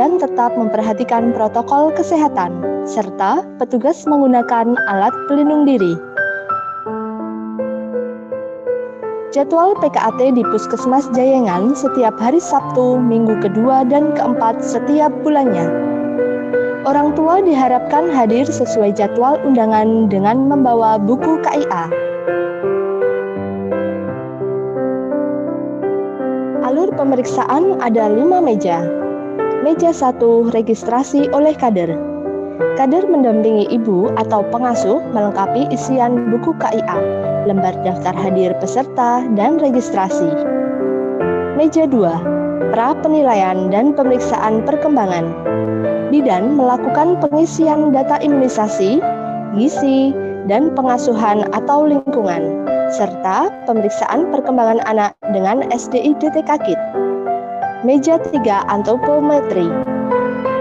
dan tetap memperhatikan protokol kesehatan, serta petugas menggunakan alat pelindung diri. Jadwal PKAT di Puskesmas Jayengan setiap hari Sabtu, Minggu kedua dan keempat setiap bulannya. Orang tua diharapkan hadir sesuai jadwal undangan dengan membawa buku KIA. Alur pemeriksaan ada 5 meja. Meja 1 registrasi oleh kader. Kader mendampingi ibu atau pengasuh melengkapi isian buku KIA, lembar daftar hadir peserta, dan registrasi. Meja 2, pra penilaian dan pemeriksaan perkembangan. Bidan melakukan pengisian data imunisasi, gizi, dan pengasuhan atau lingkungan, serta pemeriksaan perkembangan anak dengan SDI DTK KIT. Meja 3, antropometri.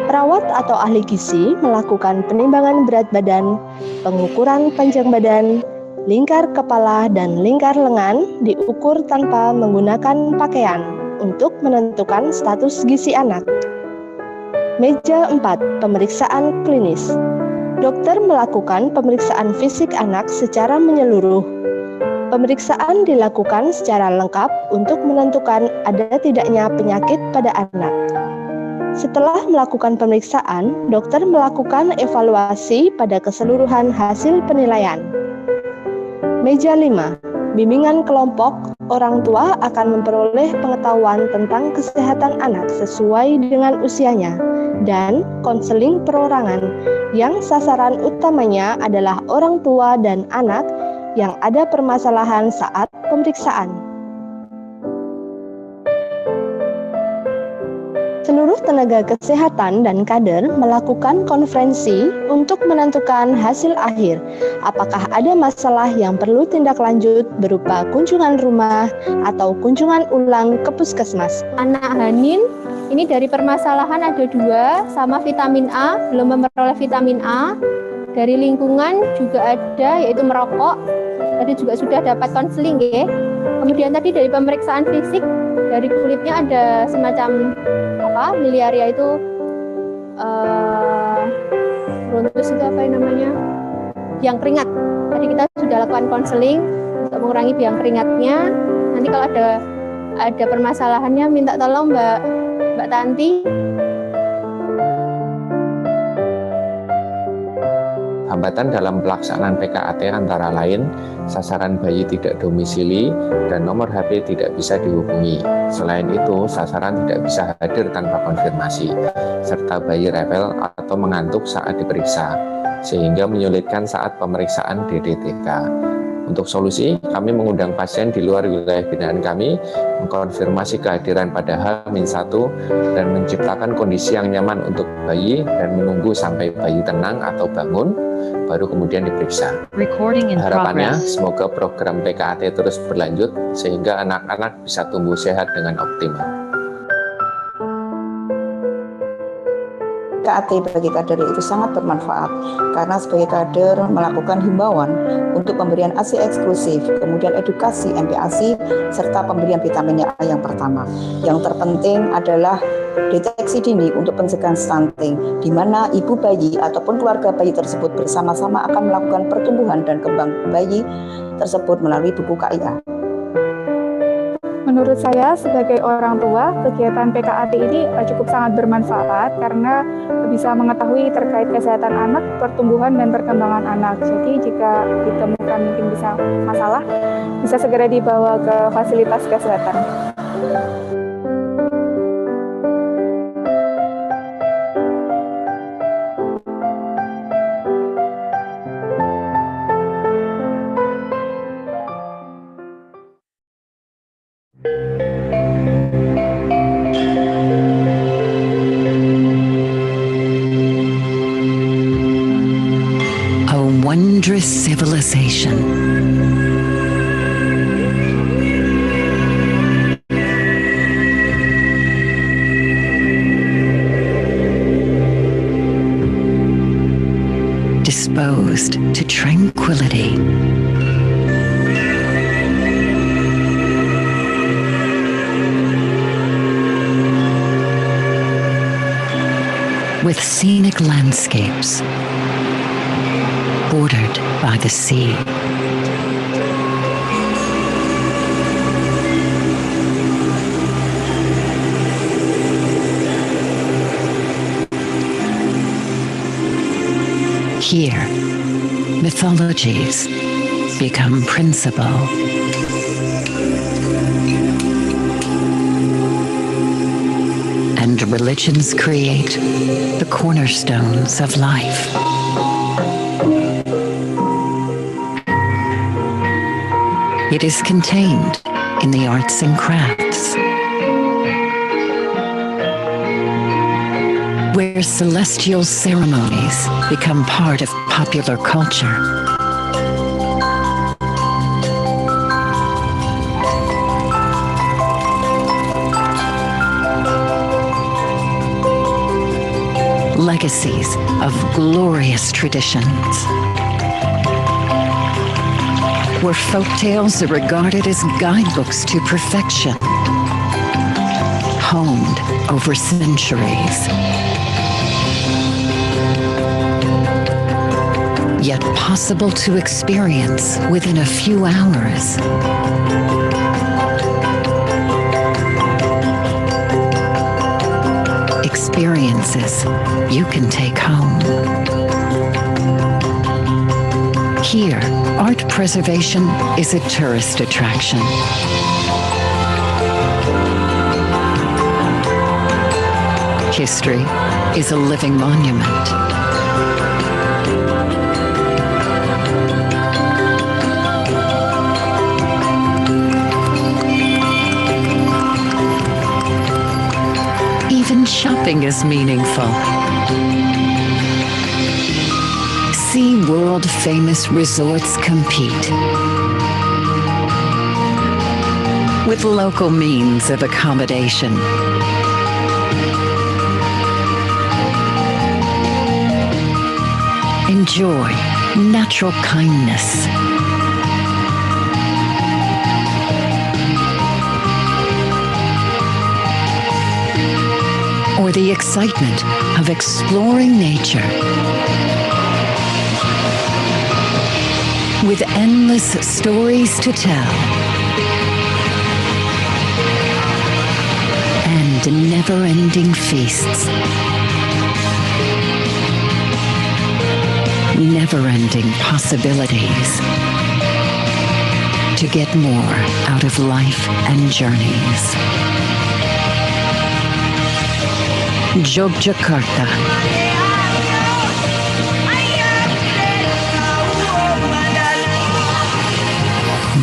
Perawat atau ahli gizi melakukan penimbangan berat badan, pengukuran panjang badan, lingkar kepala dan lingkar lengan diukur tanpa menggunakan pakaian untuk menentukan status gizi anak. Meja 4, pemeriksaan klinis. Dokter melakukan pemeriksaan fisik anak secara menyeluruh. Pemeriksaan dilakukan secara lengkap untuk menentukan ada tidaknya penyakit pada anak. Setelah melakukan pemeriksaan, dokter melakukan evaluasi pada keseluruhan hasil penilaian. Meja 5, bimbingan kelompok. Orang tua akan memperoleh pengetahuan tentang kesehatan anak sesuai dengan usianya dan konseling perorangan yang sasaran utamanya adalah orang tua dan anak yang ada permasalahan saat pemeriksaan. Seluruh tenaga kesehatan dan kader melakukan konferensi untuk menentukan hasil akhir. Apakah ada masalah yang perlu tindak lanjut berupa kunjungan rumah atau kunjungan ulang ke puskesmas. Anak Hanin ini dari permasalahan ada 2, sama vitamin A, belum memperoleh vitamin A. Dari lingkungan juga ada, yaitu merokok. Tadi juga sudah dapat konseling ya. Kemudian tadi dari pemeriksaan fisik, dari kulitnya ada semacam miliaria itu brontus itu apa namanya? Biang keringat. Tadi kita sudah lakukan konseling untuk mengurangi biang keringatnya. Nanti kalau ada permasalahannya minta tolong Mbak Tanti. Hambatan dalam pelaksanaan PKAT antara lain sasaran bayi tidak domisili dan nomor HP tidak bisa dihubungi. Selain itu, sasaran tidak bisa hadir tanpa konfirmasi, serta bayi rewel atau mengantuk saat diperiksa, sehingga menyulitkan saat pemeriksaan DDTK. Untuk solusi, kami mengundang pasien di luar wilayah binaan kami, mengkonfirmasi kehadiran pada H-1 dan menciptakan kondisi yang nyaman untuk bayi dan menunggu sampai bayi tenang atau bangun, baru kemudian diperiksa. Harapannya, semoga program PKAT terus berlanjut sehingga anak-anak bisa tumbuh sehat dengan optimal. PKAT bagi kader itu sangat bermanfaat karena sebagai kader melakukan himbauan untuk pemberian ASI eksklusif, kemudian edukasi MPASI, serta pemberian vitamin A yang pertama. Yang terpenting adalah deteksi dini untuk pencegahan stunting, di mana ibu bayi ataupun keluarga bayi tersebut bersama-sama akan melakukan pertumbuhan dan kembang bayi tersebut melalui buku KIA. Menurut saya sebagai orang tua, kegiatan PKAT ini cukup sangat bermanfaat karena bisa mengetahui terkait kesehatan anak, pertumbuhan dan perkembangan anak. Jadi jika ditemukan mungkin bisa masalah, bisa segera dibawa ke fasilitas kesehatan. Wondrous civilization. Disposed to tranquility. with scenic landscapes bordered by the sea. Here, mythologies become principle. And religions create the cornerstones of life. It is contained in the arts and crafts, where celestial ceremonies become part of popular culture. Legacies of glorious traditions, where folk tales are regarded as guidebooks to perfection, honed over centuries, yet possible to experience within a few hours. Experiences you can take home. Here, art preservation is a tourist attraction. History is a living monument. Even shopping is meaningful. See world-famous resorts compete with local means of accommodation. Enjoy natural kindness. Or the excitement of exploring nature with endless stories to tell and never-ending feasts. Never-ending possibilities to get more out of life and journeys. Yogyakarta.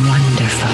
Wonderful.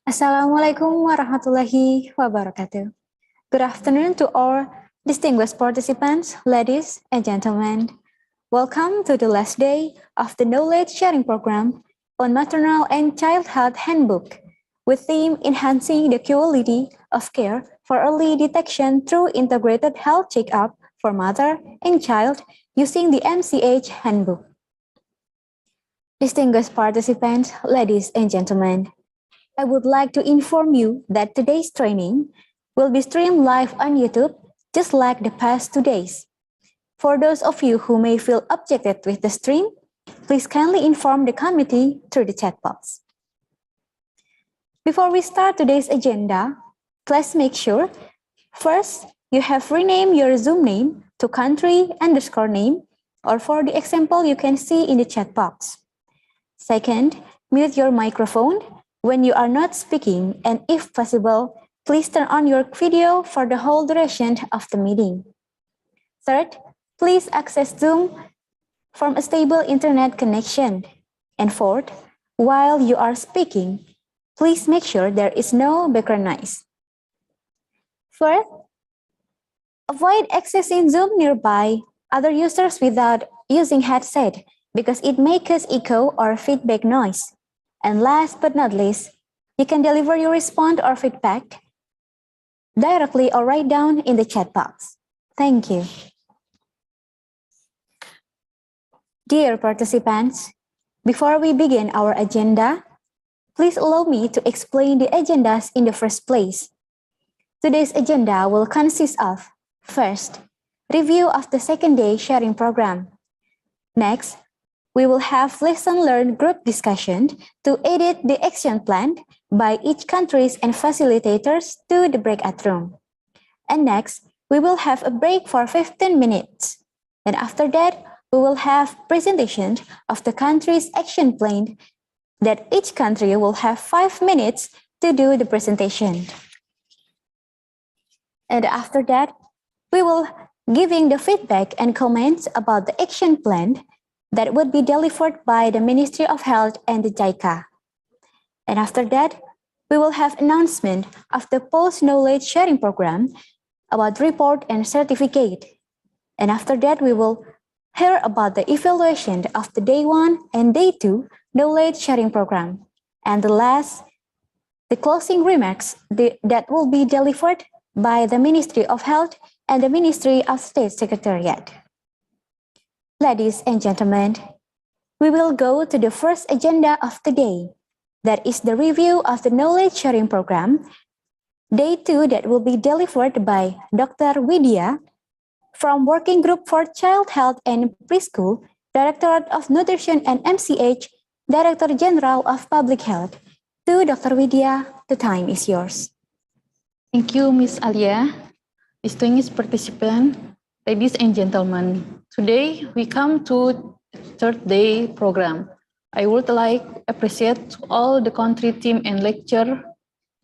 Assalamualaikum warahmatullahi wabarakatuh. Good afternoon to all distinguished participants, ladies and gentlemen. Welcome to the last day of the Knowledge Sharing Program on Maternal and Child Health Handbook, with theme Enhancing the Quality of Care for Early Detection through Integrated Health Checkup for Mother and Child using the MCH Handbook. Distinguished participants, ladies and gentlemen, I would like to inform you that today's training will be streamed live on YouTube, just like the past 2 days. For those of you who may feel objected with the stream, please kindly inform the committee through the chat box. Before we start today's agenda, please make sure, first, you have renamed your Zoom name to country_name, or for the example you can see in the chat box. Second, mute your microphone when you are not speaking, and if possible, please turn on your video for the whole duration of the meeting. Third, please access Zoom from a stable internet connection. And fourth, while you are speaking, please make sure there is no background noise. Fourth, avoid accessing Zoom nearby other users without using headset because it may cause echo or feedback noise. And last but not least, you can deliver your response or feedback directly or write down in the chat box. Thank you. Dear participants, before we begin our agenda, please allow me to explain the agendas in the first place. Today's agenda will consist of, first, review of the second day sharing program. Next, we will have lesson learned group discussion to edit the action plan by each countries and facilitators to the breakout room. And next, we will have a break for 15 minutes. And after that, we will have presentation of the country's action plan that each country will have 5 minutes to do the presentation. And after that, we will giving the feedback and comments about the action plan that would be delivered by the Ministry of Health and the JICA. And after that, we will have announcement of the post-knowledge sharing program about report and certificate. And after that, we will hear about the evaluation of the day 1 and day 2 knowledge sharing program. And the last, the closing remarks that will be delivered by the Ministry of Health and the Ministry of State Secretariat. Ladies and gentlemen, we will go to the first agenda of the day. That is the review of the knowledge sharing program, day 2 that will be delivered by Dr. Widya from Working Group for Child Health and Preschool, Directorate of Nutrition and MCH, Director General of Public Health. To Dr. Widya, the time is yours. Thank you, Ms. Alia. Distinguished participants, ladies and gentlemen, today we come to third day program. I would like to appreciate all the country team and lecturer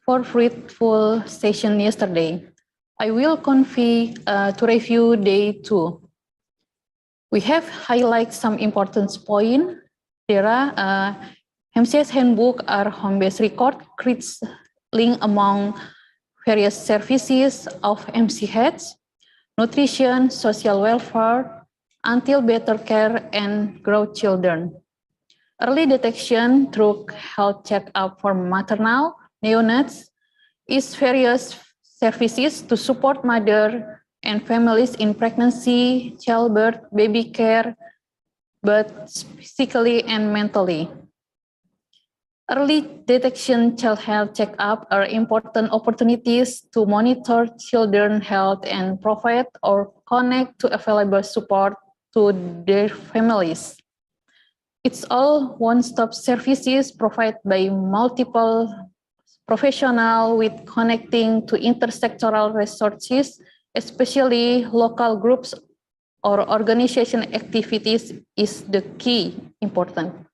for fruitful session yesterday. I will convey to review day 2. We have highlighted some important points. There are MCS handbook are home-based record creates link among various services of MCH, nutrition, social welfare, until better care and grow children. Early detection through health check-up for maternal, neonates is various services to support mother and families in pregnancy, childbirth, baby care, both physically and mentally. Early detection child health check-up are important opportunities to monitor children's health and provide or connect to available support to their families. It's all one-stop services provided by multiple professionals with connecting to intersectoral resources, especially local groups or organization activities is the key important.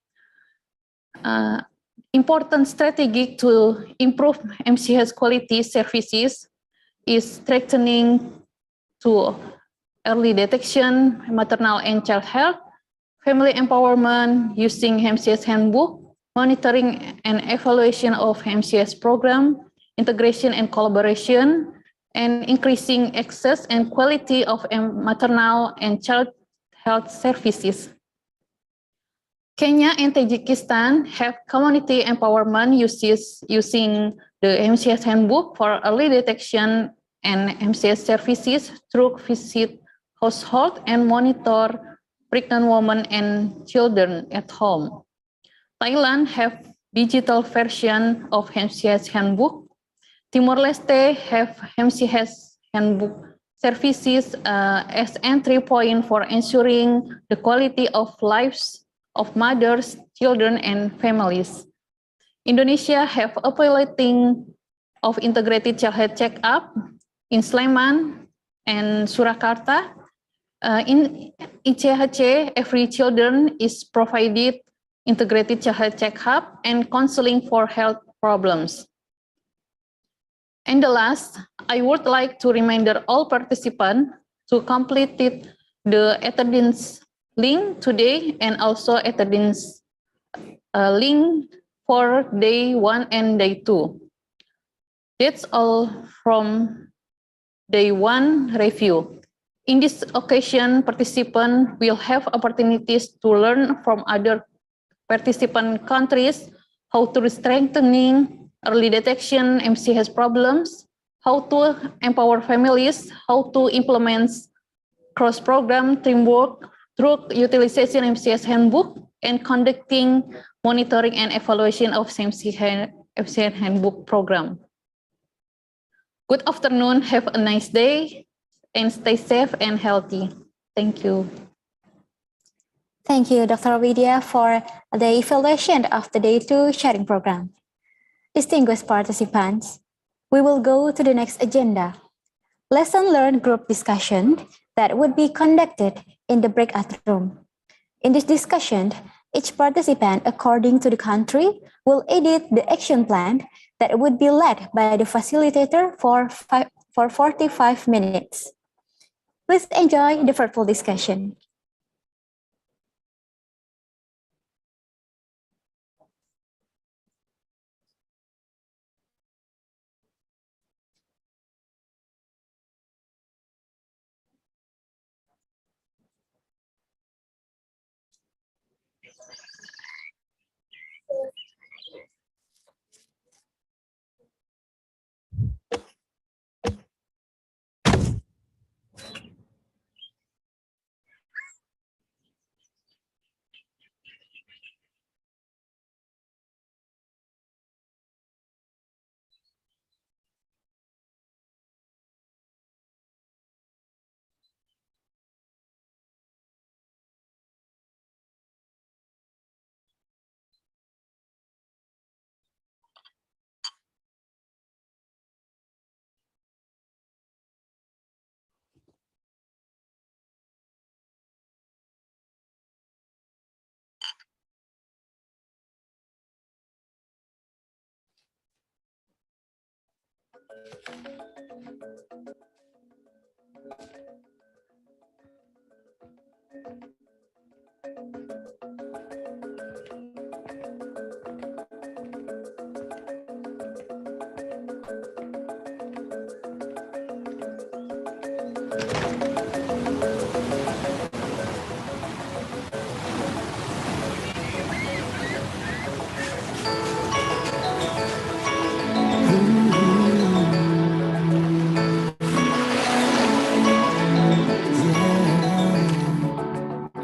Important strategy to improve MCH quality services is strengthening to early detection, maternal and child health, family empowerment using MCH handbook, monitoring and evaluation of MCS program, integration and collaboration, and increasing access and quality of maternal and child health services. Kenya and Tajikistan have community empowerment using the MCS Handbook for early detection and MCS services through visit household and monitor pregnant women and children at home. Thailand have digital version of MCS Handbook. Timor-Leste have MCS Handbook services as entry point for ensuring the quality of lives of mothers, children, and families. Indonesia have a piloting of integrated child health check-up in Sleman and Surakarta. In ICHC, every children is provided integrated child health check-up and counseling for health problems. And the last, I would like to remind all participants to complete the attendance link today and also attendance link for day 1 and day 2. That's all from day 1 review. In this occasion, participants will have opportunities to learn from other participant countries how to strengthening early detection MCS problems, how to empower families, how to implement cross-program teamwork through utilization MCS Handbook, and conducting monitoring and evaluation of MCS Handbook program. Good afternoon, have a nice day, and stay safe and healthy. Thank you. Thank you, Dr. Widya, for the evaluation of the Day 2 sharing program. Distinguished participants, we will go to the next agenda. Lesson learned group discussion that would be conducted in the breakout room. In this discussion, each participant, according to the country, will edit the action plan that would be led by the facilitator for 45 minutes. Please enjoy the fruitful discussion.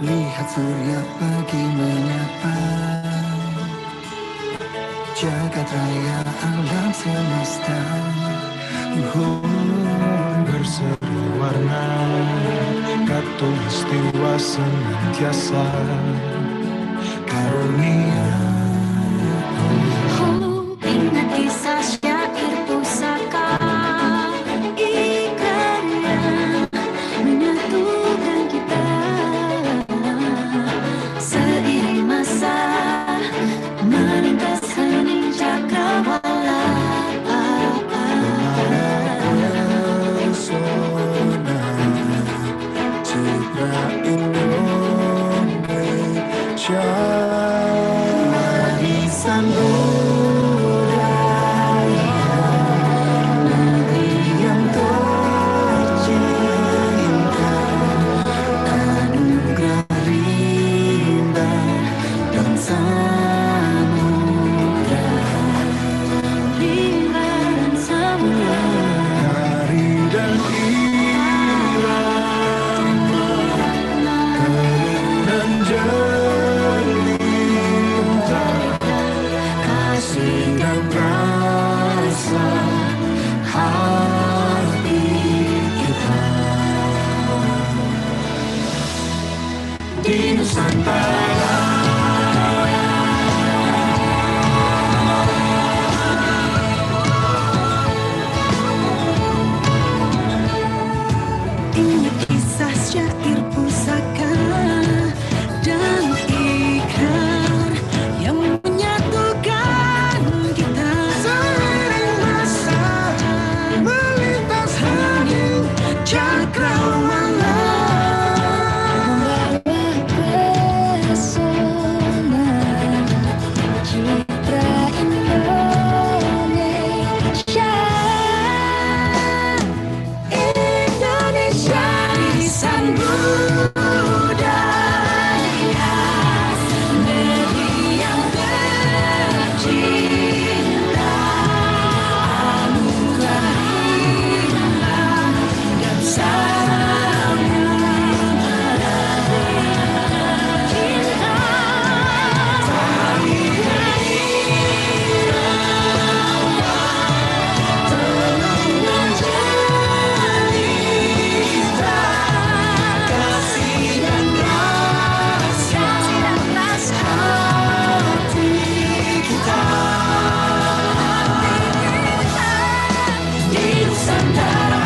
Lihat surya pagi menyapa, jagat raya alam semesta, berseri warna, katulistiwa senantiasa, karunia. Ingat kisah syair pusaka, iklannya menyatukan kita. Seiring masa melintas hening cakrawala, pesona citra Indonesia. warisan budaya negeri yang tercinta, anugerah rimba dan samudra, rimba dan samudra, hari dan irama, kelunan jelita, kasih dan rasa hati kita di Nusantara. ingat kisah syair pusaka dan ikrar yang menyatukan kita. Seiring masa melintas hening cakrawala, Membawa pesona citra Indonesia. Indonesia warisan budaya negeri yang tercinta, anugerah rimba dan samudra cinta, tarian irama, tenungan jelita, kasih dan rasa hati kita di Nusantara.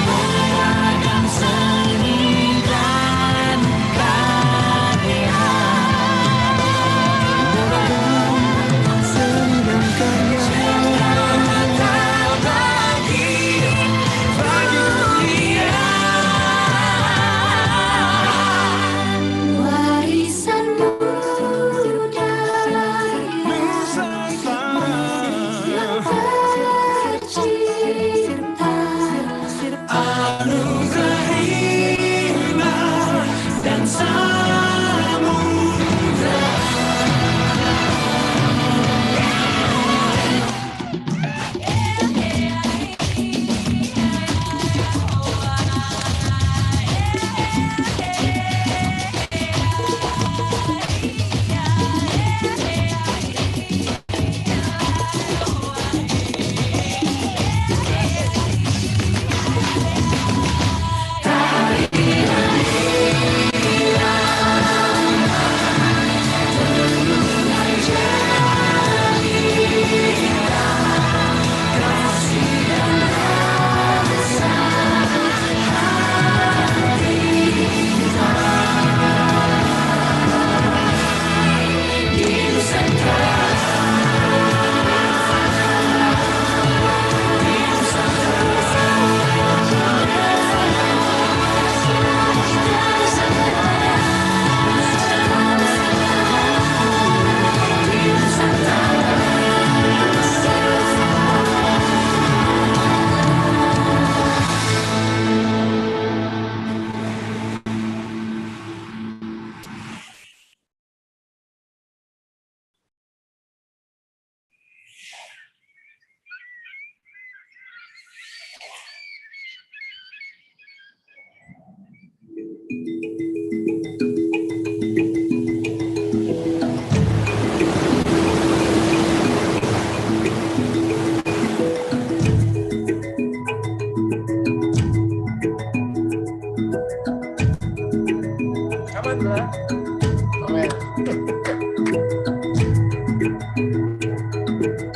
Beragam seni dan karya, seni dan karya terbagi bagi dunia. Warisan budaya Nusantara, yang tercinta, anugerah rimba dan samudra.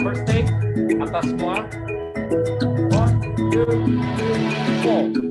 First take, atas semua. 1, 2, 3, 4.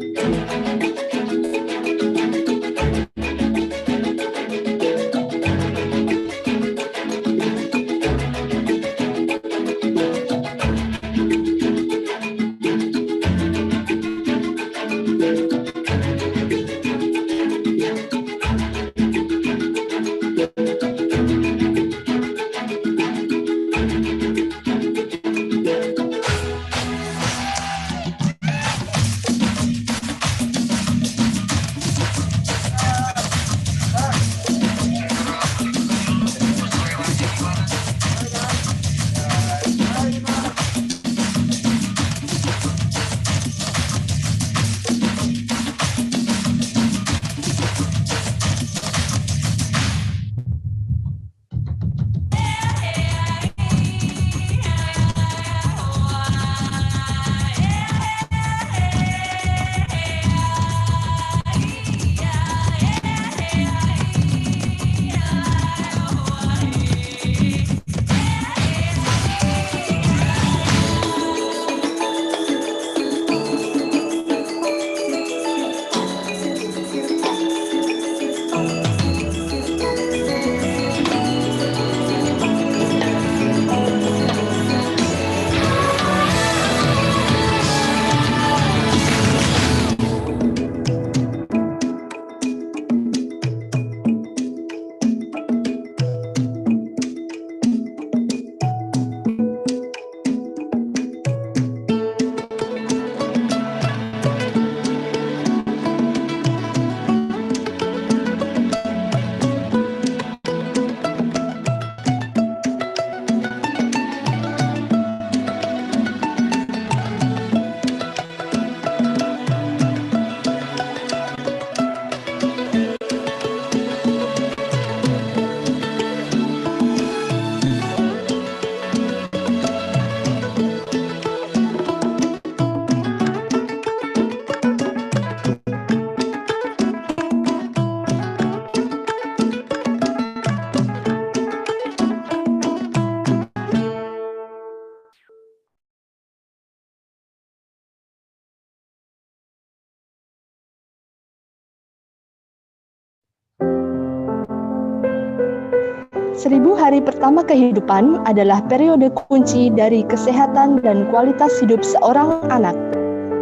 1000 hari pertama kehidupan adalah periode kunci dari kesehatan dan kualitas hidup seorang anak.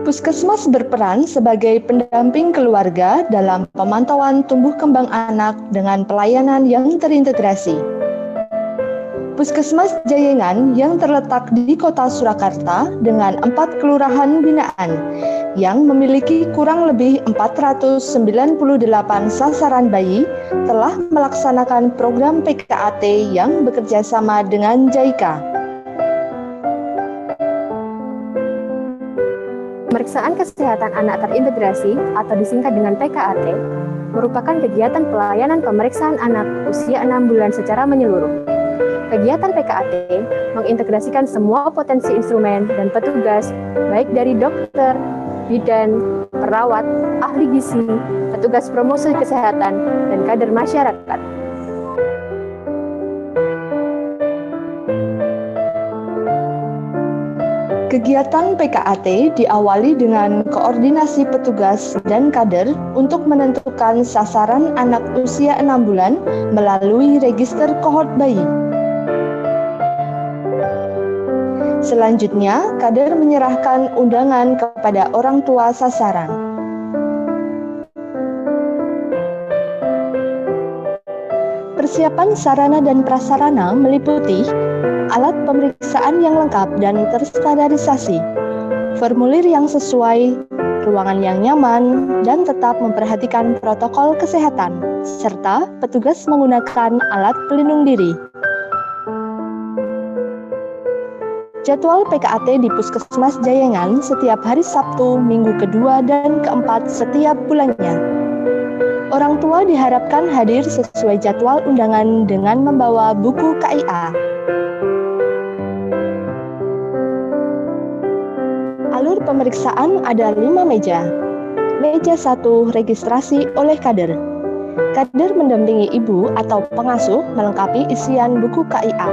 Puskesmas berperan sebagai pendamping keluarga dalam pemantauan tumbuh kembang anak dengan pelayanan yang terintegrasi. Puskesmas Jayengan yang terletak di Kota Surakarta dengan 4 kelurahan binaan yang memiliki kurang lebih 498 sasaran bayi telah melaksanakan program PKAT yang bekerja sama dengan JICA. Pemeriksaan kesehatan anak terintegrasi atau disingkat dengan PKAT merupakan kegiatan pelayanan pemeriksaan anak usia 6 bulan secara menyeluruh. Kegiatan PKAT mengintegrasikan semua potensi instrumen dan petugas, baik dari dokter, bidan, perawat, ahli gizi, petugas promosi kesehatan, dan kader masyarakat. Kegiatan PKAT diawali dengan koordinasi petugas dan kader untuk menentukan sasaran anak usia 6 bulan melalui register kohort bayi. Selanjutnya, kader menyerahkan undangan kepada orang tua sasaran. Persiapan sarana dan prasarana meliputi alat pemeriksaan yang lengkap dan terstandarisasi, formulir yang sesuai, ruangan yang nyaman, dan tetap memperhatikan protokol kesehatan, serta petugas menggunakan alat pelindung diri. Jadwal PKAT di Puskesmas Jayengan setiap hari Sabtu, minggu kedua, dan keempat setiap bulannya. Orang tua diharapkan hadir sesuai jadwal undangan dengan membawa buku KIA. Alur pemeriksaan ada 5 meja. Meja 1 registrasi oleh kader. Kader mendampingi ibu atau pengasuh melengkapi isian buku KIA,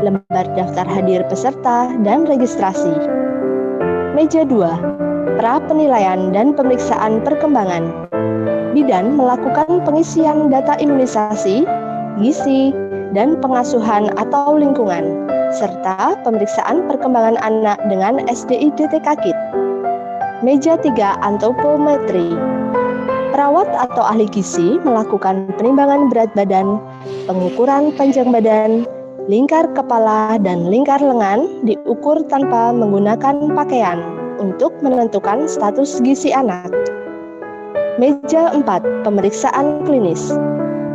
lembar daftar hadir peserta, dan registrasi. Meja 2, pra penilaian dan pemeriksaan perkembangan. Bidan melakukan pengisian data imunisasi, gizi, dan pengasuhan atau lingkungan, serta pemeriksaan perkembangan anak dengan SDI-DTK KIT. Meja 3, antropometri. Perawat atau ahli gizi melakukan penimbangan berat badan, pengukuran panjang badan, lingkar kepala, dan lingkar lengan diukur tanpa menggunakan pakaian untuk menentukan status gizi anak. Meja 4, pemeriksaan klinis.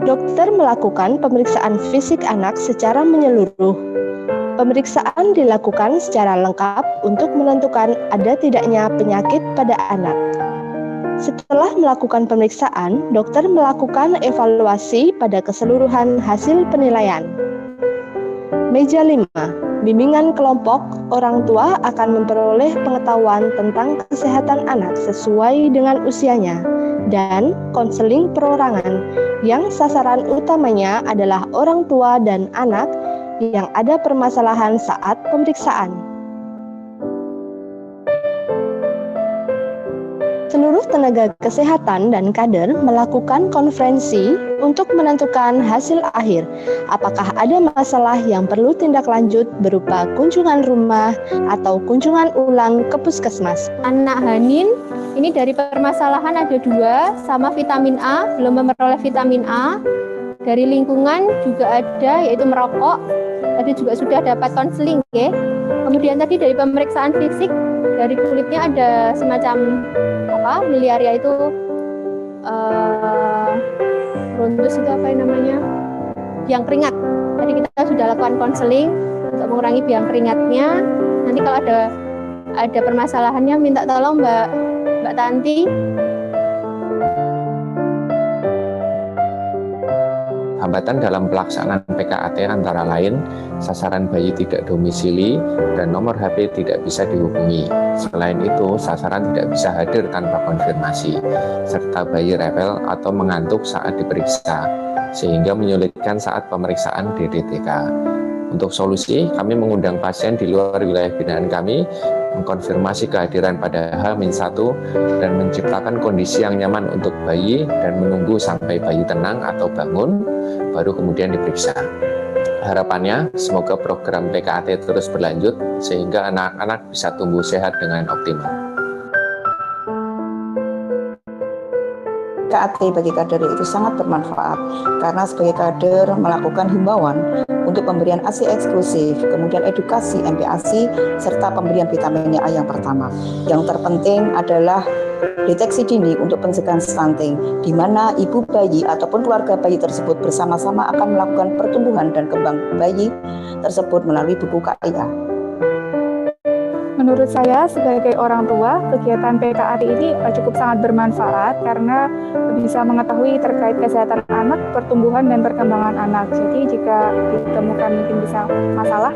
Dokter melakukan pemeriksaan fisik anak secara menyeluruh. Pemeriksaan dilakukan secara lengkap untuk menentukan ada tidaknya penyakit pada anak. Setelah melakukan pemeriksaan, dokter melakukan evaluasi pada keseluruhan hasil penilaian. Meja 5, bimbingan kelompok. Orang tua akan memperoleh pengetahuan tentang kesehatan anak sesuai dengan usianya, dan konseling perorangan yang sasaran utamanya adalah orang tua dan anak yang ada permasalahan saat pemeriksaan. Seluruh tenaga kesehatan dan kader melakukan konferensi untuk menentukan hasil akhir. Apakah ada masalah yang perlu tindak lanjut berupa kunjungan rumah atau kunjungan ulang ke puskesmas. Anak Hanin, ini dari permasalahan ada 2, sama vitamin A, belum memperoleh vitamin A. Dari lingkungan juga ada, yaitu merokok. Tadi juga sudah dapat konseling, ya. Kemudian tadi dari pemeriksaan fisik, dari kulitnya ada semacam miliaria itu rontus itu apa yang namanya? Biang keringat. Tadi kita sudah lakukan konseling untuk mengurangi biang keringatnya. Nanti kalau ada permasalahannya minta tolong Mbak Tanti. Hambatan dalam pelaksanaan PKAT antara lain sasaran bayi tidak domisili dan nomor HP tidak bisa dihubungi. Selain itu, sasaran tidak bisa hadir tanpa konfirmasi, serta bayi rewel atau mengantuk saat diperiksa, sehingga menyulitkan saat pemeriksaan DDTK. Untuk solusi, kami mengundang pasien di luar wilayah binaan kami, mengkonfirmasi kehadiran pada H-1 dan menciptakan kondisi yang nyaman untuk bayi dan menunggu sampai bayi tenang atau bangun, baru kemudian diperiksa. Harapannya, semoga program PKAT terus berlanjut sehingga anak-anak bisa tumbuh sehat dengan optimal. PKAT bagi kader itu sangat bermanfaat karena sebagai kader melakukan himbauan untuk pemberian ASI eksklusif, kemudian edukasi MPASI, serta pemberian vitamin A yang pertama. Yang terpenting adalah deteksi dini untuk pencegahan stunting, di mana ibu bayi ataupun keluarga bayi tersebut bersama-sama akan melakukan pertumbuhan dan kembang bayi tersebut melalui buku KIA. Menurut saya sebagai orang tua, kegiatan PKAT ini cukup sangat bermanfaat karena bisa mengetahui terkait kesehatan anak, pertumbuhan dan perkembangan anak. Jadi jika ditemukan mungkin bisa masalah,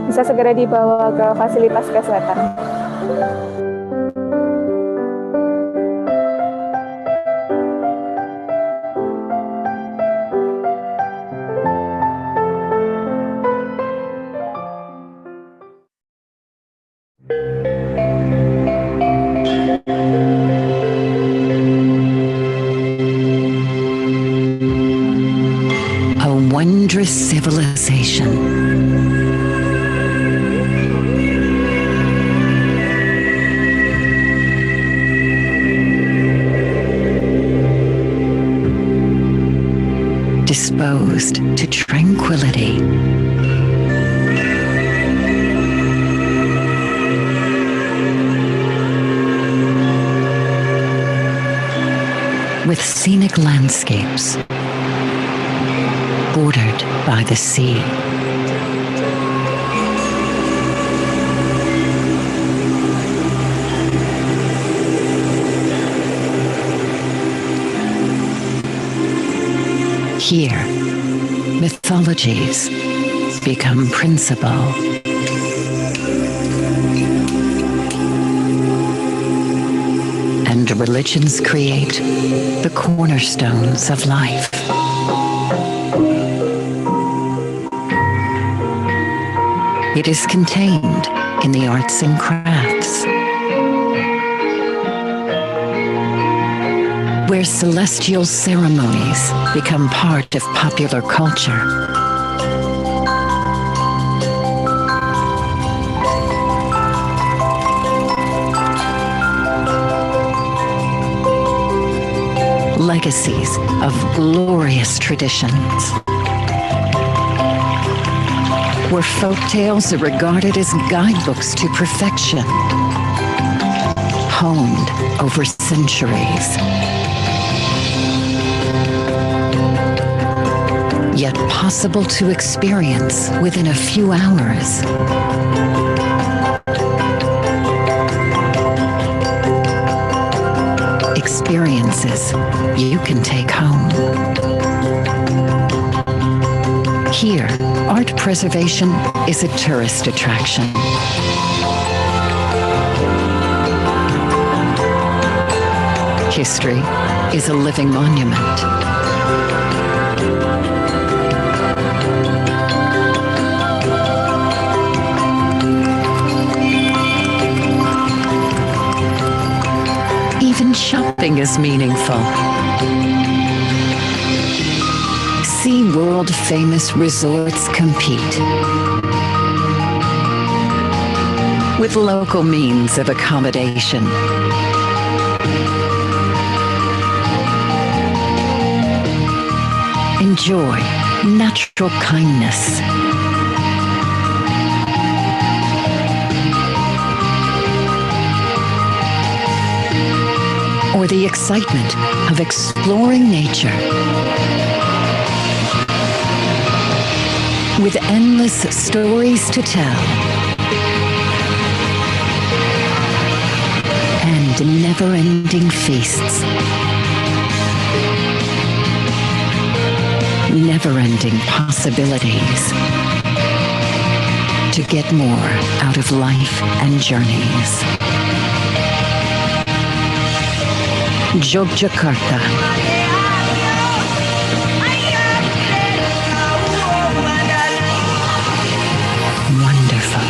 bisa segera dibawa ke fasilitas kesehatan. Wondrous civilization. Disposed to tranquility. With scenic landscapes bordered by the sea. Here, mythologies become principle. And religions create the cornerstones of life. It is contained in the arts and crafts, where celestial ceremonies become part of popular culture. Legacies of glorious traditions, where folk tales are regarded as guidebooks to perfection, honed over centuries, yet possible to experience within a few hours. Experiences you can take home. Here, art preservation is a tourist attraction. History is a living monument. Even shopping is meaningful. See world-famous resorts compete with local means of accommodation. Enjoy natural kindness. Or the excitement of exploring nature. With endless stories to tell and never-ending feasts. Never-ending possibilities to get more out of life and journeys. Yogyakarta. Wonderful.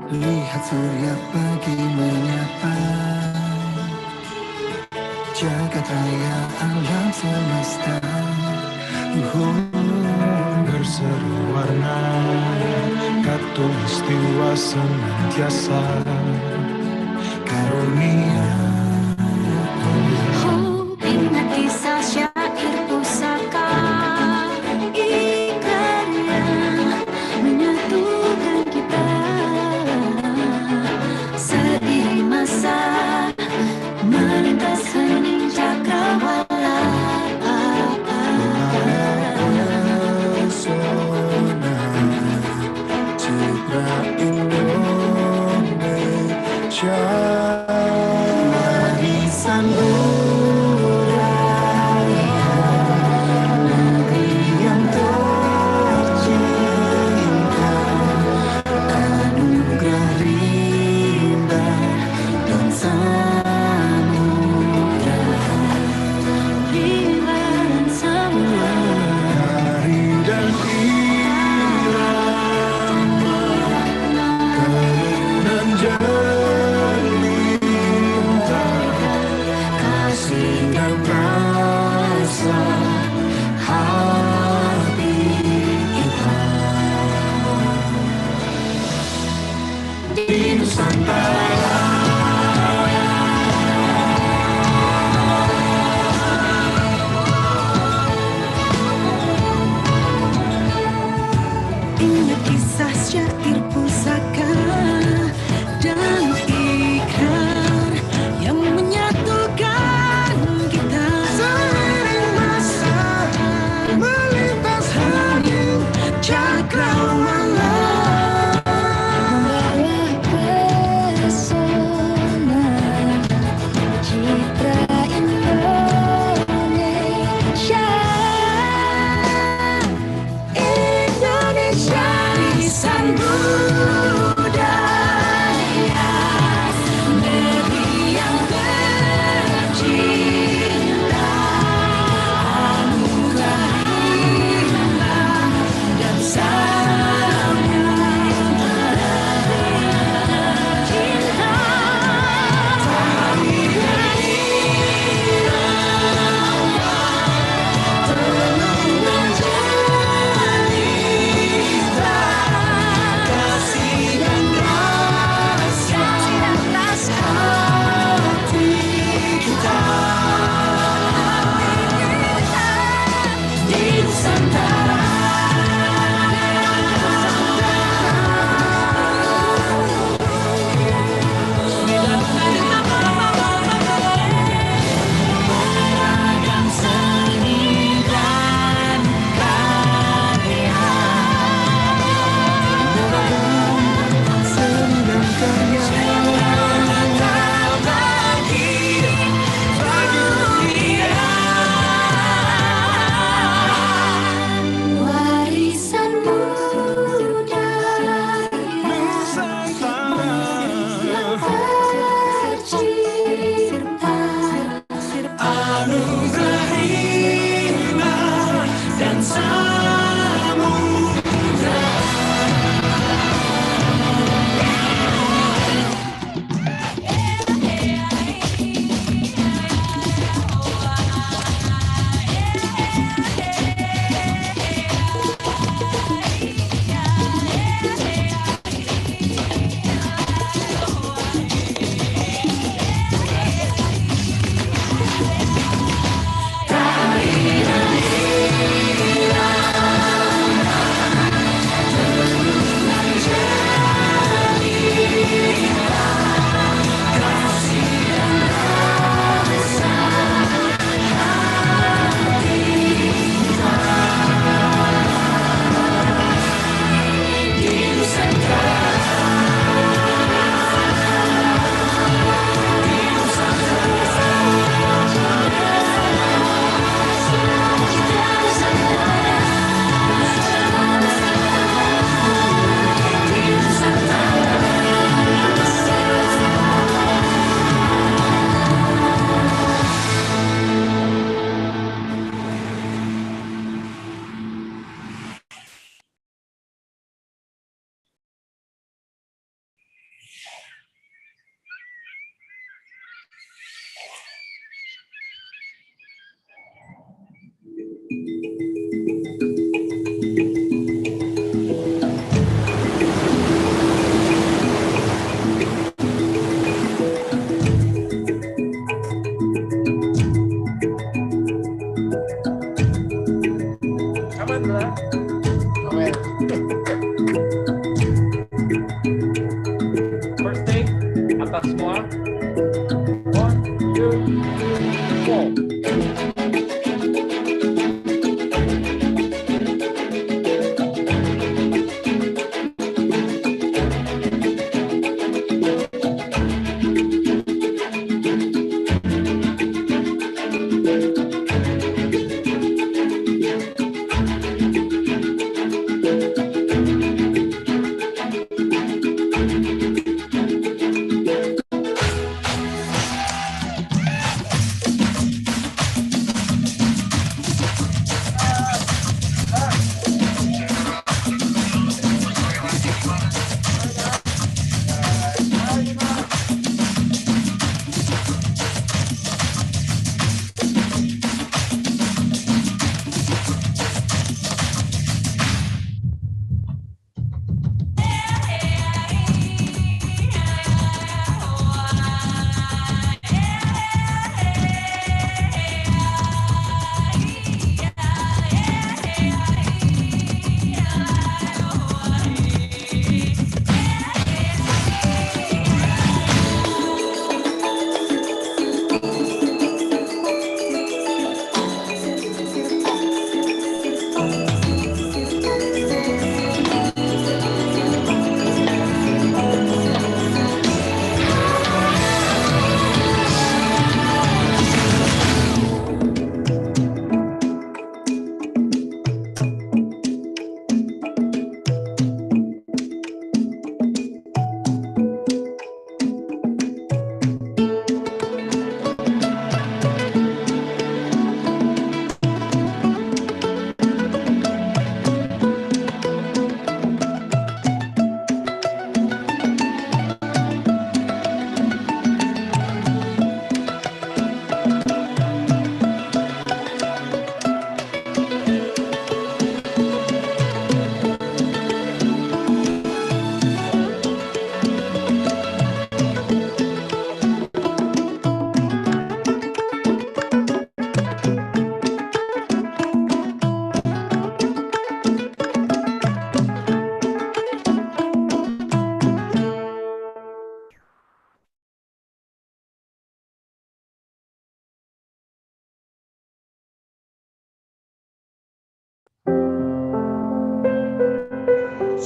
Lihat surya pagi menyapa jagat raya alam semesta, berseru warna katulistiwa senantiasa karunia. Ingat kisah syair pusaka ikarya menyatukan kita seiring masa melintas hening cakrawala. Pesona citra Indonesia.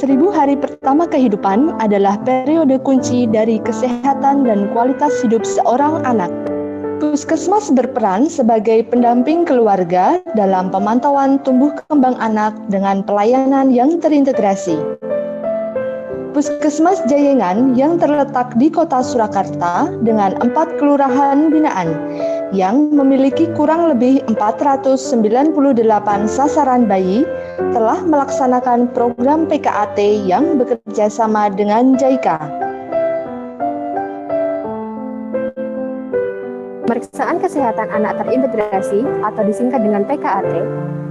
1000 hari pertama kehidupan adalah periode kunci dari kesehatan dan kualitas hidup seorang anak. Puskesmas berperan sebagai pendamping keluarga dalam pemantauan tumbuh kembang anak dengan pelayanan yang terintegrasi. Puskesmas Jayengan yang terletak di Kota Surakarta dengan 4 kelurahan binaan yang memiliki kurang lebih 498 sasaran bayi telah melaksanakan program PKAT yang bekerja sama dengan JICA. Pemeriksaan kesehatan anak terintegrasi atau disingkat dengan PKAT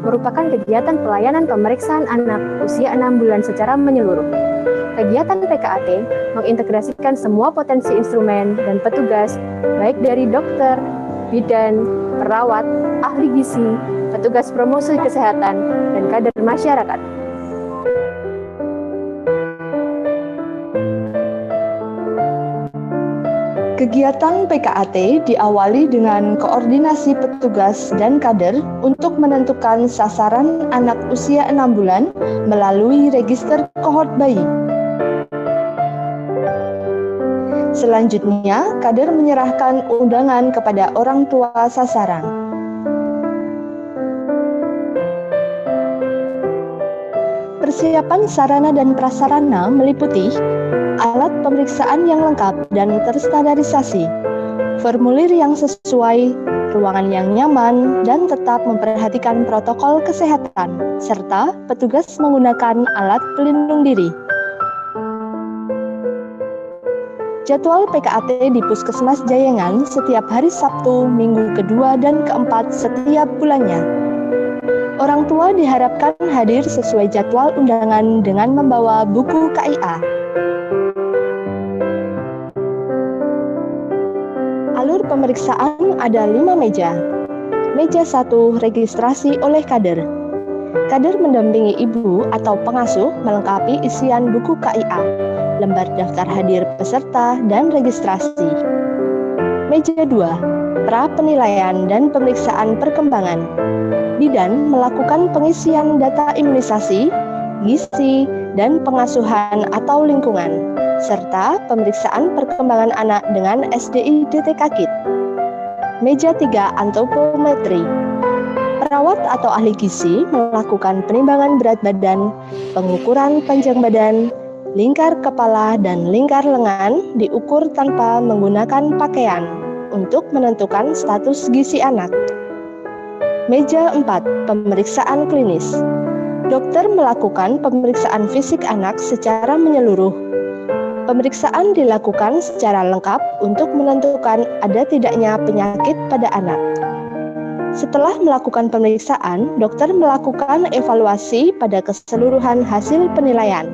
merupakan kegiatan pelayanan pemeriksaan anak usia 6 bulan secara menyeluruh. Kegiatan PKAT mengintegrasikan semua potensi instrumen dan petugas, baik dari dokter, bidan, perawat, ahli gizi, petugas promosi kesehatan, dan kader masyarakat. Kegiatan PKAT diawali dengan koordinasi petugas dan kader untuk menentukan sasaran anak usia 6 bulan melalui register kohort bayi. Selanjutnya, kader menyerahkan undangan kepada orang tua sasaran. Persiapan sarana dan prasarana meliputi alat pemeriksaan yang lengkap dan terstandarisasi, formulir yang sesuai, ruangan yang nyaman, dan tetap memperhatikan protokol kesehatan, serta petugas menggunakan alat pelindung diri. Jadwal PKAT di Puskesmas Jayengan setiap hari Sabtu, minggu kedua dan keempat setiap bulannya. Orang tua diharapkan hadir sesuai jadwal undangan dengan membawa buku KIA. Alur pemeriksaan ada 5 meja. Meja 1 registrasi oleh kader. Kader mendampingi ibu atau pengasuh melengkapi isian buku KIA, lembar daftar hadir peserta, dan registrasi. Meja 2, pra penilaian dan pemeriksaan perkembangan. Bidan melakukan pengisian data imunisasi, gizi, dan pengasuhan atau lingkungan, serta pemeriksaan perkembangan anak dengan SDI DTK Kit. Meja 3, antropometri. Perawat atau ahli gizi melakukan penimbangan berat badan, pengukuran panjang badan, lingkar kepala, dan lingkar lengan diukur tanpa menggunakan pakaian untuk menentukan status gizi anak. Meja 4, pemeriksaan klinis. Dokter melakukan pemeriksaan fisik anak secara menyeluruh. Pemeriksaan dilakukan secara lengkap untuk menentukan ada tidaknya penyakit pada anak. Setelah melakukan pemeriksaan, dokter melakukan evaluasi pada keseluruhan hasil penilaian.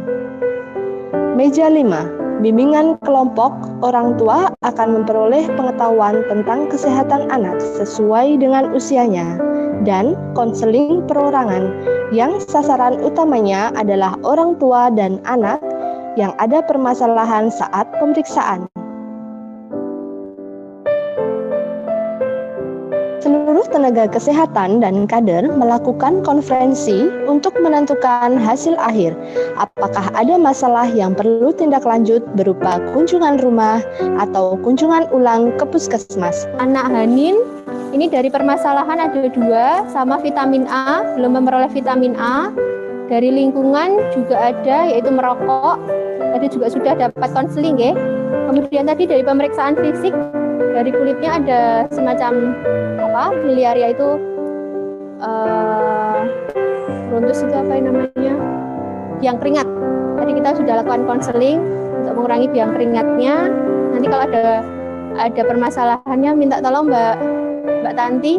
Meja 5, bimbingan kelompok. Orang tua akan memperoleh pengetahuan tentang kesehatan anak sesuai dengan usianya, dan konseling perorangan yang sasaran utamanya adalah orang tua dan anak yang ada permasalahan saat pemeriksaan. Seluruh tenaga kesehatan dan kader melakukan konferensi untuk menentukan hasil akhir. Apakah ada masalah yang perlu tindak lanjut berupa kunjungan rumah atau kunjungan ulang ke puskesmas. Anak Hanin, ini dari permasalahan ada 2, sama vitamin A, belum memperoleh vitamin A. Dari lingkungan juga ada, yaitu merokok. Tadi juga sudah dapat konseling ya. Kemudian tadi dari pemeriksaan fisik, dari kulitnya ada semacam miliaria itu brontus itu apa namanya, biang keringat. Tadi kita sudah lakukan konseling untuk mengurangi biang keringatnya. Nanti kalau ada permasalahannya minta tolong Mbak Tanti.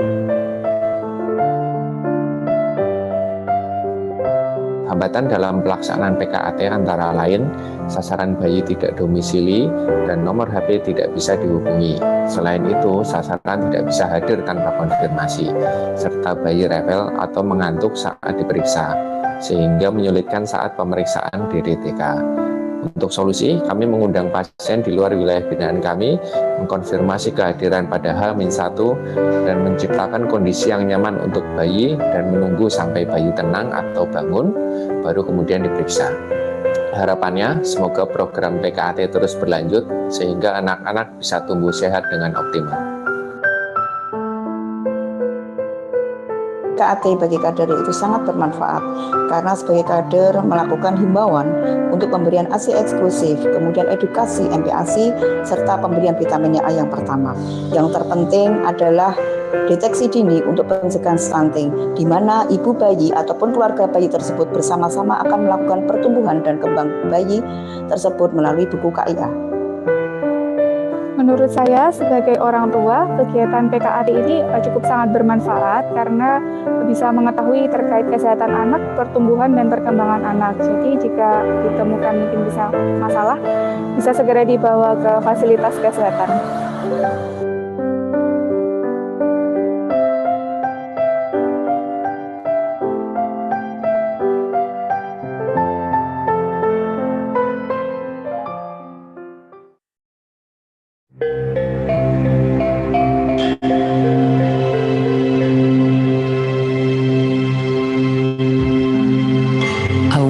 Hambatan dalam pelaksanaan PKAT antara lain sasaran bayi tidak domisili dan nomor HP tidak bisa dihubungi. Selain itu, sasaran tidak bisa hadir tanpa konfirmasi, serta bayi rewel atau mengantuk saat diperiksa, sehingga menyulitkan saat pemeriksaan DDTK. Untuk solusi, kami mengundang pasien di luar wilayah binaan kami, mengkonfirmasi kehadiran pada H-1 dan menciptakan kondisi yang nyaman untuk bayi dan menunggu sampai bayi tenang atau bangun, baru kemudian diperiksa. Harapannya, semoga program PKAT terus berlanjut sehingga anak-anak bisa tumbuh sehat dengan optimal. PKAT bagi kader itu sangat bermanfaat karena sebagai kader melakukan himbauan untuk pemberian ASI eksklusif, kemudian edukasi MPASI, serta pemberian vitamin A yang pertama. Yang terpenting adalah deteksi dini untuk pencegahan stunting, di mana ibu bayi ataupun keluarga bayi tersebut bersama-sama akan melakukan pertumbuhan dan kembang bayi tersebut melalui buku KIA. Menurut saya sebagai orang tua, kegiatan PKAT ini cukup sangat bermanfaat karena bisa mengetahui terkait kesehatan anak, pertumbuhan dan perkembangan anak. Jadi jika ditemukan mungkin bisa masalah, bisa segera dibawa ke fasilitas kesehatan.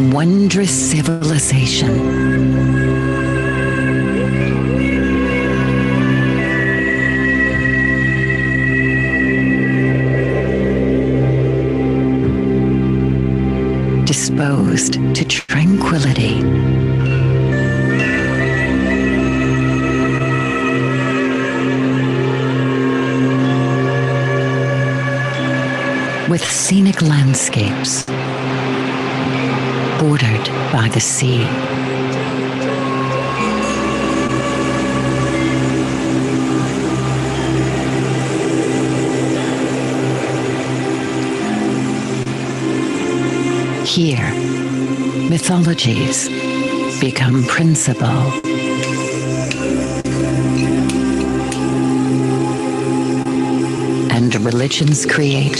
Wondrous civilization. Disposed to tranquility. With scenic landscapes bordered by the sea. Here, mythologies become principle. And religions create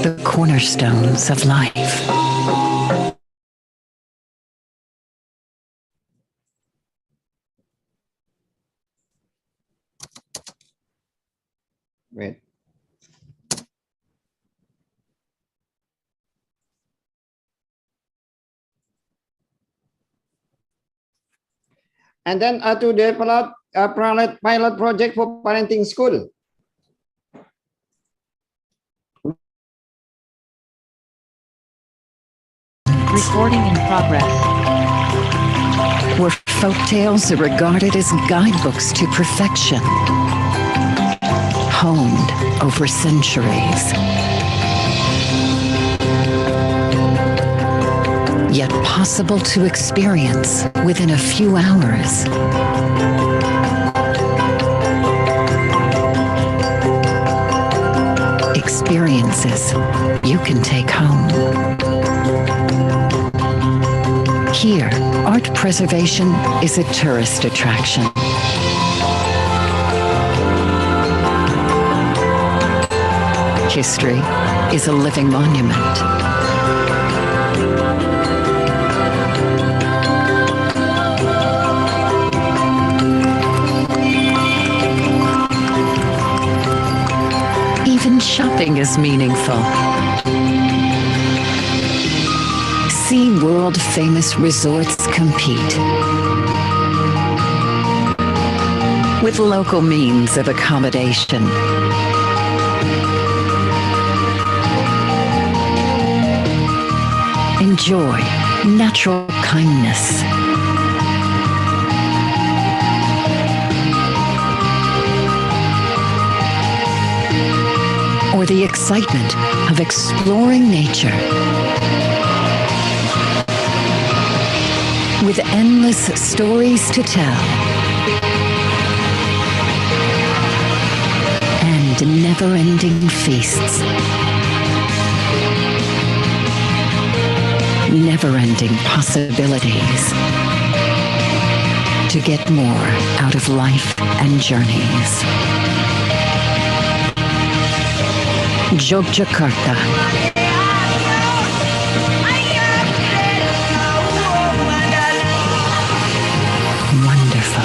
the cornerstones of life. Wait. And then to develop a pilot project for parenting school. Recording in progress. Where folktales are regarded as guidebooks to perfection. Honed over centuries. Yet possible to experience within a few hours. Experiences you can take home. Here, art preservation is a tourist attraction. History is a living monument. Even shopping is meaningful. See world-famous resorts compete with local means of accommodation. Enjoy natural kindness. Or the excitement of exploring nature. With endless stories to tell. And never-ending feasts. Never-ending possibilities to get more out of life and journeys. Yogyakarta. Wonderful.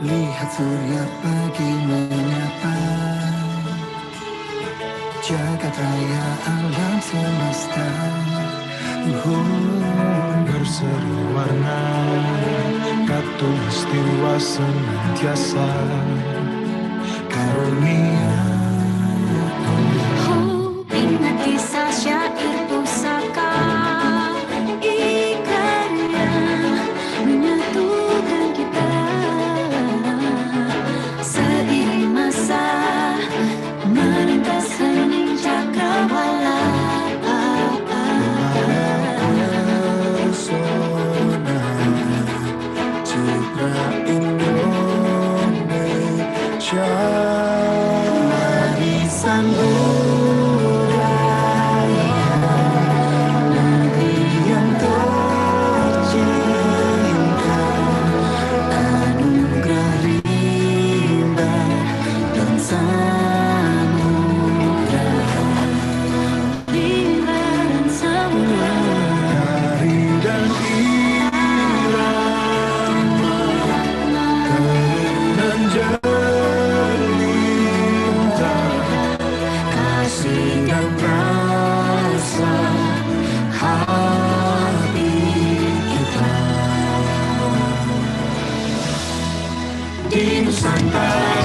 Lihat surya pagi menyapa, jagat raya alam semesta, berseri warna, katulistiwa senantiasa, karunia. Ingat kisah syair pusaka, ikannya menyatukan kita. Seiring masa melintas hening cakrawala. Pesona citra Indonesia, warisan budaya negeri yang tercinta, anugerah rimba dan samudra, Rimba dan samudra, hari dan irama, kerengan jelita, kasih dan rasa hati kita di Nusantara.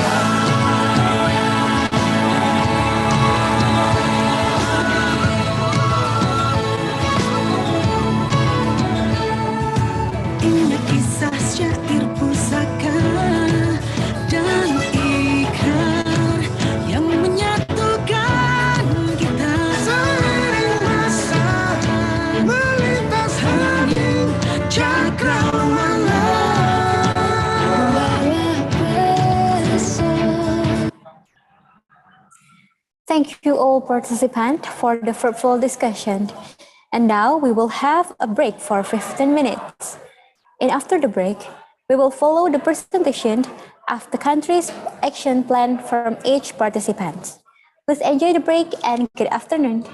ingat kisah syair pusaka dan ikrar yang menyatukan kita. Seiring masa melintas hening cakrawala. Thank you all participants for the fruitful discussion. And now we will have a break for 15 minutes. And after the break, we will follow the presentation of the country's action plan from each participant. Please enjoy the break and good afternoon.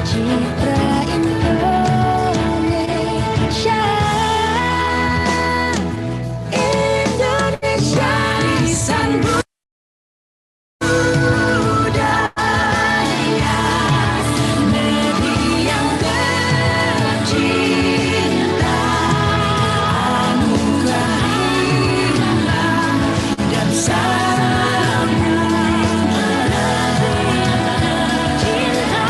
Citra Indonesia, Indonesia, lisan budaya, negeri yang tercinta, anugerah rimba dan samudra, cinta.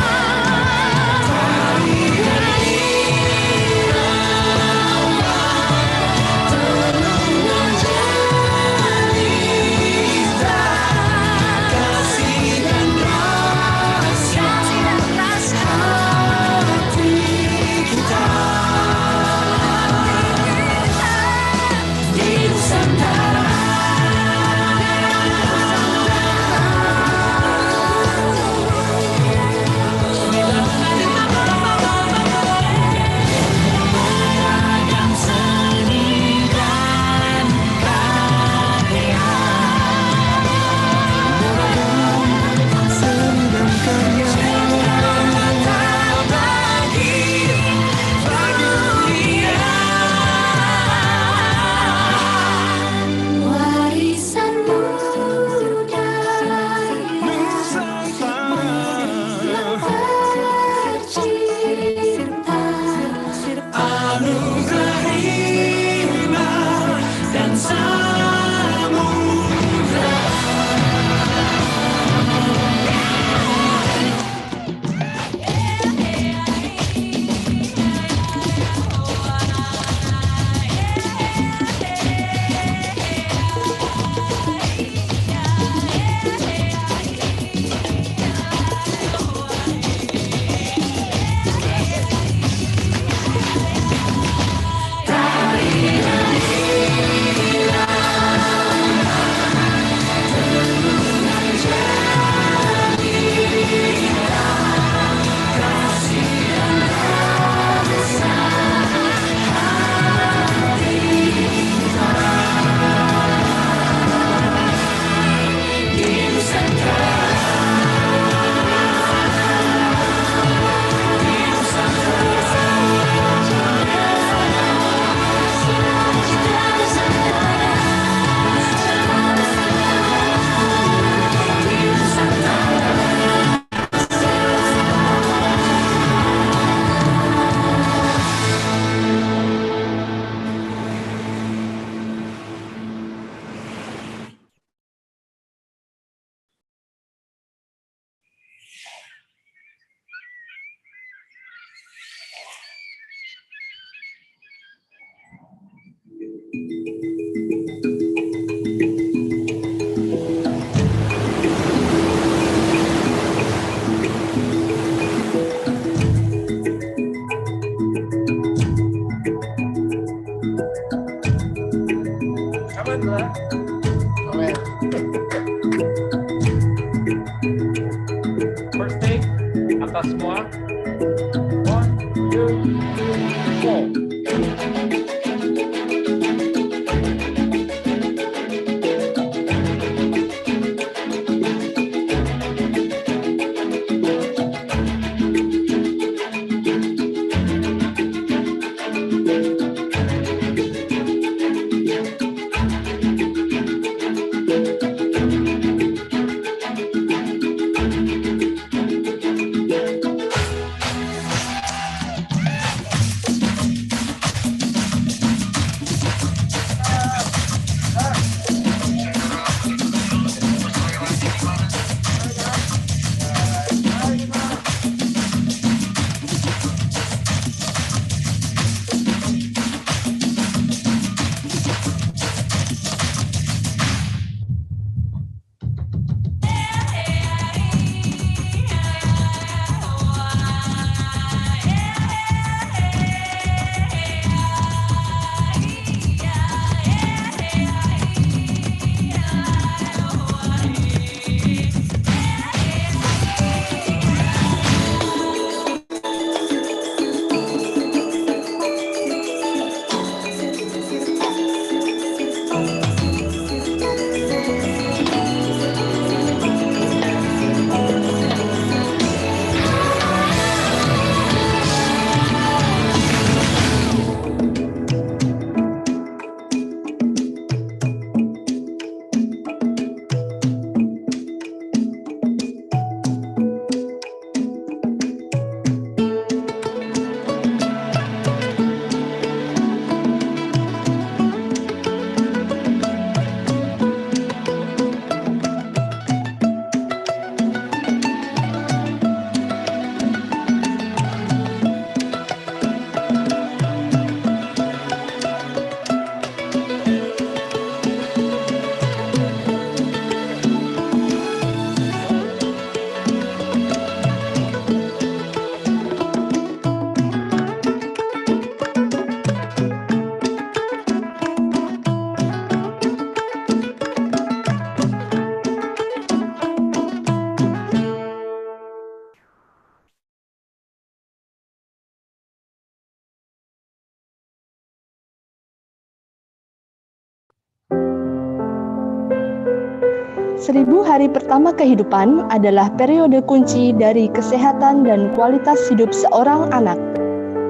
1000 hari pertama kehidupan adalah periode kunci dari kesehatan dan kualitas hidup seorang anak.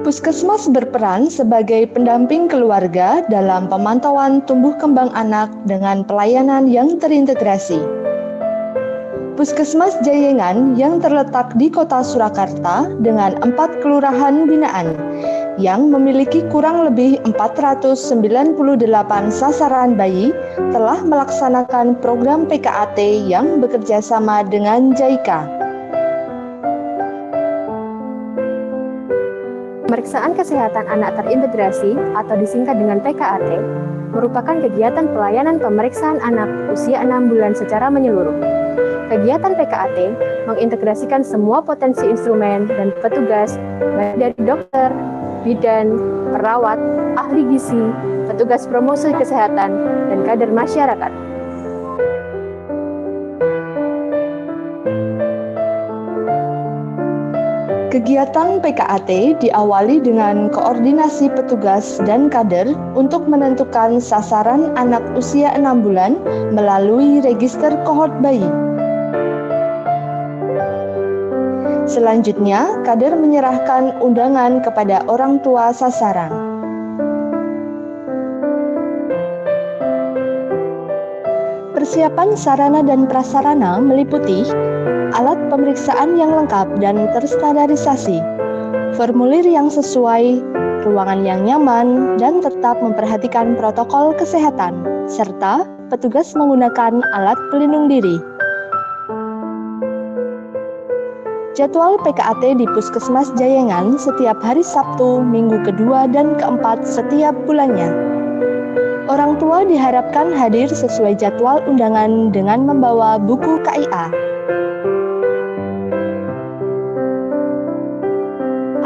Puskesmas berperan sebagai pendamping keluarga dalam pemantauan tumbuh kembang anak dengan pelayanan yang terintegrasi. Puskesmas Jayengan yang terletak di Kota Surakarta dengan 4 kelurahan binaan yang memiliki kurang lebih 498 sasaran bayi telah melaksanakan program PKAT yang bekerja sama dengan JICA. Pemeriksaan kesehatan anak terintegrasi atau disingkat dengan PKAT merupakan kegiatan pelayanan pemeriksaan anak usia 6 bulan secara menyeluruh. Kegiatan PKAT mengintegrasikan semua potensi instrumen dan petugas baik dari dokter, bidan, perawat, ahli gizi, petugas promosi kesehatan, dan kader masyarakat. Kegiatan PKAT diawali dengan koordinasi petugas dan kader untuk menentukan sasaran anak usia 6 bulan melalui register kohort bayi. Selanjutnya, kader menyerahkan undangan kepada orang tua sasaran. Persiapan sarana dan prasarana meliputi alat pemeriksaan yang lengkap dan terstandarisasi, formulir yang sesuai, ruangan yang nyaman, dan tetap memperhatikan protokol kesehatan, serta petugas menggunakan alat pelindung diri. Jadwal PKAT di Puskesmas Jayengan setiap hari Sabtu, minggu kedua dan keempat setiap bulannya. Orang tua diharapkan hadir sesuai jadwal undangan dengan membawa buku KIA.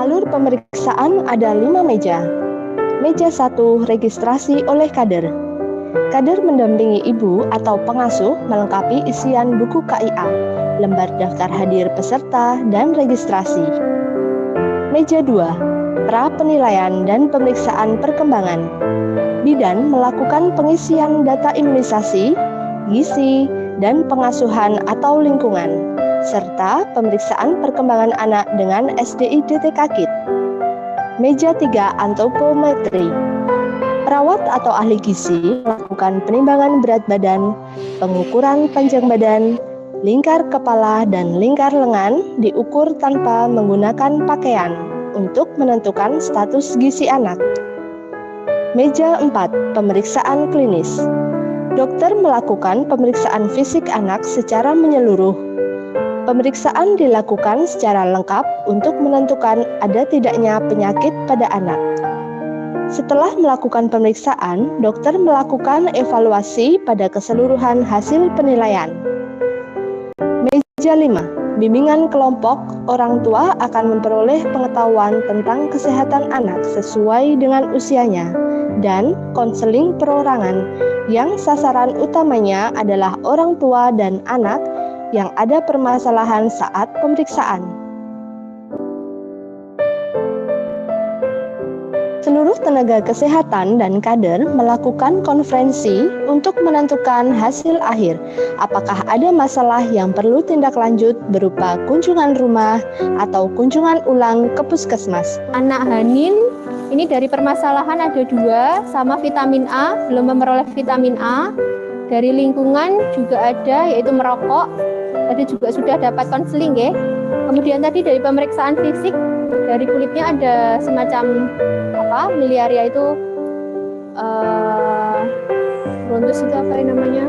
Alur pemeriksaan ada 5 meja. Meja 1 registrasi oleh kader. Kader mendampingi ibu atau pengasuh melengkapi isian buku KIA, lembar daftar hadir peserta, dan registrasi. Meja 2, pra penilaian dan pemeriksaan perkembangan. Bidan melakukan pengisian data imunisasi, gizi, dan pengasuhan atau lingkungan, serta pemeriksaan perkembangan anak dengan SDI-DTK Kit. Meja 3, antropometri. Perawat atau ahli gizi melakukan penimbangan berat badan, pengukuran panjang badan, lingkar kepala, dan lingkar lengan diukur tanpa menggunakan pakaian untuk menentukan status gizi anak. Meja 4, pemeriksaan klinis. Dokter melakukan pemeriksaan fisik anak secara menyeluruh. Pemeriksaan dilakukan secara lengkap untuk menentukan ada tidaknya penyakit pada anak. Setelah melakukan pemeriksaan, dokter melakukan evaluasi pada keseluruhan hasil penilaian. Meja 5, bimbingan kelompok. Orang tua akan memperoleh pengetahuan tentang kesehatan anak sesuai dengan usianya dan konseling perorangan yang sasaran utamanya adalah orang tua dan anak yang ada permasalahan saat pemeriksaan. Seluruh tenaga kesehatan dan kader melakukan konferensi untuk menentukan hasil akhir. Apakah ada masalah yang perlu tindak lanjut berupa kunjungan rumah atau kunjungan ulang ke puskesmas. Anak Hanin ini dari permasalahan ada 2, sama vitamin A, belum memperoleh vitamin A. Dari lingkungan juga ada, yaitu merokok. Tadi juga sudah dapat konseling ya. Kemudian tadi dari pemeriksaan fisik, dari kulitnya ada semacam miliaria itu brontus itu apa namanya?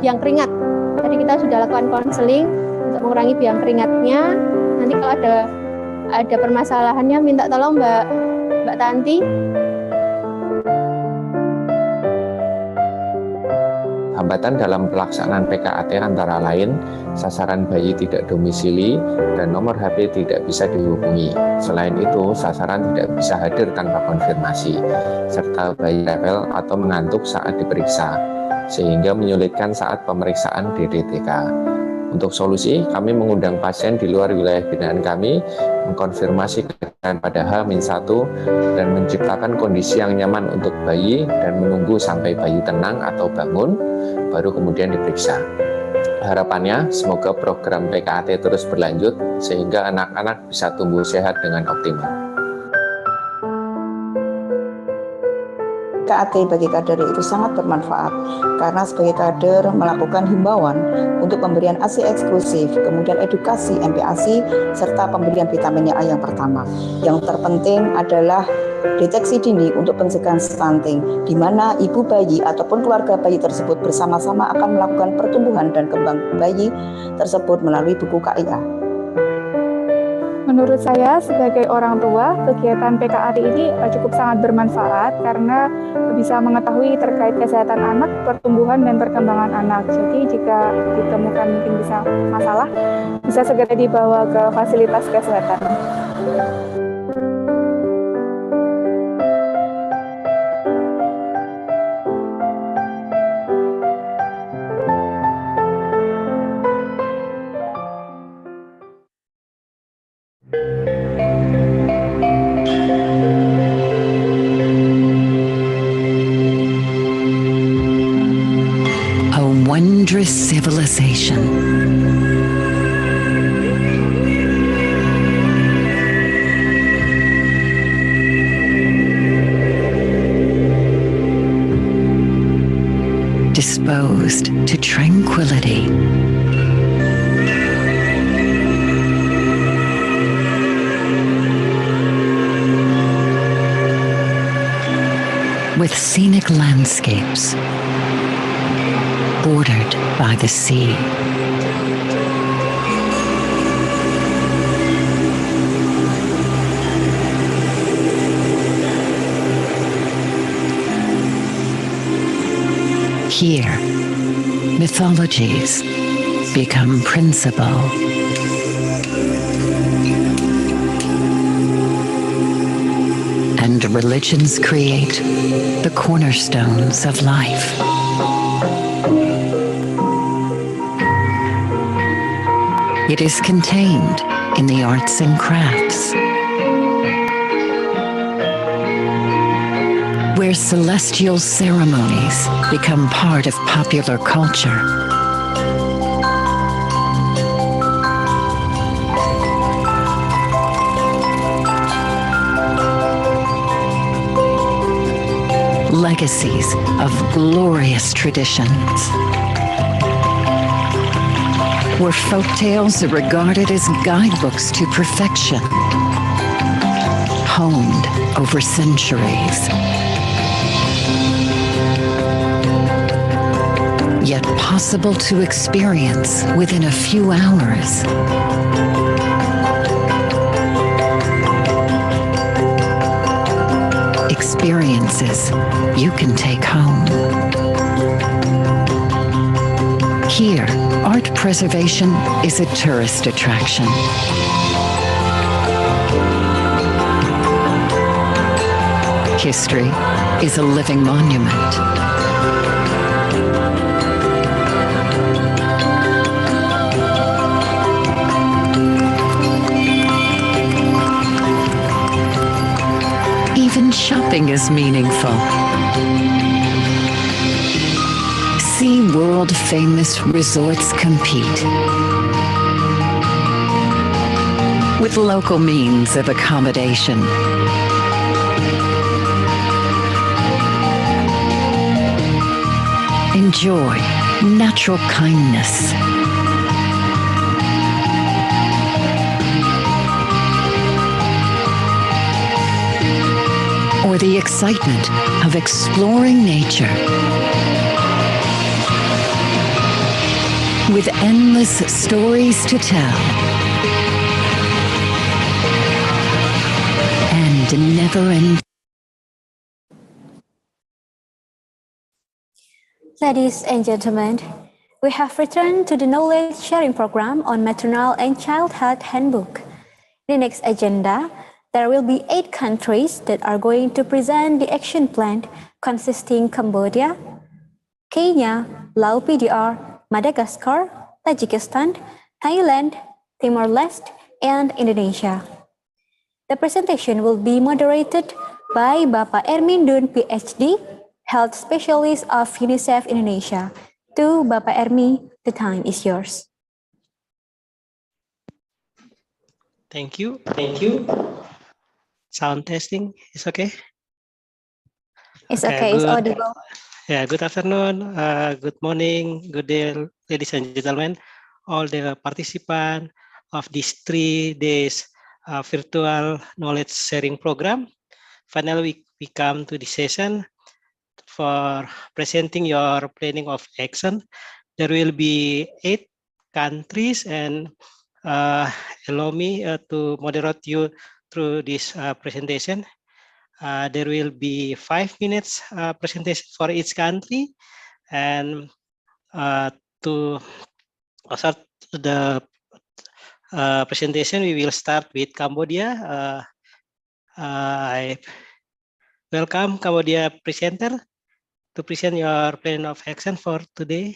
Biang keringat. Tadi kita sudah lakukan konseling untuk mengurangi biang keringatnya. Nanti kalau ada permasalahannya minta tolong Mbak Tanti. Hambatan dalam pelaksanaan PKAT antara lain sasaran bayi tidak domisili dan nomor HP tidak bisa dihubungi. Selain itu, sasaran tidak bisa hadir tanpa konfirmasi, serta bayi rewel atau mengantuk saat diperiksa, sehingga menyulitkan saat pemeriksaan DDTK. Untuk solusi, kami mengundang pasien di luar wilayah binaan kami, mengkonfirmasi keadaan pada H-1 dan menciptakan kondisi yang nyaman untuk bayi dan menunggu sampai bayi tenang atau bangun, baru kemudian diperiksa. Harapannya, semoga program PKAT terus berlanjut sehingga anak-anak bisa tumbuh sehat dengan optimal. PKAT bagi kader itu sangat bermanfaat karena sebagai kader melakukan himbauan untuk pemberian ASI eksklusif, kemudian edukasi MPASI, serta pemberian vitamin A yang pertama. Yang terpenting adalah deteksi dini untuk pencegahan stunting, di mana ibu bayi ataupun keluarga bayi tersebut bersama-sama akan melakukan pertumbuhan dan kembang bayi tersebut melalui buku KIA. Menurut saya sebagai orang tua, kegiatan PKAT ini cukup sangat bermanfaat karena bisa mengetahui terkait kesehatan anak, pertumbuhan dan perkembangan anak. Jadi jika ditemukan mungkin bisa masalah, bisa segera dibawa ke fasilitas kesehatan. Wondrous civilization. Disposed to tranquility. With scenic landscapes bordered by the sea. Here, mythologies become principle. And religions create the cornerstones of life. It is contained in the arts and crafts, where celestial ceremonies become part of popular culture. Legacies of glorious traditions, where folktales are regarded as guidebooks to perfection, honed over centuries, yet possible to experience within a few hours. Experiences you can take home. Here, art preservation is a tourist attraction. History is a living monument. Even shopping is meaningful. See world-famous resorts compete with local means of accommodation. Enjoy natural kindness. Or the excitement of exploring nature with endless stories to tell and never-ending. Ladies and gentlemen, we have returned to the knowledge sharing program on Maternal and Child Health Handbook. In the next agenda, there will be 8 countries that are going to present the action plan consisting Cambodia, Kenya, Laos PDR, Madagascar, Tajikistan, Thailand, Timor-Leste, and Indonesia. The presentation will be moderated by Bapak Ermin Dun, PhD, Health Specialist of UNICEF Indonesia. To Bapak Ermi, the time is yours. Thank you. Thank you. Sound testing is okay? It's okay, it's good. audible. Yeah, good afternoon, good morning, good day, ladies and gentlemen, all the participants of this 3 days virtual knowledge sharing program. Finally, we come to the session for presenting your planning of action. There will be 8 countries, and allow me to moderate you through this presentation. There will be 5 minutes presentation for each country, and to start the presentation, we will start with Cambodia. I welcome Cambodia presenter to present your plan of action for today.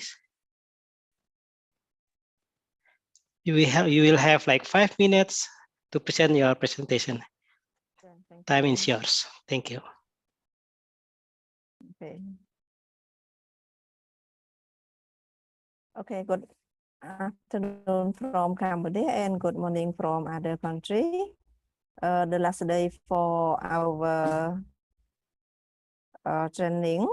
You will have like 5 minutes to present your presentation. Time is yours. Thank you. Okay. Okay, good afternoon from Cambodia and good morning from other country. The last day for our training.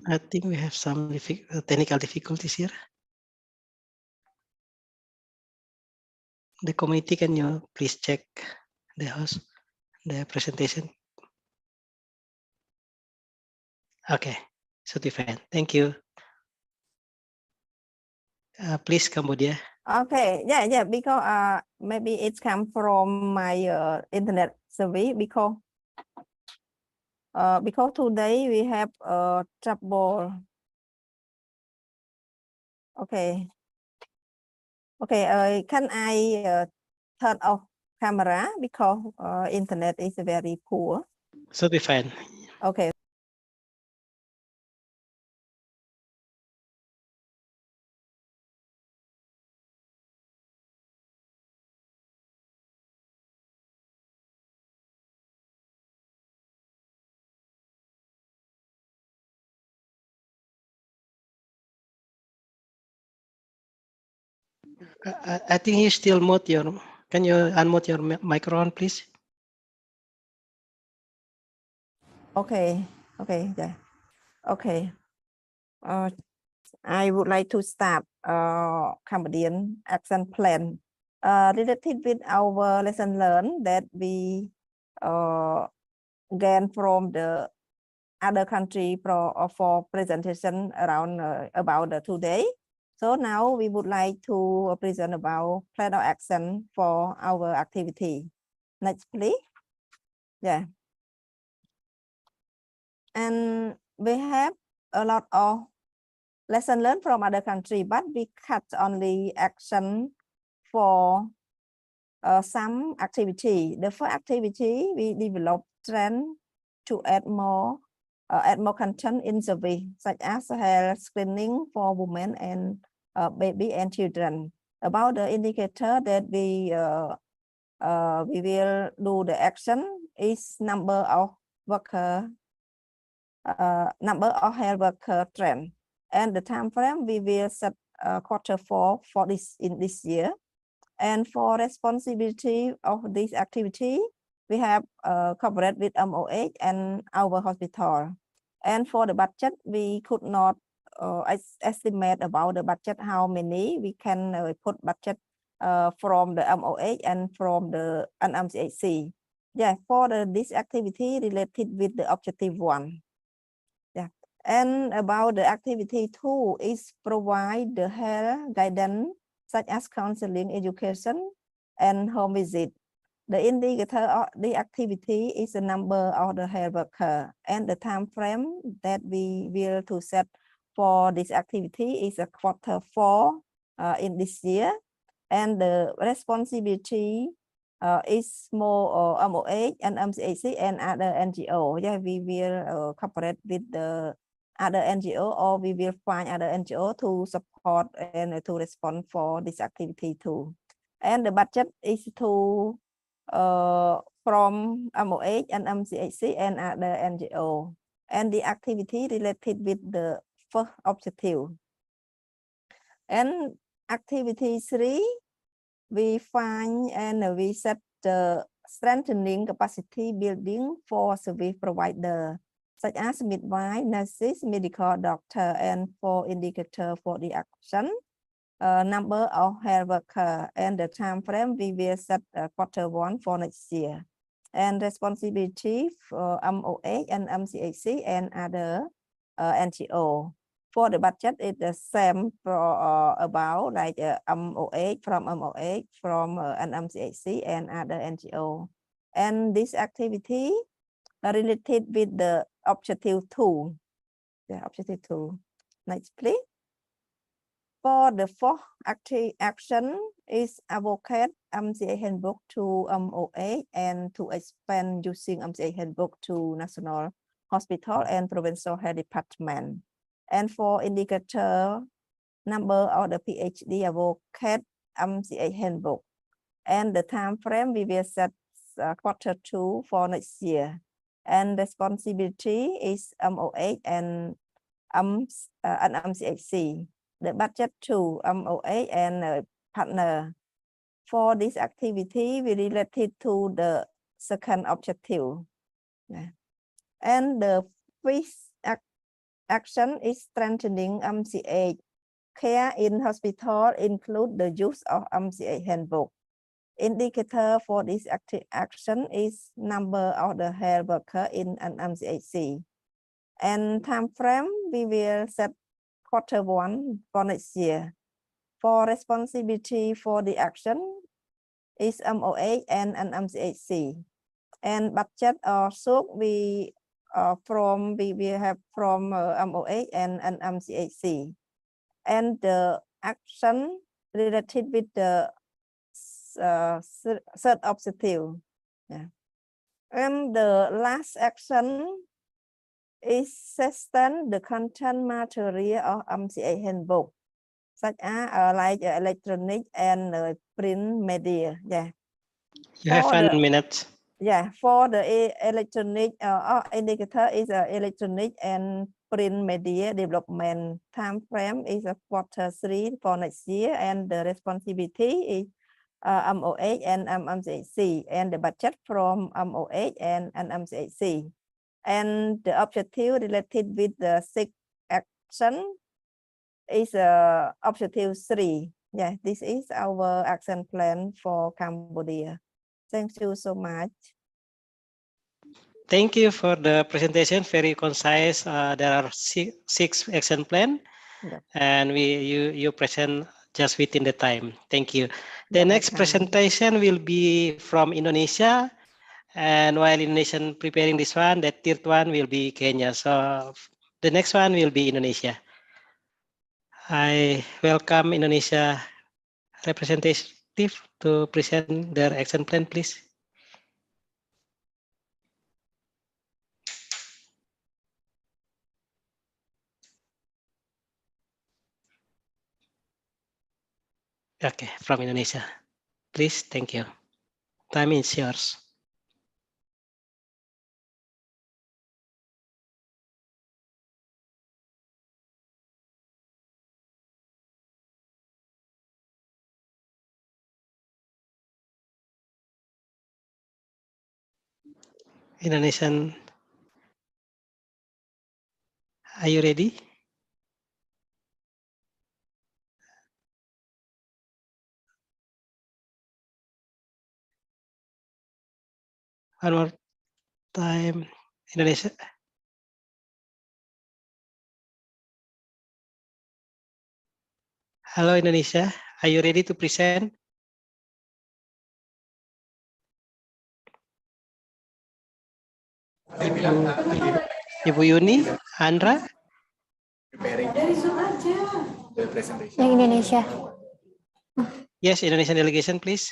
I think we have some technical difficulties here. The committee, can you please check the host, the presentation? Okay, should be fine. Thank you. Please, Cambodia. Okay, yeah, because maybe it come from my internet service because today we have trouble. Okay. Okay, can I turn off camera because internet is very poor? Should be fine. Okay. I think you still mute your. Can you unmute your microphone, please? Okay. Yeah. Okay. I would like to start Cambodian action plan related with our lesson learned that we gain from the other country for presentation around about today. So now we would like to present about plan of action for our activity. Next, please. Yeah. And we have a lot of lesson learned from other country, but we cut only action for some activity. The first activity, we develop trend to add more content in survey, such as health screening for women and baby and children. About the indicator that we will do the action is number of worker, number of health worker trend, and the time frame we will set Q4 for this year. And for responsibility of this activity, we have cooperated with MOH and our hospital. And for the budget, we could not estimate about the budget, how many we can put budget from the MOH and from the NMCHC. Yeah, for this activity related with the objective 1. Yeah, and about the activity 2 is provide the health guidance such as counseling, education, and home visit. The indicator of the activity is the number of the health worker, and the time frame that we will to set for this activity is a Q4 in this year, and the responsibility is more MOH and MCHC and other NGO. Yeah, we will cooperate with the other NGO, or we will find other NGO to support and to respond for this activity too. And the budget is to from MOH and MCHC and other NGO. And the activity related with the first objective. And activity 3, we find and we set the strengthening capacity building for service provider, such as midwife, nurses, medical doctor, and 4 indicators for the action. Number of health worker and the time frame we will set Q1 for next year. And responsibility for MOH and MCHC and other NGO. For the budget, it's the same for about like MOH from and MCHC and other NGO. And this activity related with the objective 2. The objective 2. Next, please. For the fourth action is advocate MCA Handbook to MOH and to expand using MCA Handbook to National Hospital and Provincial Health Department. And for indicator number of the PhD advocate MCA Handbook. And the time frame we will set Q2 for next year. And responsibility is MOH and MCHC. The budget to MOH and partner. For this activity, we related to the second objective. And the fifth action is strengthening MCH care in hospital, include the use of MCH Handbook. Indicator for this action is number of the health worker in an MCHC. And time frame, we will set Q1 for next year. For responsibility for the action is MOH and an MCHC. And budget also we have from MOH and an MCHC. And the action related with the third objective. And the last action is sustain the content material of MCA Handbook, such as like electronic and print media. You have 1 minute. For the electronic indicator is electronic and print media development. Time frame is Q3 for next year, and the responsibility is MOH and MCHC, and the budget from MOH and MCHC. And the objective related with the 6th action is objective 3. This is our action plan for Cambodia. Thank you so much. Thank you for the presentation, very concise. There are 6 action plan, and you present just within the time. Thank you. The next presentation will be from Indonesia. And while Indonesian preparing this one, the third one will be Kenya. So the next one will be Indonesia. I welcome Indonesia representative to present their action plan, please. Okay, from Indonesia. Please, thank you. Time is yours. Indonesian, are you ready? One more time, Indonesia. Hello, Indonesia. Are you ready to present? Ibu Yuni, Andra. Yang Indonesia. Yes, Indonesian delegation, please.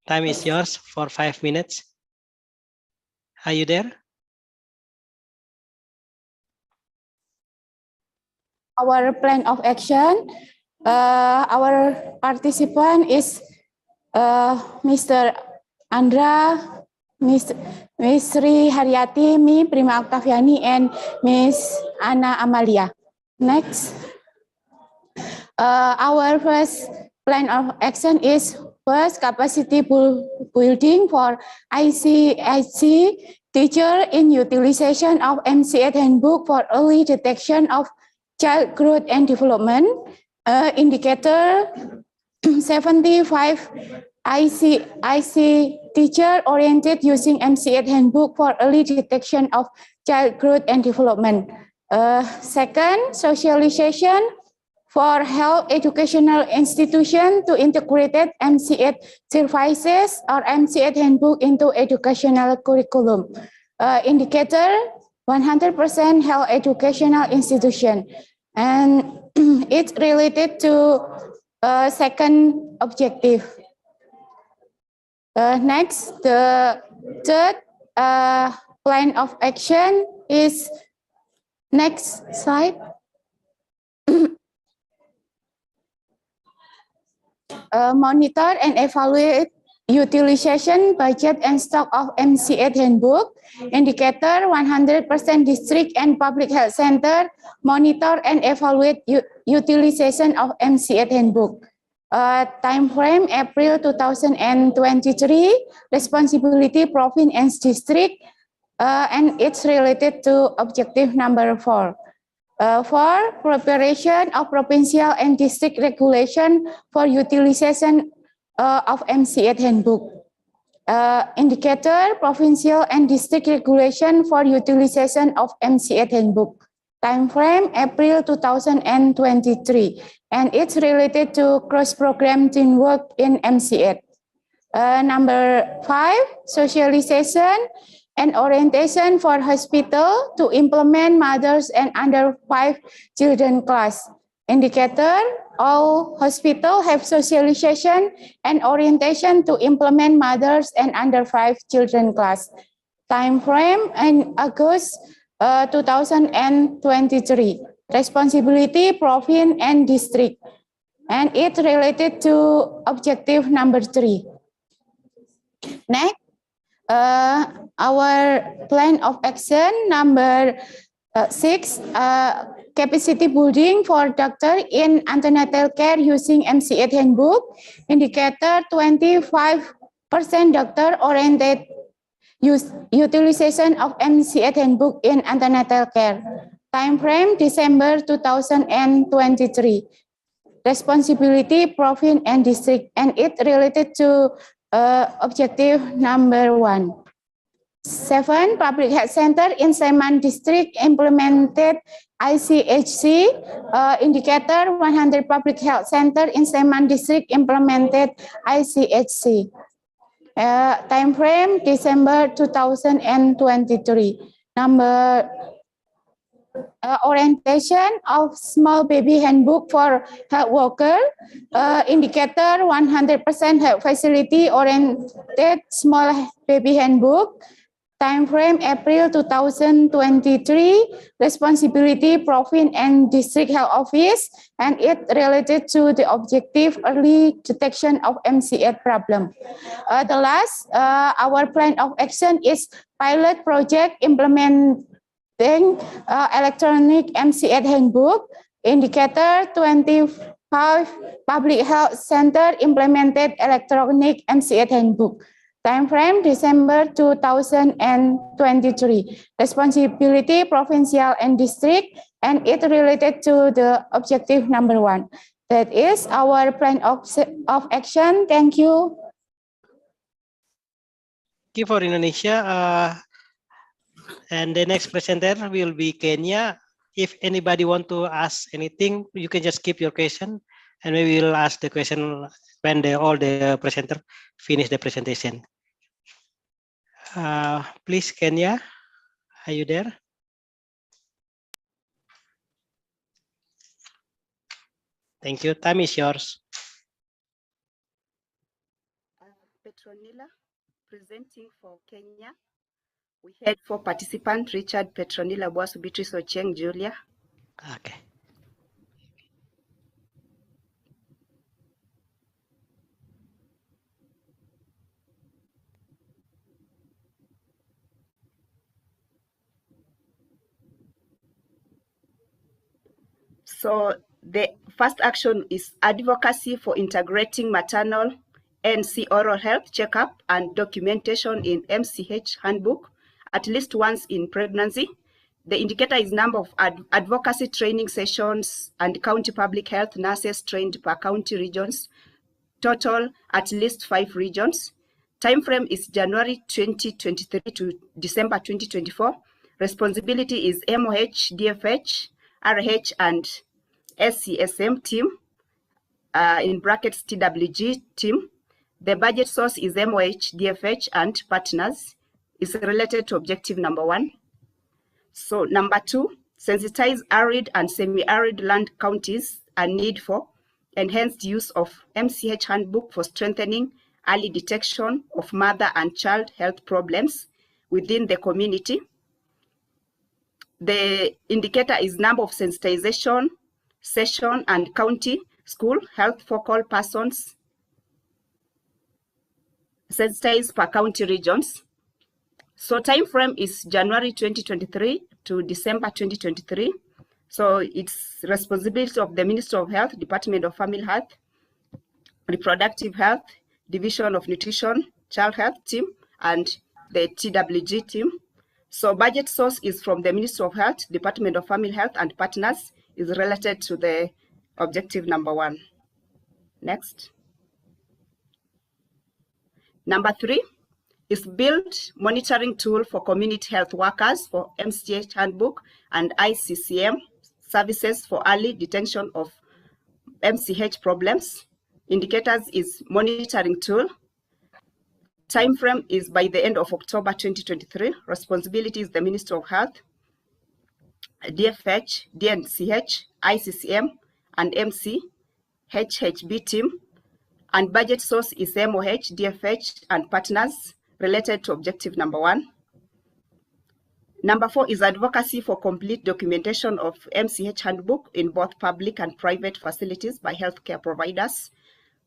Time is yours for 5 minutes. Are you there? Our plan of action, our participant is Mr. Andra, Miss Sri Haryati, me, Prima Octaviani, and Miss Anna Amalia. Next. Our first plan of action is first capacity building for ICHC teacher in utilization of MCH Handbook for early detection of child growth and development. Indicator 75 IC teacher oriented using MCH Handbook for early detection of child growth and development. Second, socialization for health educational institution to integrated MCH services or MCH Handbook into educational curriculum. Indicator 100% health educational institution. And it's related to second objective. Next, the third plan of action is next slide. Monitor and evaluate utilization, budget, and stock of MCH Handbook. Indicator 100% district and public health center monitor and evaluate utilization of MCH Handbook. Time frame April 2023, responsibility province and district, and it's related to objective number 4. For preparation of provincial and district regulation for utilization of MCH Handbook. Indicator provincial and district regulation for utilization of MCH Handbook. Time frame April 2023, and it's related to cross-program teamwork in MCH. Number 5, socialization and orientation for hospital to implement mothers and under 5 children class. Indicator, all hospital have socialization and orientation to implement mothers and under 5 children class. Time frame in August 2023. Responsibility province and district. And it related to objective number 3. Next. Our plan of action number 6, capacity building for doctor in antenatal care using MCH Handbook. Indicator 25% doctor oriented utilization of MCH Handbook in antenatal care. Time frame December 2023. Responsibility province and district, and it related to objective number 1. 7, public health center in Seman district implemented ICHC. Indicator 100 public health center in Seman district implemented ICHC. Time frame December 2023. Number orientation of small baby handbook for health worker. Indicator 100% health facility oriented small baby handbook. Time frame April 2023. Responsibility province and district health office, and it related to the objective early detection of MCH problem. The last, our plan of action is pilot project implementing electronic MCH Handbook. Indicator 25 public health center implemented electronic MCH Handbook. Time frame December 2023. Responsibility provincial and district, and it related to the objective number 1. That is our plan of action. Thank you. Thank you for Indonesia. And the next presenter will be Kenya. If anybody want to ask anything, you can just keep your question, and we will ask the question when all the presenter finish the presentation. Please, Kenya, are you there? Thank you. Time is yours. Petronilla, presenting for Kenya. We had 4 participants: Richard, Petronilla, Boasu, Beatrice, Ocheng, Julia. Okay. So the first action is advocacy for integrating maternal NC oral health checkup and documentation in MCH handbook at least once in pregnancy. The indicator is number of advocacy training sessions and county public health nurses trained per county regions, total at least 5 regions. Time frame is January 2023 to December 2024. Responsibility is MOH, DFH, RH, and SCSM team, in brackets TWG team. The budget source is MOH, DFH, and partners. Is related to objective number 1. So number 2, sensitize arid and semi-arid land counties and need for enhanced use of MCH handbook for strengthening early detection of mother and child health problems within the community. The indicator is number of sensitization session and county school health focal persons sensitized per county regions. So time frame is January 2023 to December 2023. So it's responsibility of the Ministry of Health, Department of Family Health, Reproductive Health, Division of Nutrition, Child Health team, and the TWG team. So budget source is from the Ministry of Health, Department of Family Health, and partners is related to the objective number 1. Next. Number 3 is build monitoring tool for community health workers for MCH handbook and ICCM services for early detection of MCH problems. Indicators is monitoring tool. Time frame is by the end of October 2023. Responsibility is the Ministry of Health, DFH, DNCH, ICCM, and MCHHB team. And budget source is MOH, DFH, and partners related to objective number 1. Number 4 is advocacy for complete documentation of MCH handbook in both public and private facilities by healthcare providers.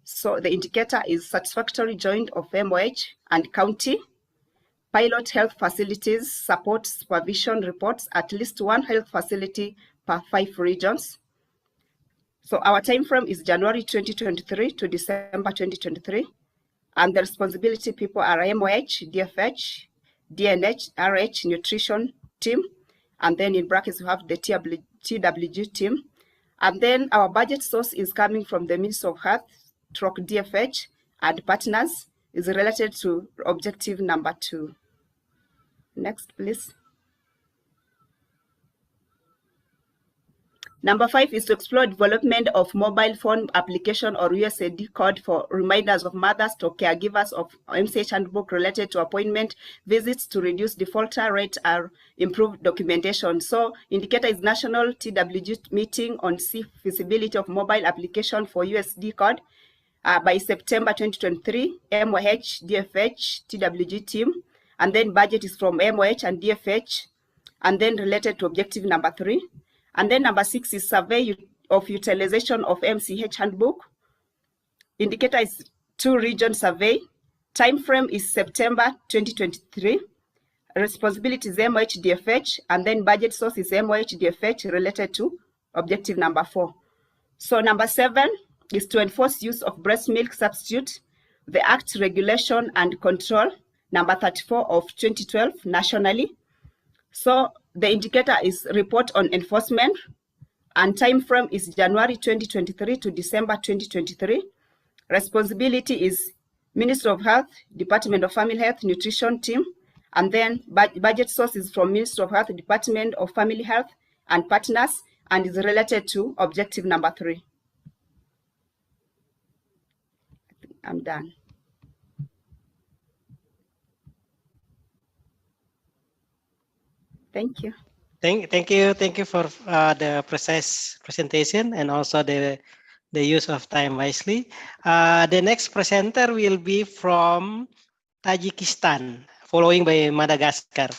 So the indicator is satisfactory joint of MOH and county. Pilot health facilities support supervision reports at least 1 health facility per 5 regions. So our time frame is January 2023 to December 2023. And the responsibility people are MOH, DFH, DNH, RH, nutrition team. And then in brackets, we have the TWG team. And then our budget source is coming from the Ministry of Health, DFH, and partners is related to objective number 2. Next, please. Number 5 is to explore development of mobile phone application or USAID code for reminders of mothers to caregivers of MCH handbook related to appointment visits to reduce defaulter rate or improve documentation. So indicator is national TWG meeting on feasibility of mobile application for USD code by September 2023, MOH, DFH, TWG team, and then budget is from MOH and DFH, and then related to objective number 3. And then number 6 is survey of utilization of MCH handbook. Indicator is 2 region survey. Time frame is September 2023. Responsibility is MOH DFH, and then budget source is MOH DFH related to objective number 4. So number 7 is to enforce use of breast milk substitute, the Act Regulation and Control number 34 of 2012 nationally. So the indicator is report on enforcement, and time frame is January 2023 to December 2023. Responsibility is Ministry of Health, Department of Family Health, Nutrition team, and then budget source is from Ministry of Health, Department of Family Health, and partners, and is related to objective number 3. I'm done. Thank you. Thank you for the precise presentation and also the use of time wisely. The next presenter will be from Tajikistan, following by Madagascar.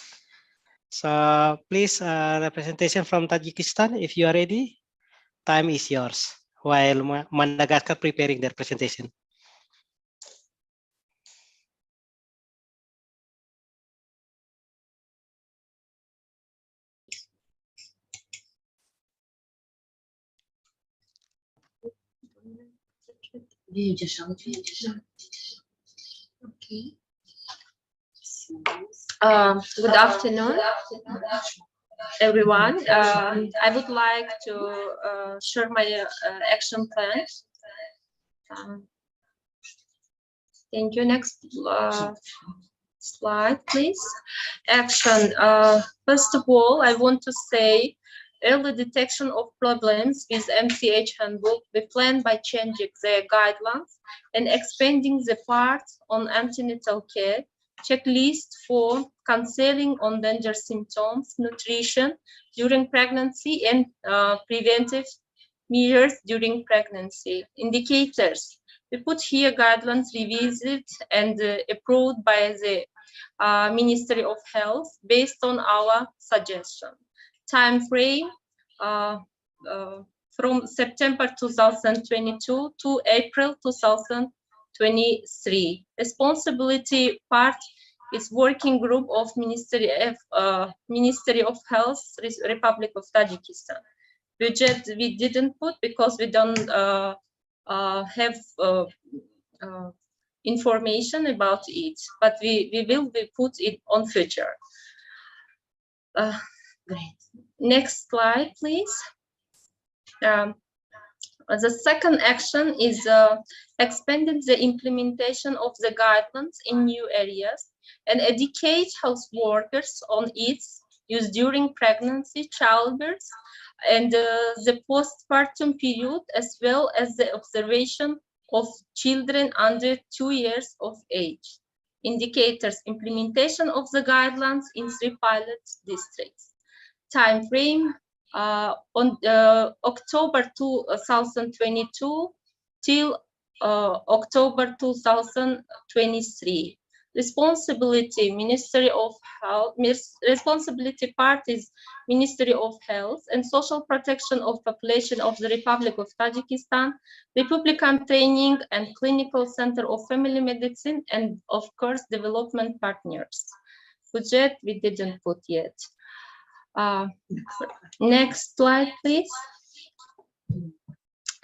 So please, the presentation from Tajikistan, if you are ready, time is yours while Madagascar preparing their presentation. Okay. Good afternoon, everyone. I would like to share my action plan. Thank you. Next slide, please. Action. First of all, I want to say early detection of problems with MCH handbook. We plan by changing the guidelines and expanding the part on antenatal care, checklist for counseling on danger symptoms, nutrition during pregnancy, and preventive measures during pregnancy. Indicators. We put here guidelines revisit and approved by the Ministry of Health based on our suggestion. Time frame from September 2022 to April 2023. Responsibility part is working group of Ministry of Health, Republic of Tajikistan. Budget we didn't put because we don't have information about it, but we will put it on future. Great. Next slide, please. The second action is expanding the implementation of the guidelines in new areas and educate health workers on its use during pregnancy, childbirth, and the postpartum period, as well as the observation of children under 2 years of age. Indicators: implementation of the guidelines in 3 pilot districts. Time frame on October 2022 till October 2023. Responsibility: Ministry of Health. Responsibility part is Ministry of Health and Social Protection of Population of the Republic of Tajikistan, Republican Training and Clinical Center of Family Medicine, and of course development partners. Budget we didn't put yet. Next slide, please.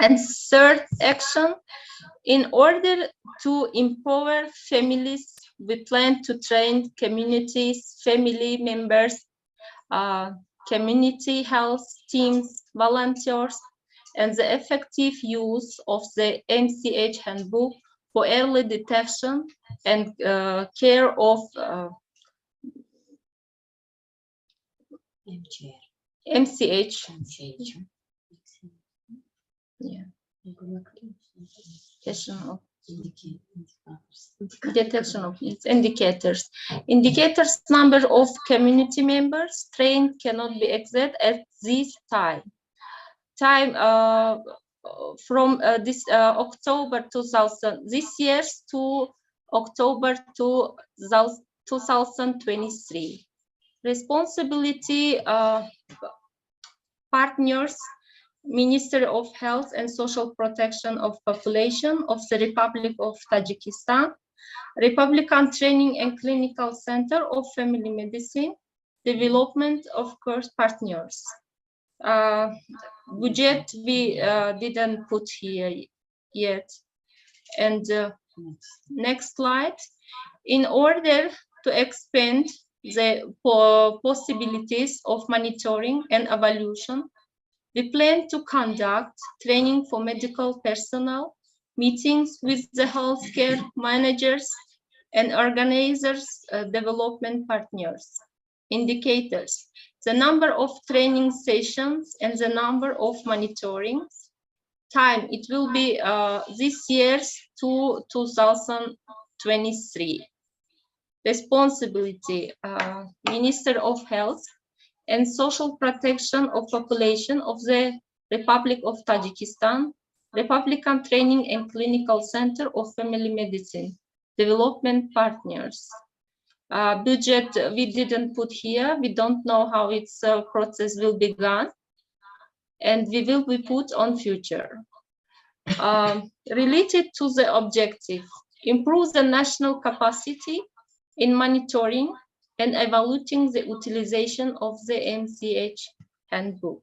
And third action, in order to empower families, we plan to train communities, family members, community health teams, volunteers, and the effective use of the MCH handbook for early detection and care of MCH. Yeah. Detection of needs. Indicators. Indicators number of community members trained cannot be exact at this time. Time from this October 2000 this year to October 2023. Responsibility partners: Ministry of Health and Social Protection of Population of the Republic of Tajikistan, Republican Training and Clinical Center of Family Medicine, development, of course, partners. Budget we didn't put here yet. And next slide. In order to expand the possibilities of monitoring and evaluation, we plan to conduct training for medical personnel, meetings with the healthcare managers and organizers, development partners. Indicators: the number of training sessions and the number of monitorings. Time: it will be this year to 2023. Responsibility: Minister of Health and Social Protection of Population of the Republic of Tajikistan, Republican Training and Clinical Center of Family Medicine, development partners. Budget we didn't put here. We don't know how its process will be done, and we will be put on future. Related to the objective, improve the national capacity in monitoring and evaluating the utilization of the MCH handbook.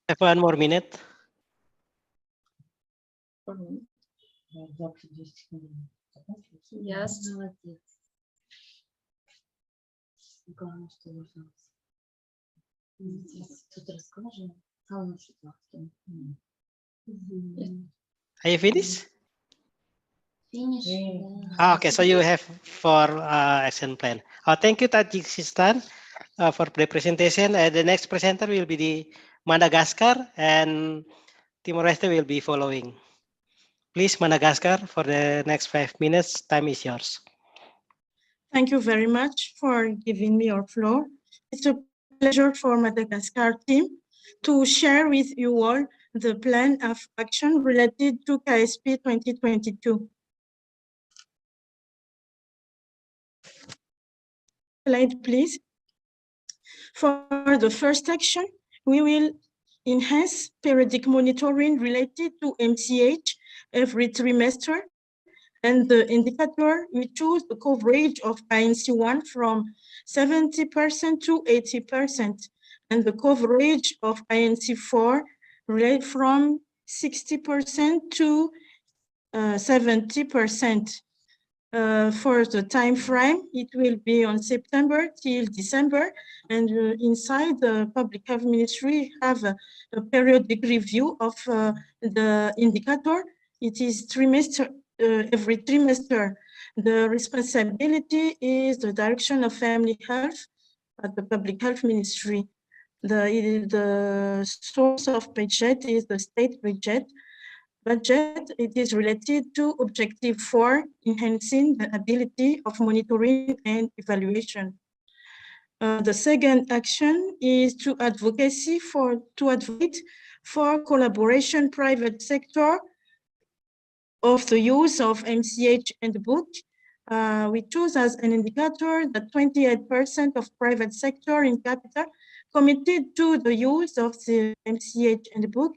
Have 1 more minute. Yes. Are you finished? Okay, so you have 4 action plan. Thank you, Tajikistan, for the presentation. The next presenter will be the Madagascar, and Timor-Leste will be following. Please, Madagascar, for the next 5 minutes, time is yours. Thank you very much for giving me your floor. It's a pleasure for Madagascar team to share with you all the plan of action related to KSP 2022. Slide, please. For the first action, we will enhance periodic monitoring related to MCH every trimester, and the indicator, we choose the coverage of INC1 from 70% to 80%, and the coverage of INC4 from 60% to 70%. For the time frame, it will be on September till December, and inside the Public Health Ministry have a periodic review of the indicator. It is every trimester. The responsibility is the Direction of Family Health at the Public Health Ministry. The source of budget is the state budget. It is related to Objective 4, enhancing the ability of monitoring and evaluation. The second action is to advocate for collaboration private sector of the use of MCH Handbook. We choose as an indicator that 28% of private sector in capital committed to the use of the MCH Handbook.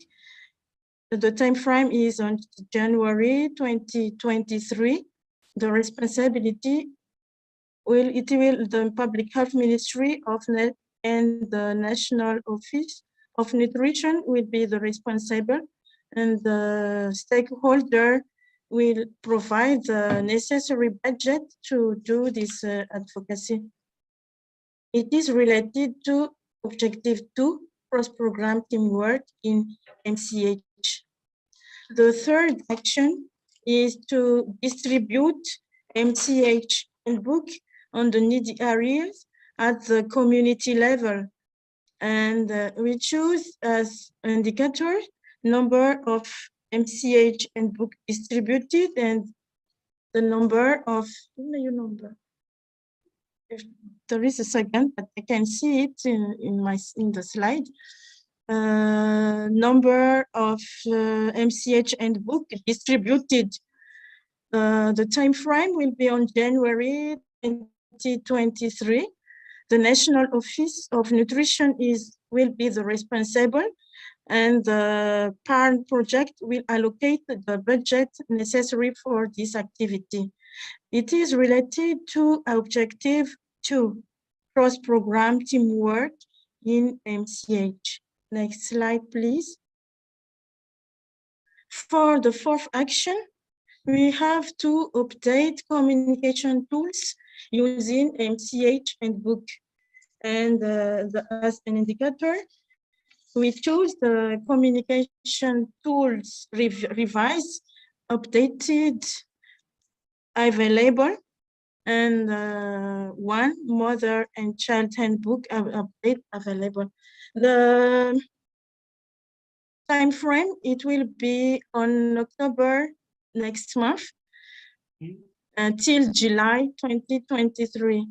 The time frame is on January 2023. The responsibility the Public Health Ministry and the National Office of Nutrition will be the responsible, and the stakeholder will provide the necessary budget to do this advocacy. It is related to Objective 2, cross-program teamwork in MCH. The third action is to distribute MCH Handbook on the needy areas at the community level. And we choose as indicator number of MCH Handbook distributed and the number of, there is a second, but I can see it in the slide. Number of MCH Handbook distributed. The time frame will be on January 2023. The National Office of Nutrition will be the responsible, and the parent project will allocate the budget necessary for this activity. It is related to Objective 2, cross-program teamwork in MCH. Next slide, please. For the fourth action, we have to update communication tools using MCH Handbook. And as an indicator, we choose the communication tools revised, updated, available, and one mother and child handbook update available. The time frame, it will be on October next month until July 2023.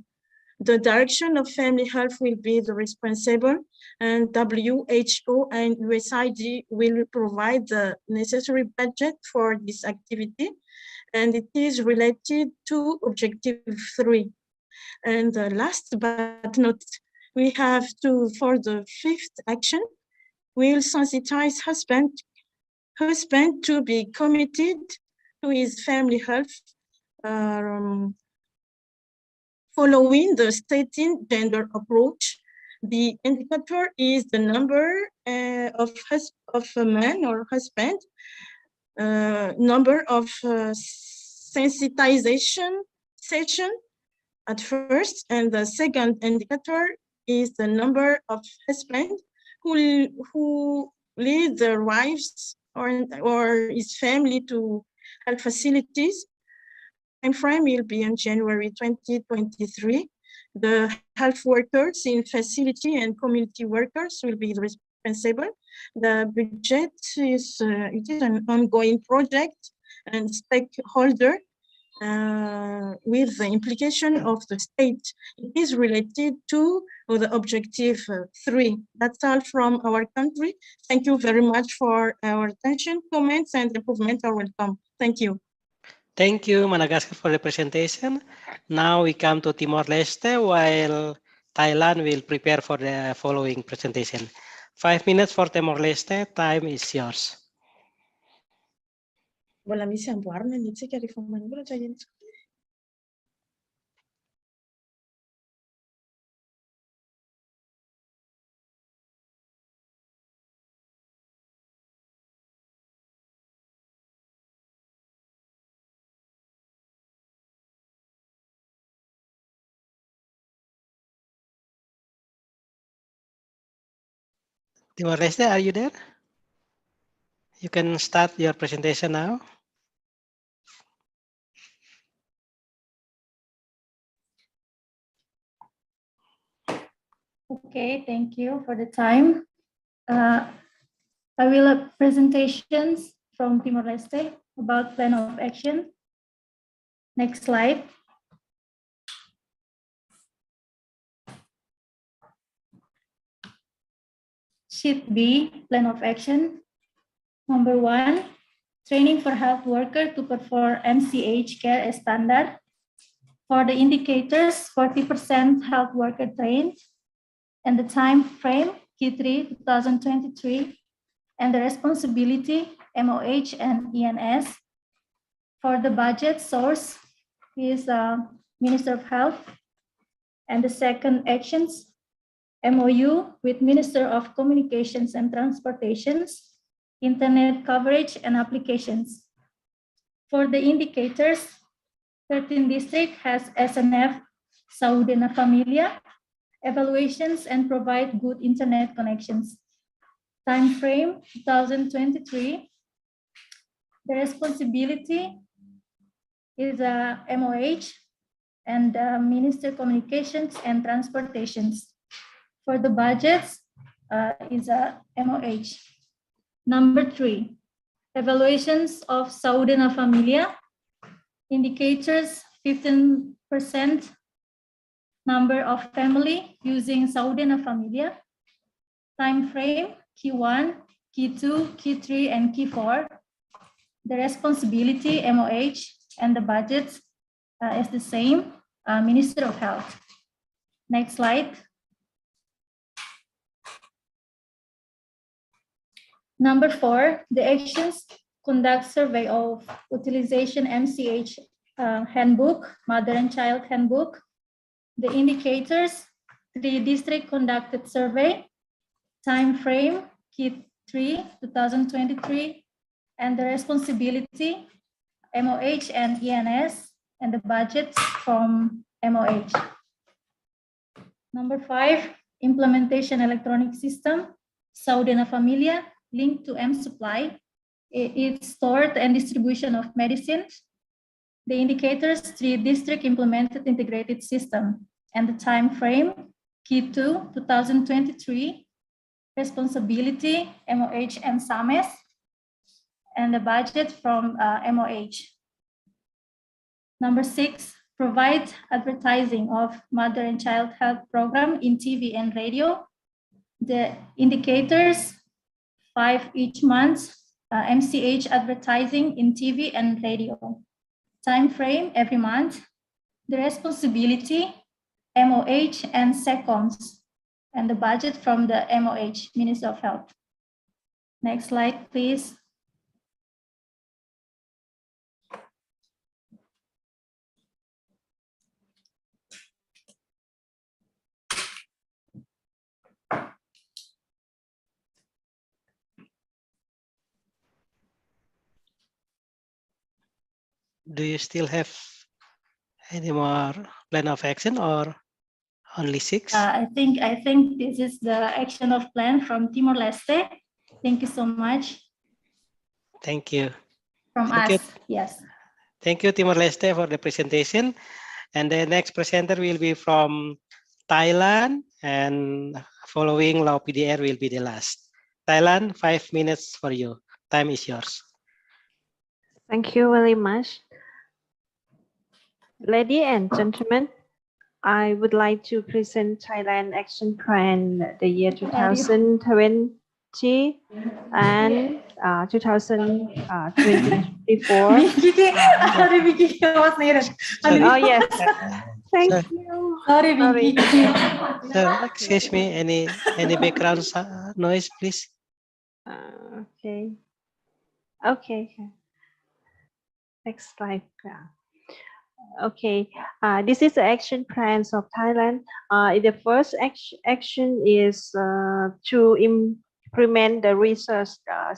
The Direction of Family Health will be the responsible, and WHO and USAID will provide the necessary budget for this activity, and it is related to Objective 3. And last but not, we have to, for the fifth action, we'll sensitize husband to be committed to his family health, following the stating gender approach. The indicator is the number of a man or husband number of sensitization session at first, and the second indicator is the number of husbands who lead their wives or his family to health facilities. Time frame will be in January 2023. The health workers in facility and community workers will be responsible. The budget is it is an ongoing project and stakeholder with the implication of the state. It is related to the objective 3. That's all from our country. Thank you very much for our attention. Comments and improvements are welcome. Thank you. Thank you, Madagascar, for the presentation. Now we come to Timor-Leste, while Thailand will prepare for the following presentation. 5 minutes for Timor-Leste. Time is yours. Wala mi siyang buwan na nito kaya reforman ko na tayo. Timor-Leste, are you there? You can start your presentation now. Okay, thank you for the time. I will have presentations from Timor-Leste about plan of action. Next slide. Sheet B, plan of action. Number 1, training for health worker to perform MCH care as standard. For the indicators, 40% health worker trained, and the time frame, Q3 2023, and the responsibility, MOH and ENS. For the budget source is Minister of Health, and the second actions, MOU with Minister of Communications and Transportations, internet coverage and applications. For the indicators, 13 district has SNF Saúde na Família, evaluations and provide good internet connections. Time frame 2023. The responsibility is MOH and Minister Communications and Transportations. For the budgets is MOH. Number 3, evaluations of Saúde na Família. Indicators 15% number of family using Saúde na Família. Time frame Q1, Q2, Q3, and Q4. The responsibility, MOH, and the budget is the same, Minister of Health. Next slide. Number 4, the actions conduct survey of utilization MCH handbook, mother and child handbook. The indicators, 3 district conducted survey, time frame Q3 2023, and the responsibility, MOH and ENS, and the budget from MOH. Number 5, implementation electronic system, Saúde na Família, linked to M-Supply. It's stored and distribution of medicines. The indicators, 3 district implemented integrated system, and the time frame, Q2 2023, responsibility, MOH and SAMES, and the budget from MOH. Number 6, provide advertising of mother and child health program in TV and radio. The indicators, 5 each month, MCH advertising in TV and radio. Time frame every month. The responsibility, MOH and SECOMS, and the budget from the MOH, Minister of Health. Next slide, please. do you still have any more plan of action or only 6? I think this is the action of plan from Timor-Leste. Thank you so much. Thank you. From Thank us, you. yes. Thank you, Timor-Leste, for the presentation. And the next presenter will be from Thailand, and following Lau PDR will be the last. Thailand, 5 minutes for you. Time is yours. Thank you very much. Ladies and gentlemen, I would like to present Thailand Action Plan the year 2020 and 2024. Sorry, Vicky, was needed. Oh yes, thank you. Sorry, Vicky. Excuse me, any background noise, please? Okay. Okay. Next slide. Okay, this is the action plans of Thailand. The first action is to implement the research, the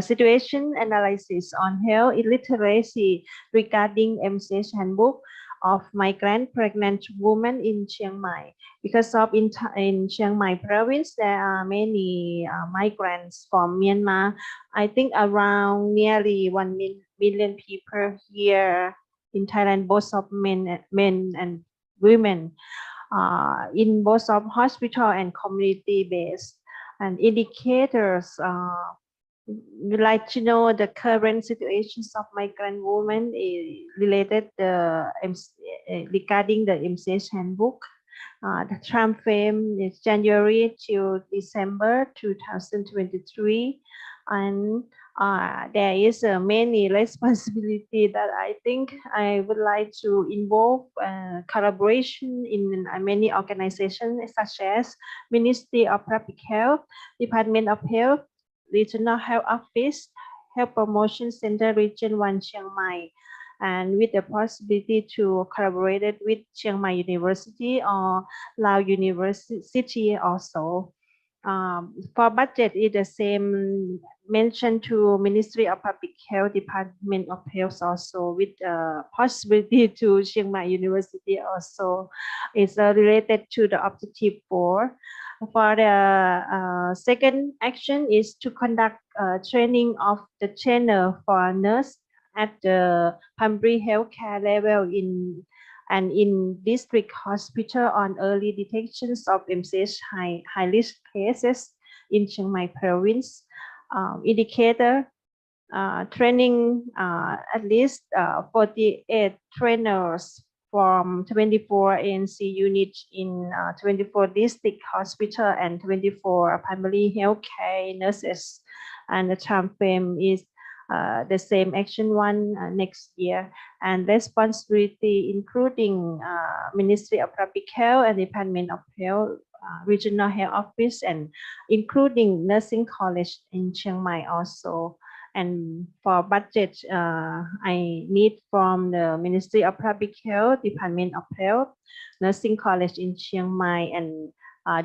situation analysis on health illiteracy regarding MCH Handbook of migrant pregnant women in Chiang Mai. Because in Chiang Mai province, there are many migrants from Myanmar. I think around nearly 1 million people here in Thailand, both of men and women, in both of hospital and community based. And indicators, we like to know the current situations of migrant women related regarding the MCH Handbook. The time frame is January to December 2023, and there is many responsibility that I think I would like to involve collaboration in many organizations such as Ministry of Public Health, Department of Health, Regional Health Office, Health Promotion Center, Region 1 Chiang Mai, and with the possibility to collaborate with Chiang Mai University or Lao University also. For budget, is the same mentioned to Ministry of Public Health, Department of Health also, with possibility to Chiang Mai University also. It's related to the objective 4. For the second action is to conduct training of the trainer for nurse at the primary healthcare level in district hospital on early detections of MCH high risk cases in Chiang Mai province. Indicator training at least 48 trainers from 24 ANC units in 24 district hospital and 24 primary healthcare nurses, and the time frame is the same action 1 next year, and responsibility including Ministry of Public Health and Department of Health, Regional Health Office, and including Nursing College in Chiang Mai also. And for budget, I need from the Ministry of Public Health, Department of Health, Nursing College in Chiang Mai, and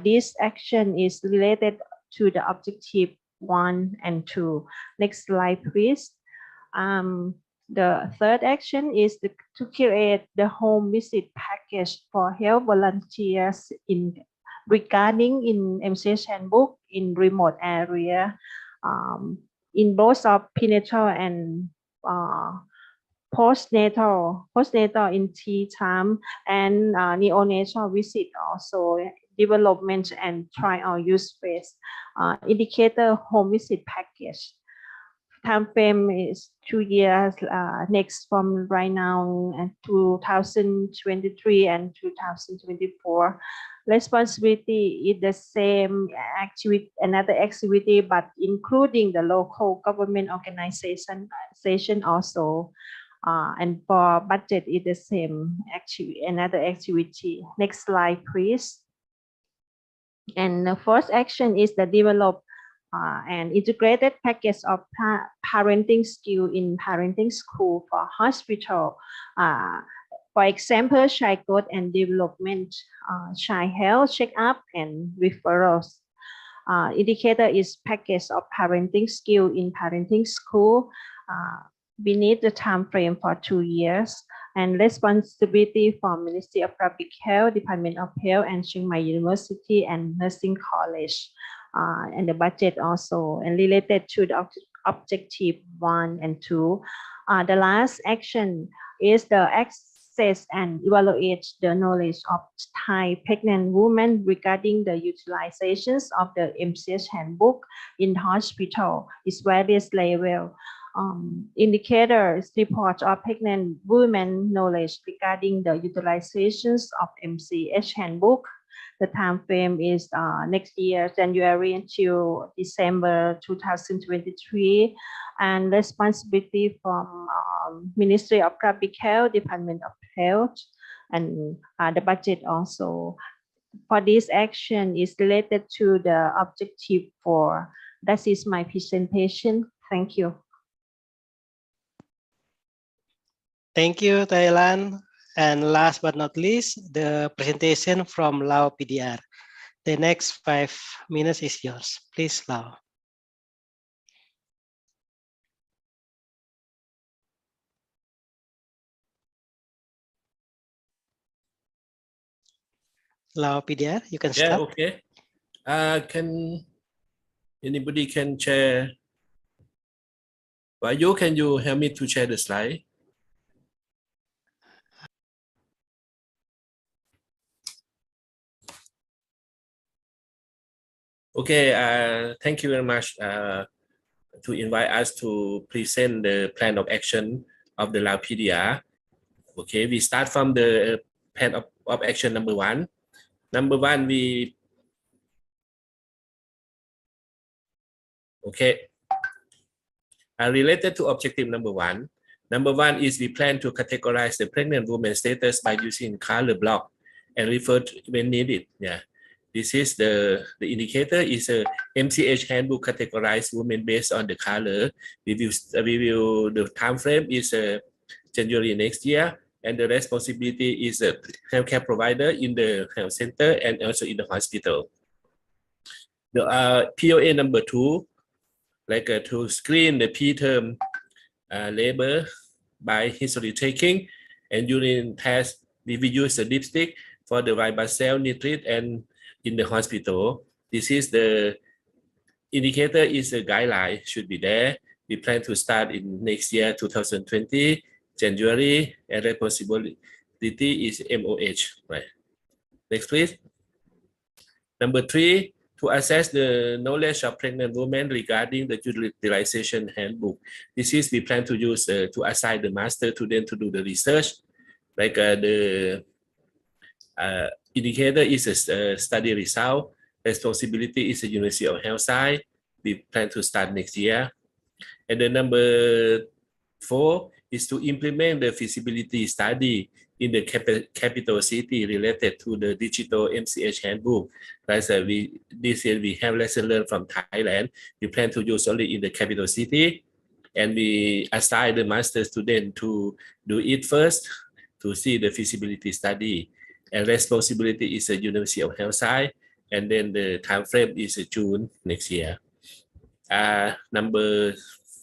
this action is related to the objective 1 and 2. Next slide, please. The third action is to create the home visit package for health volunteers regarding in MCH Handbook in remote area, in both of prenatal and postnatal in tea time, and neonatal visit also, development and trial use phase. Indicator home visit package. Time frame is 2 years, next from right now and 2023 and 2024. Responsibility is the same activity, another activity, but including the local government organization also. And for budget is the same activity, another activity. Next slide, please. And the first action is the develop an integrated package of parenting skill in parenting school for hospital. For example, child growth and development, child health checkup, and referrals. Indicator is package of parenting skill in parenting school. we need the time frame for 2 years, and responsibility for Ministry of Public Health, Department of Health, and Chiang Mai University and Nursing College, and the budget also, and related to the objective 1 and 2. The last action is the assess and evaluate the knowledge of Thai pregnant women regarding the utilizations of the MCH handbook in hospital. Its various level. Indicators report of pregnant women knowledge regarding the utilizations of MCH handbook. The time frame is next year, January until December 2023, and responsibility from Ministry of Public Health, Department of Health, and the budget also. For this action is related to the objective 4. That is my presentation. Thank you. Thank you, Thailand. And last but not least, the presentation from Lao PDR. The next 5 minutes is yours. Please, Lao. Lao PDR, you can start. Yeah, okay. Can anybody can share? Can you help me to share the slide? Okay, thank you very much to invite us to present the plan of action of the Lao PDR. Okay, we start from the plan of action number 1. Number 1, related to objective number 1. Number 1 is we plan to categorize the pregnant woman status by using color block and refer to when needed. Yeah. This is the indicator is a MCH handbook categorized women based on the color. The time frame is January next year, and the responsibility is a healthcare provider in the health center and also in the hospital. The POA number 2, like to screen the preterm labor by history taking, and during test we will use the dipstick for the white blood cell nitrate and in the hospital. This is the indicator is a guideline should be there. We plan to start in next year 2020 January, and responsibility is MOH. Right. Next please. Number 3, to assess the knowledge of pregnant women regarding the utilization handbook. This is we plan to use to assign the master to them to do the research, like the indicator is a study result. Responsibility is a University of Health side. We plan to start next year. And then number 4 is to implement the feasibility study in the capital city related to the digital MCH handbook. That's this year we have lesson learned from Thailand. We plan to use only in the capital city, and we assign the master student to do it first to see the feasibility study. And responsibility is a University of Health side, and then the time frame is June next year. Number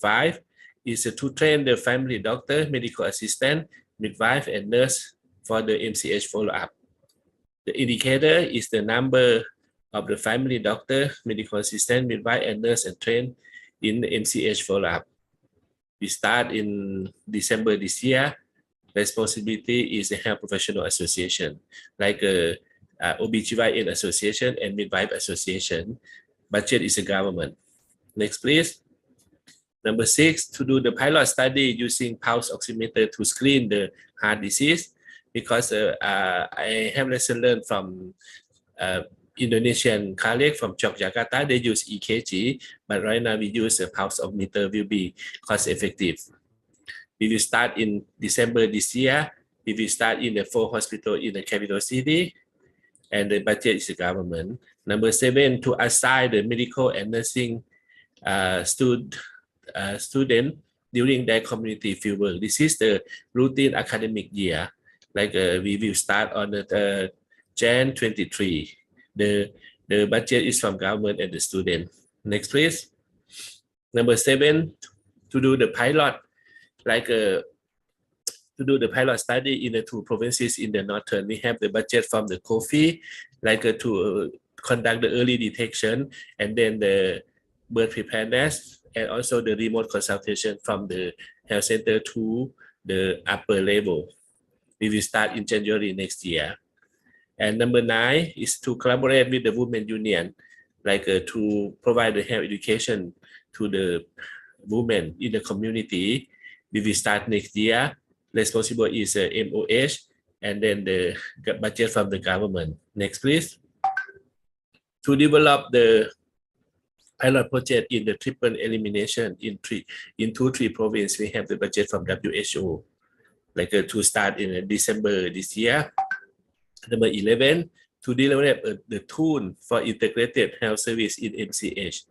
5 is to train the family doctor, medical assistant, midwife, and nurse for the MCH follow-up. The indicator is the number of the family doctor, medical assistant, midwife, and nurse and trained in the MCH follow-up. We start in December this year. Responsibility is a health professional association, like OBGYN association and midwife association. Budget is a government. Next, please. Number 6, to do the pilot study using pulse oximeter to screen the heart disease, because I have lesson learned from Indonesian colleague from Yogyakarta. They use EKG, but right now we use a pulse oximeter will be cost effective. We will start in December this year. We will start in the 4 hospitals in the capital city, and the budget is the government. Number 7, to assign the medical and nursing student during their community field work. This is the routine academic year. Like we will start on the Jan 23. The budget is from government and the student. Next, please. Number 7, to do the pilot like to do the pilot study in the 2 provinces in the northern. We have the budget from the COFI, like to conduct the early detection, and then the birth preparedness, and also the remote consultation from the health center to the upper level. We will start in January next year. And number 9 is to collaborate with the women union, like to provide the health education to the women in the community. We will start next year. Responsible is MOH, and then the budget from the government. Next, please. To develop the pilot project in the triple elimination in 2-3 provinces, we have the budget from WHO, like to start in December this year. Number 11, to develop the tool for integrated health service in MCH.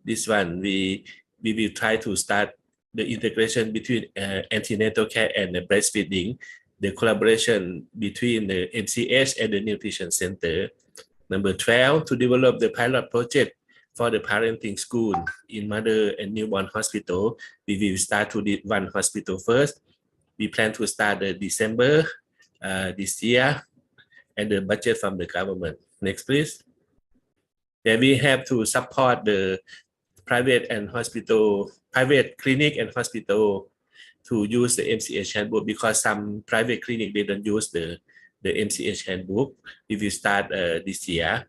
This one, we will try to start the integration between antenatal care and the breastfeeding, the collaboration between the MCH and the nutrition center. Number 12, to develop the pilot project for the parenting school in mother and newborn hospital. We will start to the one hospital first. We plan to start December this year, and the budget from the government. Next, please. Then we have to support the private clinic and hospital to use the MCH handbook, because some private clinic, they don't use the MCH handbook. We will start this year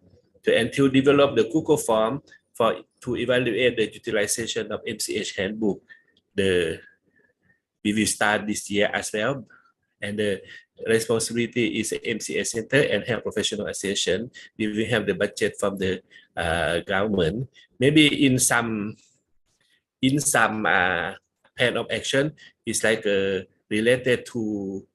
and to develop the Google form to evaluate the utilization of MCH handbook. We will start this year as well, and the responsibility is MCH Center and Health Professional Association. We will have the budget from the government. Maybe in some plan of action is like related to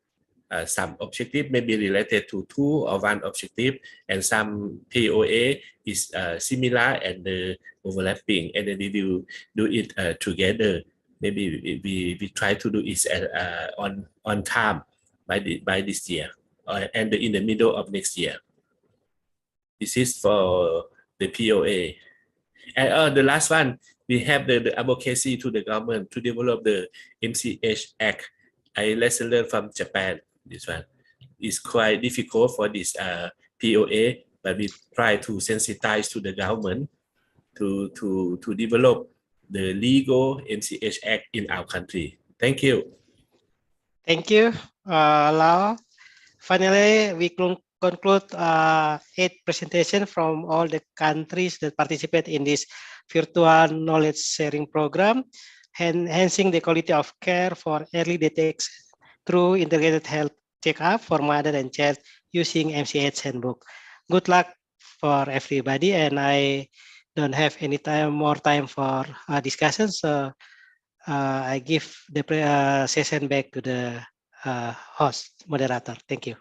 some objective, maybe related to 2 or 1 objective, and some POA is similar and overlapping, and then we will do it together. Maybe we try to do it on time by this year, and in the middle of next year. This is for the POA. And the last one, we have the advocacy to the government to develop the MCH Act. I lesson learned from Japan. This one is quite difficult for this POA, but we try to sensitize to the government to develop the legal MCH Act in our country. Thank you. Thank you, Lau. Finally, we conclude 8 presentation from all the countries that participate in this virtual knowledge sharing program, enhancing the quality of care for early detection through integrated health checkup for mother and child using MCH handbook. Good luck for everybody, and I don't have any more time for discussion, so I give the session back to the host moderator. Thank you.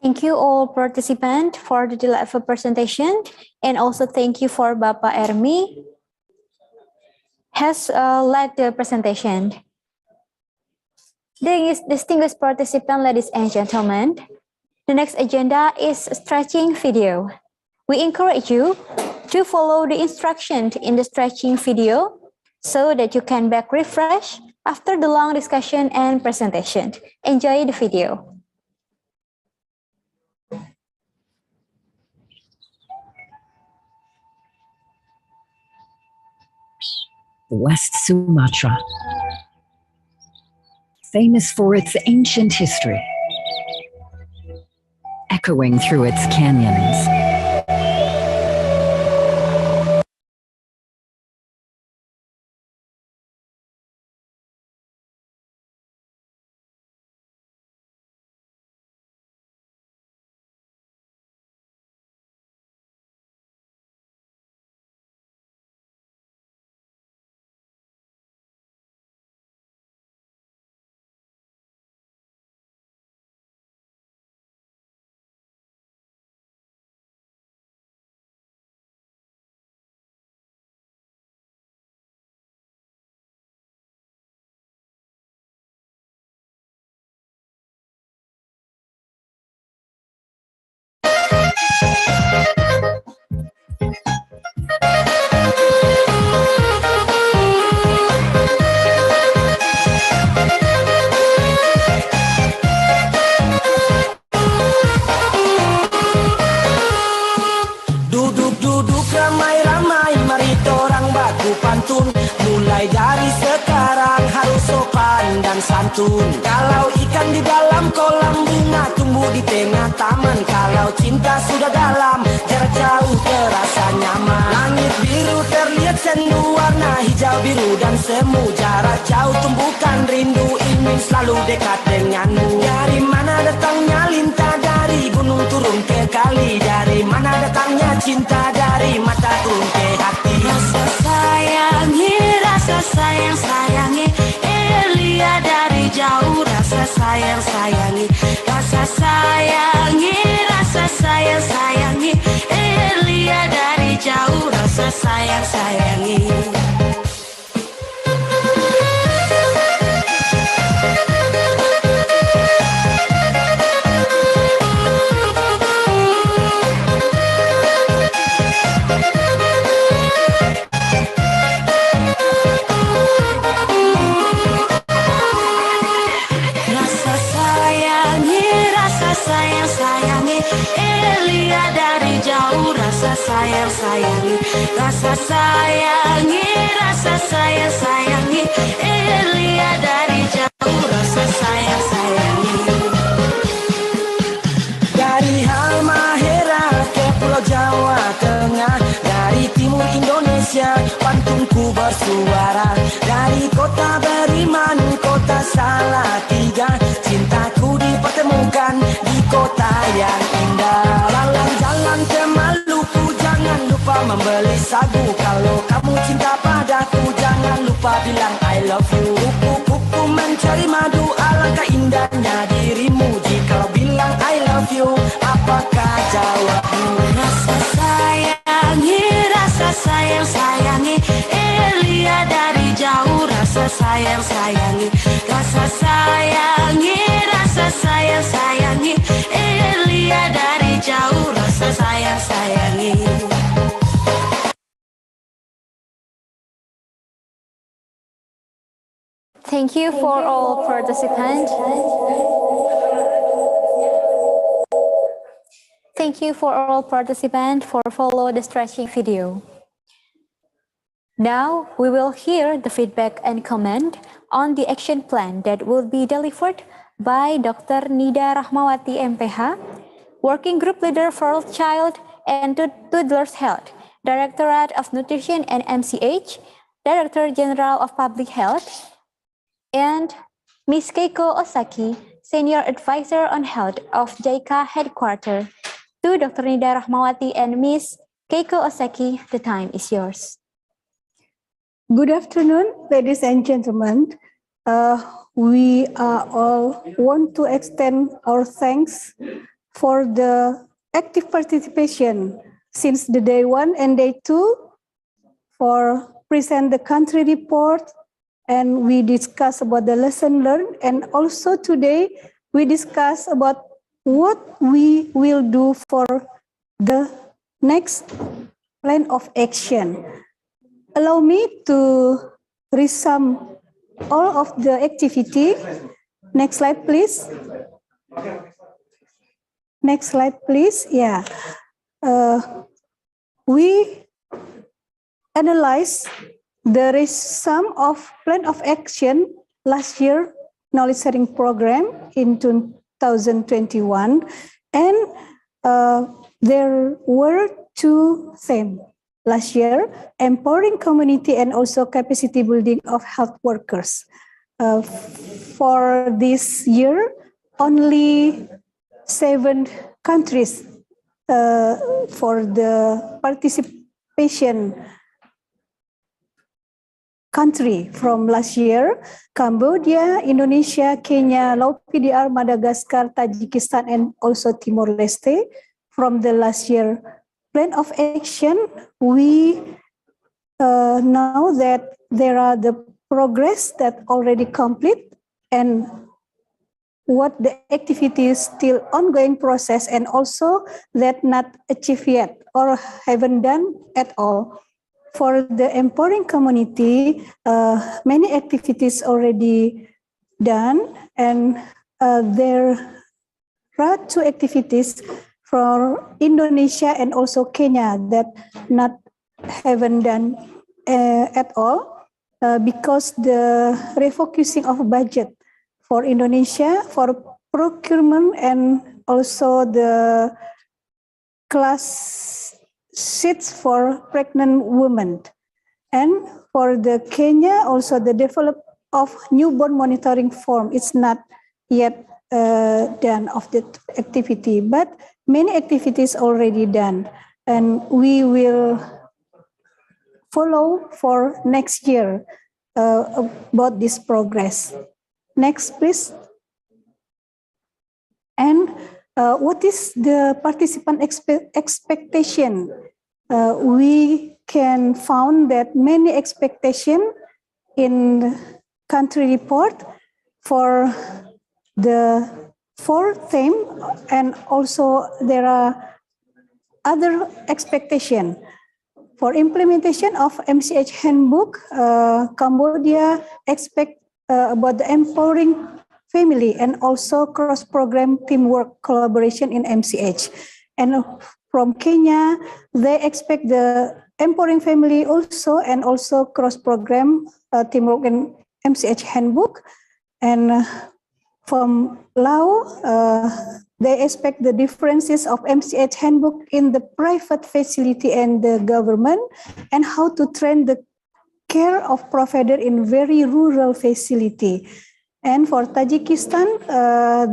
Thank you all participants for the delightful presentation, and also thank you for Bapak Ermi has led the presentation. Distinguished participants, ladies and gentlemen, the next agenda is stretching video. We encourage you to follow the instructions in the stretching video so that you can back refresh after the long discussion and presentation. Enjoy the video. West Sumatra, famous for its ancient history, echoing through its canyons. mulai dari sekarang harus sopan dan santun. Kalau ikan di dalam kolam bunga tumbuh di tengah taman. Kalau cinta sudah dalam jarak jauh terasa nyaman. Langit biru terlihat sendu warna hijau biru dan semu. Jarak jauh tumbuhkan rindu ingin selalu dekat denganmu. Dari mana datangnya lintah dari gunung turun ke kali. Dari mana datangnya cinta dari mata turun ke hati. Rasa sayangi, rasa sayang sayangi, lihat dari jauh. Rasa sayang sayangi, rasa sayangi, rasa sayang sayangi, lihat dari jauh. Rasa sayang sayangi. Sayang sayangi, lihat dari jauh. Rasa sayang sayangi, rasa sayangi, rasa sayang sayangi, lihat dari jauh. Rasa sayang sayangi. Dari Halmahera ke Pulau Jawa Tengah, dari timur Indonesia pantunku bersuara. Dari kota Beriman, kota Salatiga, cintaku dipertemukan di kota yang indah. Lalang jalan ke Maluku, jangan lupa membeli sagu. Kalau kamu cinta padaku, jangan lupa bilang I love you. Kupu-kupu mencari madu, alangkah indahnya dirimu. Jikalau bilang I love you, apakah jawabmu? Rasa sayangi, rasa sayang sayangi, lihat dari jauh. Rasa sayang sayangi, rasa sayangi, rasa sayang sayangi, lihat dari jauh. Rasa sayang sayangi. Thank you for all participants. Thank you for all participants for follow the stretching video. Now we will hear the feedback and comment on the action plan that will be delivered by Dr. Nida Rahmawati MPH, Working Group Leader for Child and Toddlers Health, Directorate of Nutrition and MCH, Director General of Public Health, and Ms. Keiko Osaki, Senior Advisor on Health of JICA Headquarters. To Dr. Nida Rahmawati and Ms. Keiko Osaki, the time is yours. Good afternoon, ladies and gentlemen. We all want to extend our thanks for the active participation since the day 1 and day 2 for present the country report, and we discuss about the lesson learned, and also today we discuss about what we will do for the next plan of action. Allow me to resume all of the activity. Next slide, please. Next slide, please. Yeah. We analyze the sum of plan of action last year knowledge sharing program in 2021, and there were two themes last year: empowering community and also capacity building of health workers. For this year, only 7 countries for the participation country from last year: Cambodia, Indonesia, Kenya, Laos PDR, Madagascar, Tajikistan, and also Timor-Leste. From the last year plan of action, we know that there are the progress that already complete and what the activities still ongoing process, and also that not achieved yet or haven't done at all. For the empowering community, many activities already done, and there are 2 activities for Indonesia and also Kenya that not haven't done at all. because the refocusing of budget for Indonesia for procurement and also the class seats for pregnant women. And for the Kenya, also the development of newborn monitoring form. It's not yet done of the activity, but many activities already done. And we will follow for next year about this progress. Next, please. And what is the participant expectation? We can found that many expectation in country report for the fourth theme, and also there are other expectation. For implementation of MCH handbook, Cambodia expect about the empowering family and also cross-program teamwork collaboration in MCH. And from Kenya, they expect the empowering family also and also cross-program teamwork in MCH handbook. And from Laos, they expect the differences of MCH handbook in the private facility and the government, and how to train the care of provider in very rural facility. And for Tajikistan,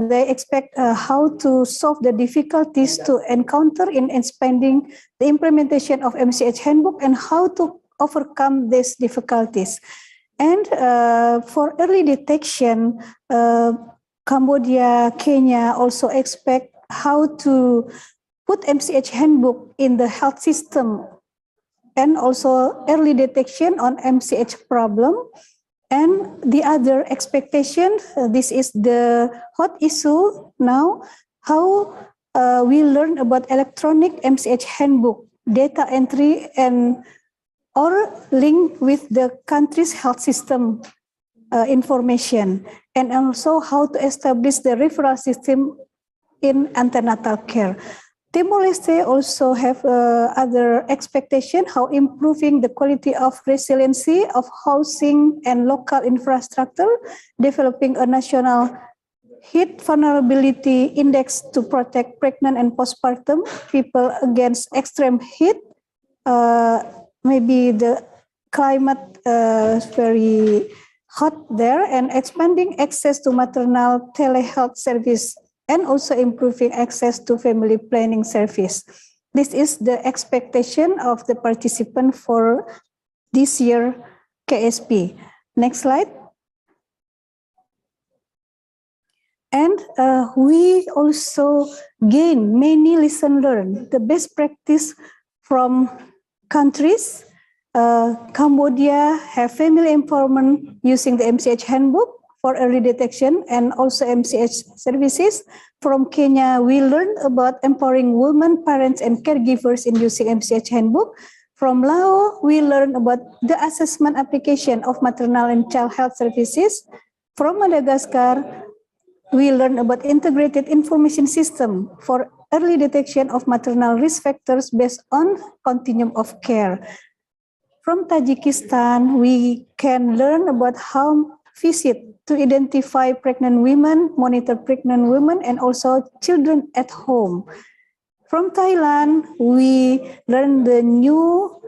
they expect how to solve the difficulties to encounter in expanding the implementation of MCH handbook and how to overcome these difficulties. And for early detection, Cambodia, Kenya also expect how to put MCH handbook in the health system and also early detection on MCH problem. And the other expectation, this is the hot issue now, how we learn about electronic MCH handbook, data entry, and or link with the country's health system information, and also how to establish the referral system in antenatal care. Timor-Leste also have other expectation, how improving the quality of resiliency of housing and local infrastructure, developing a national heat vulnerability index to protect pregnant and postpartum people against extreme heat. Maybe the climate is very hot there, and expanding access to maternal telehealth service, and also improving access to family planning service. This is the expectation of the participant for this year KSP. Next slide. And we also gain many lessons learned, the best practice from countries. Cambodia have family empowerment using the MCH handbook for early detection and also MCH services. From Kenya, we learned about empowering women, parents, and caregivers in using MCH handbook. From Laos, we learned about the assessment application of maternal and child health services. From Madagascar, we learned about integrated information system for early detection of maternal risk factors based on continuum of care. From Tajikistan, we can learn about how visit to identify pregnant women, monitor pregnant women, and also children at home. From Thailand, we learn the new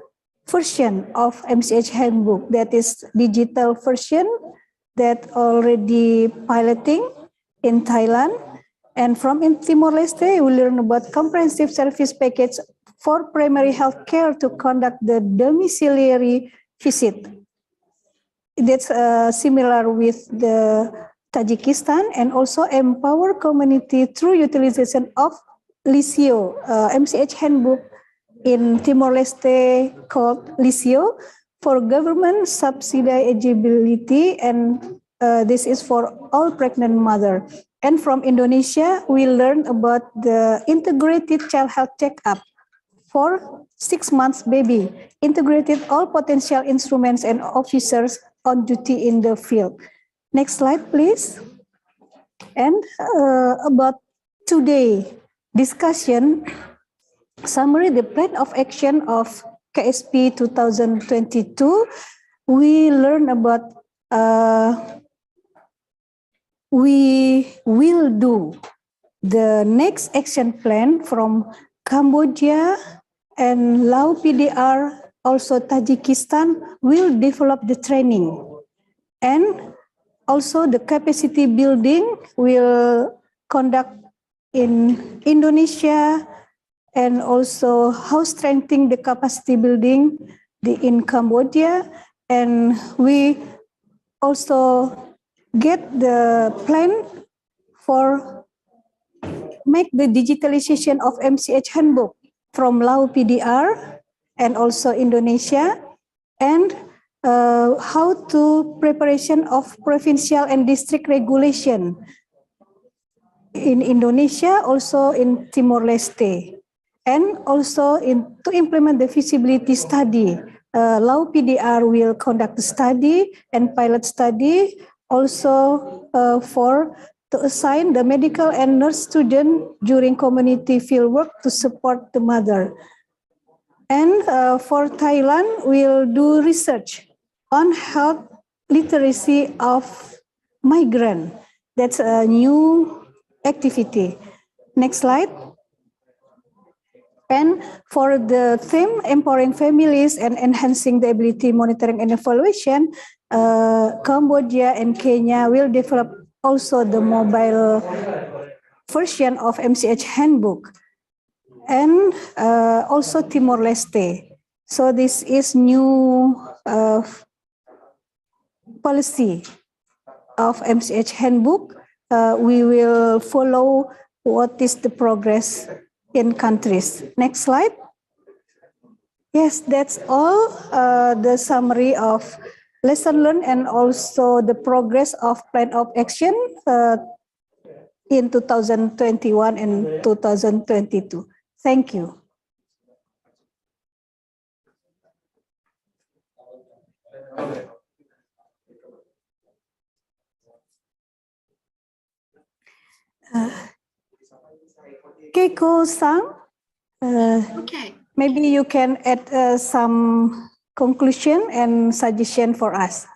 version of MCH handbook, that is digital version that already piloting in Thailand. And from Timor-Leste, we learn about comprehensive service package for primary health care to conduct the domiciliary visit. That's similar with the Tajikistan, and also empower community through utilization of LISIO, MCH handbook in Timor-Leste called LISIO for government subsidy eligibility, and this is for all pregnant mother. And from Indonesia, we learned about the integrated child health checkup for 6 months baby, integrated all potential instruments and officers on duty in the field. Next slide, please. And about today discussion, summary the plan of action of KSP 2022. we learn about, we will do the next action plan from Cambodia and Laos PDR, also Tajikistan, will develop the training. And also the capacity building will conduct in Indonesia, and also how strengthening the capacity building in Cambodia. And we also get the plan for make the digitalization of MCH handbook from Laos PDR and also Indonesia, and how to preparation of provincial and district regulation in Indonesia, also in Timor-Leste, and also to implement the feasibility study. Laos PDR will conduct the study and pilot study, also to assign the medical and nurse student during community fieldwork to support the mother. And for Thailand, we'll do research on health literacy of migrant. That's a new activity. Next slide. And for the theme, empowering families and enhancing the ability monitoring and evaluation, Cambodia and Kenya will develop also the mobile version of MCH handbook, and also Timor-Leste. So this is new policy of MCH handbook. We will follow what is the progress in countries. Next slide. Yes, that's all the summary of lesson learned and also the progress of plan of action in 2021 and 2022. Thank you. Keiko-san, okay. Maybe you can add some conclusion and suggestion for us.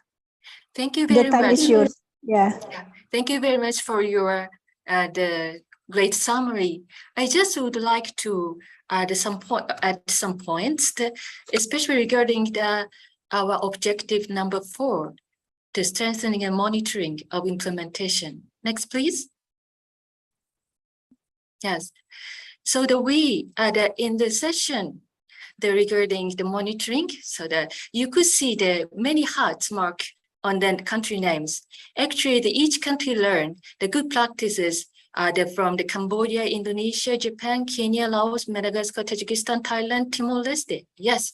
Thank you very much. The time is yours. Yeah. Thank you very much for your the great summary. I just would like to add some points, especially regarding our objective number 4, the strengthening and monitoring of implementation. Next, please. Yes. So in the session, regarding the monitoring, so that you could see the many hearts mark on the country names. Actually, each country learned the good practices from the Cambodia, Indonesia, Japan, Kenya, Laos, Madagascar, Tajikistan, Thailand, Timor-Leste. Yes,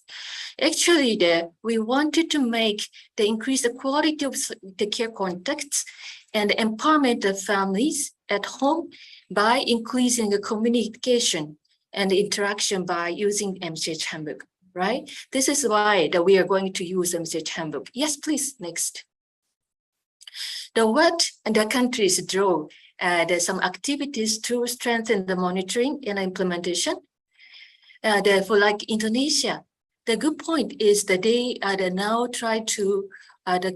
actually, we wanted to increase the quality of the care contacts and empowerment of families at home by increasing the communication and the interaction by using MCH handbook, right? This is why we are going to use MCH handbook. Yes, please, next. What the countries draw some activities to strengthen the monitoring and implementation. For like Indonesia, the good point is that they now try to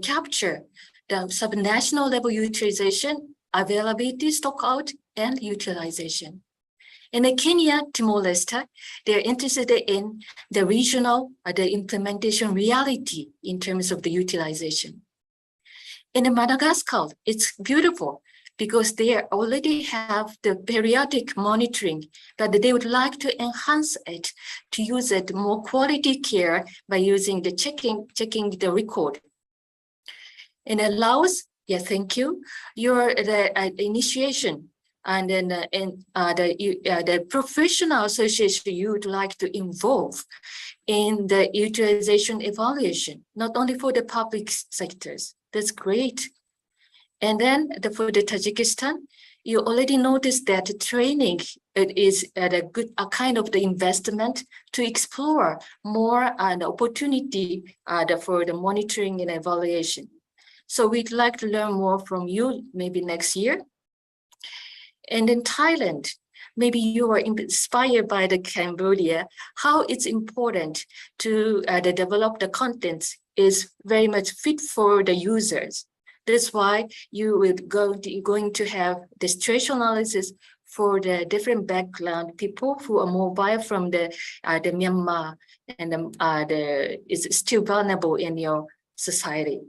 capture the subnational level utilization, availability, stock out, and utilization. In Kenya, Timor-Leste, they're interested in the regional, the implementation reality in terms of the utilization. In Madagascar, it's beautiful because they already have the periodic monitoring, but they would like to enhance it to use it more quality care by using the checking the record. In Laos, yeah, thank you. The initiation and then the professional association you would like to involve in the utilization evaluation, not only for the public sectors. That's great. And then for the Tajikistan, you already noticed that the training is a kind of the investment to explore more an opportunity for the monitoring and evaluation. So we'd like to learn more from you maybe next year. And in Thailand, maybe you are inspired by the Cambodia, how it's important to develop the content is very much fit for the users. That's why you will going to have the situation analysis for the different background people who are mobile from the Myanmar and is still vulnerable in your society,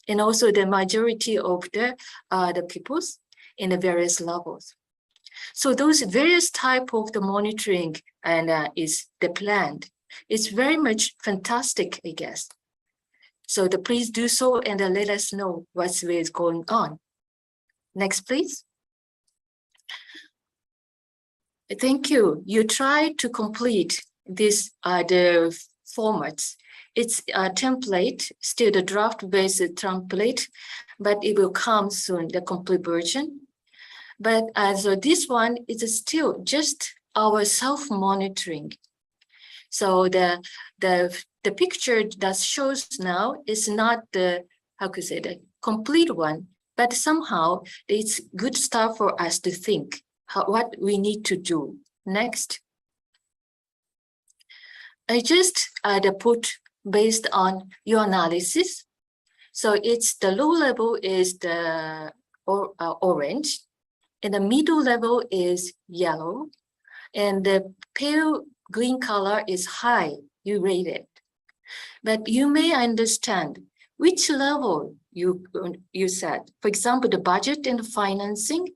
and also the majority of the peoples in the various levels. So those various type of the monitoring and is the planned. It's very much fantastic, I guess. So please do so and let us know what's going on. Next, please. Thank you. You try to complete this the formats. It's a template, still the draft-based template, but it will come soon, the complete version. But so this one is still just our self-monitoring. So the picture that shows now is not the, how could I say, the complete one, but somehow it's good stuff for us to think what we need to do. Next. I just put based on your analysis. So it's the low level is the orange, and the middle level is yellow, and the pale green color is high, you rate it. But you may understand which level you said. For example, the budget and the financing,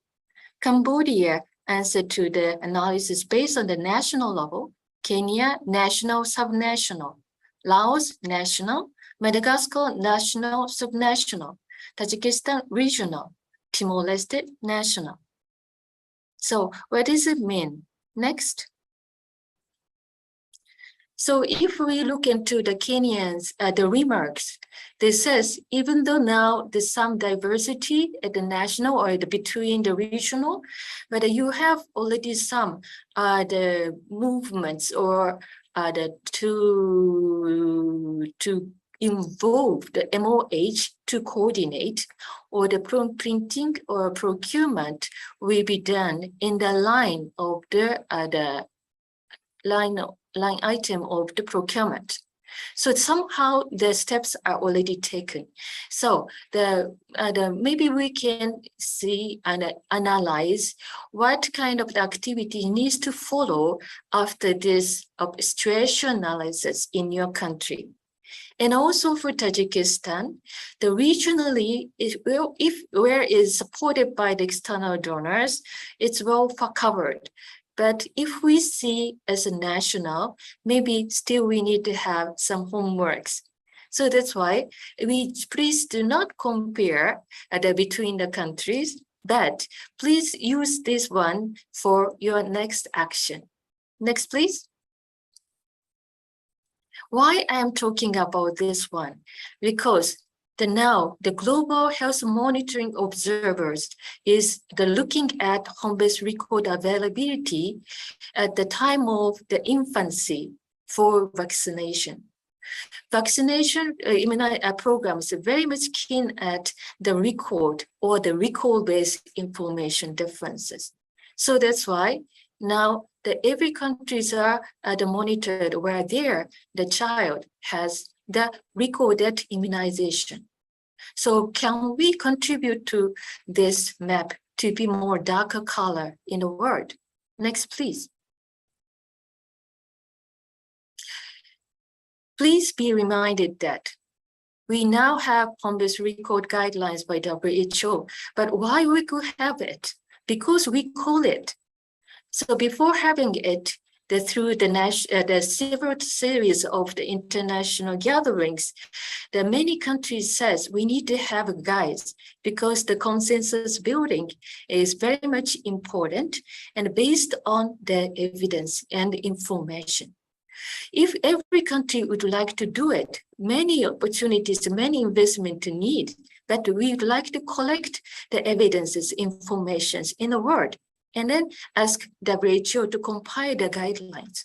Cambodia answered to the analysis based on the national level, Kenya, national, subnational, Laos, national, Madagascar, national, subnational, Tajikistan, regional, Timor-Leste, national. So what does it mean? Next. So if we look into the Kenyans, the remarks, they says, even though now there's some diversity at the national or between the regional, but you have already some the movements or to involve the MOH to coordinate, or the printing or procurement will be done in the line of the line item of the procurement. So somehow the steps are already taken. So maybe we can see and analyze what kind of activity needs to follow after this situation analysis in your country. And also for Tajikistan, the regionally, where is supported by the external donors, it's well covered. But if we see as a national, maybe still we need to have some homeworks. So that's why please do not compare between the countries, but please use this one for your next action. Next, please. Why I am talking about this one? Because now the global health monitoring observers is looking at home-based record availability at the time of the infancy for vaccination. Vaccination programs are very much keen at the record or the recall-based information differences. So that's why now every countries are monitored where the child has the recorded immunization. So can we contribute to this map to be more darker color in the world? Next, please. Please be reminded that we now have home-based record guidelines by WHO, but why we could have it? Because we call it. So before having it, through the several series of the international gatherings, the many countries says we need to have guides because the consensus building is very much important and based on the evidence and information. If every country would like to do it, many opportunities, many investment need, but we would like to collect the evidences, informations in the world, and then ask WHO to compile the guidelines.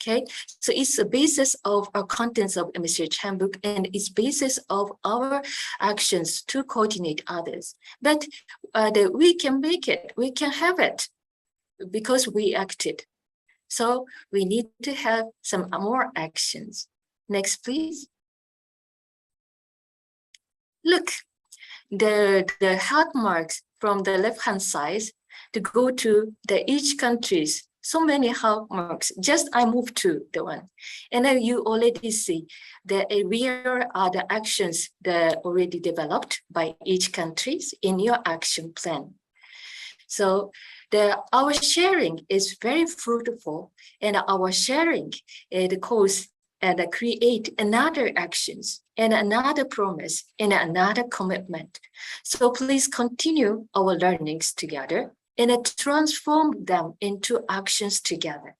Okay, so it's the basis of our contents of MCH Handbook, and it's basis of our actions to coordinate others. But we can make it, we can have it. because we acted. So we need to have some more actions. Next, please. Look, the health marks from the left-hand side to go to the each countries. So many health marks. Just I moved to the one, and then you already see the where are the actions that already developed by each countries in your action plan. So our sharing is very fruitful, and our sharing cause and create another actions and another promise and another commitment. So please continue our learnings together and transform them into actions together.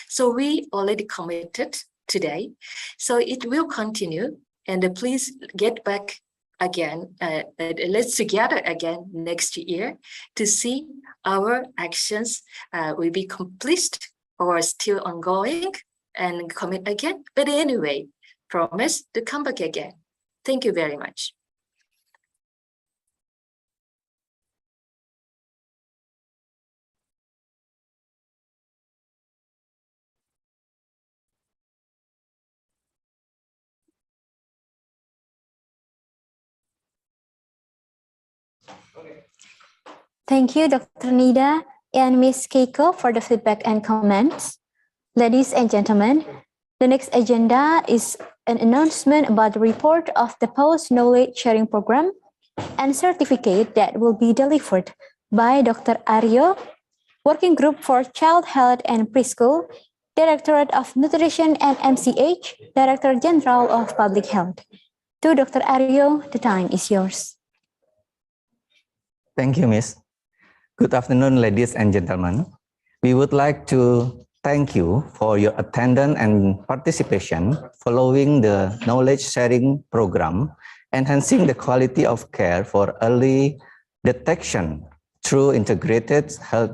So we already committed today, so it will continue, and please get back again, let's together again next year to see our actions will be complete or still ongoing, and commit again. But anyway, promise to come back again. Thank you very much. Thank you, Dr. Nida and Ms. Keiko for the feedback and comments. Ladies and gentlemen, the next agenda is an announcement about the report of the post-knowledge sharing program and certificate that will be delivered by Dr. Aryo, Working Group for Child Health and Preschool, Directorate of Nutrition and MCH, Director General of Public Health. To Dr. Aryo, the time is yours. Thank you, Miss. Good afternoon, ladies and gentlemen. We would like to thank you for your attendance and participation following the knowledge sharing program, enhancing the quality of care for early detection through integrated health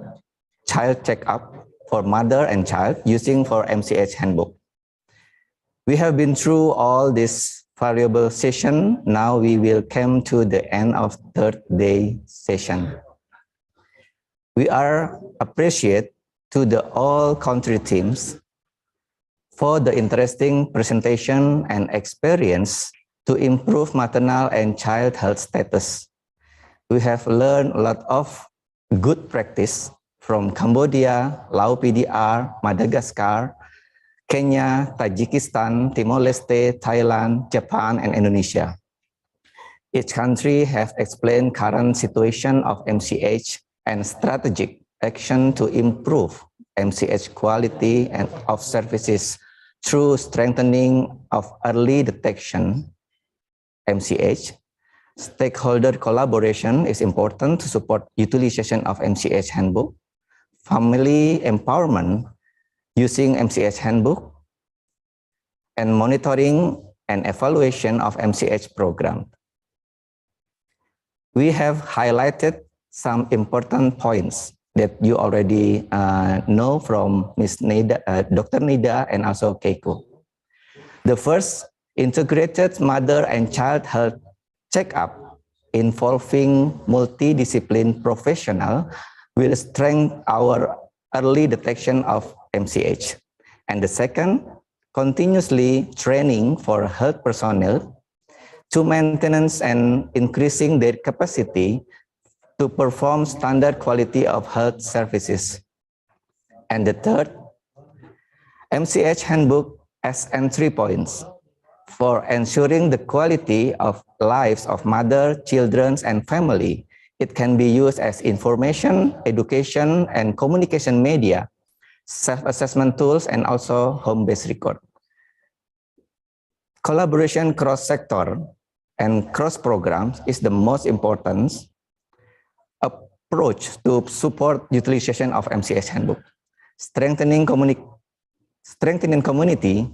child checkup for mother and child using for MCH Handbook. We have been through all this valuable session. Now we will come to the end of third day session. We are appreciate to the all country teams for the interesting presentation and experience to improve maternal and child health status. We have learned a lot of good practice from Cambodia, Laos PDR, Madagascar, Kenya, Tajikistan, Timor-Leste, Thailand, Japan, and Indonesia. Each country has explained current situation of MCH and strategic action to improve MCH quality and of services through strengthening of early detection. MCH stakeholder collaboration is important to support utilization of MCH Handbook, family empowerment using MCH Handbook, and monitoring and evaluation of MCH program. We have highlighted some important points that you already know from Ms. Nida, Dr. Nida and also Keiko. The first, integrated mother and child health checkup involving multidisciplinary professional will strengthen our early detection of MCH. And the second, continuously training for health personnel to maintenance and increasing their capacity to perform standard quality of health services. And the third, MCH Handbook as entry points for ensuring the quality of lives of mother, children, and family. It can be used as information, education, and communication media, self-assessment tools, and also home-based record. Collaboration cross-sector and cross-programs is the most important approach to support utilization of MCH Handbook. Strengthening community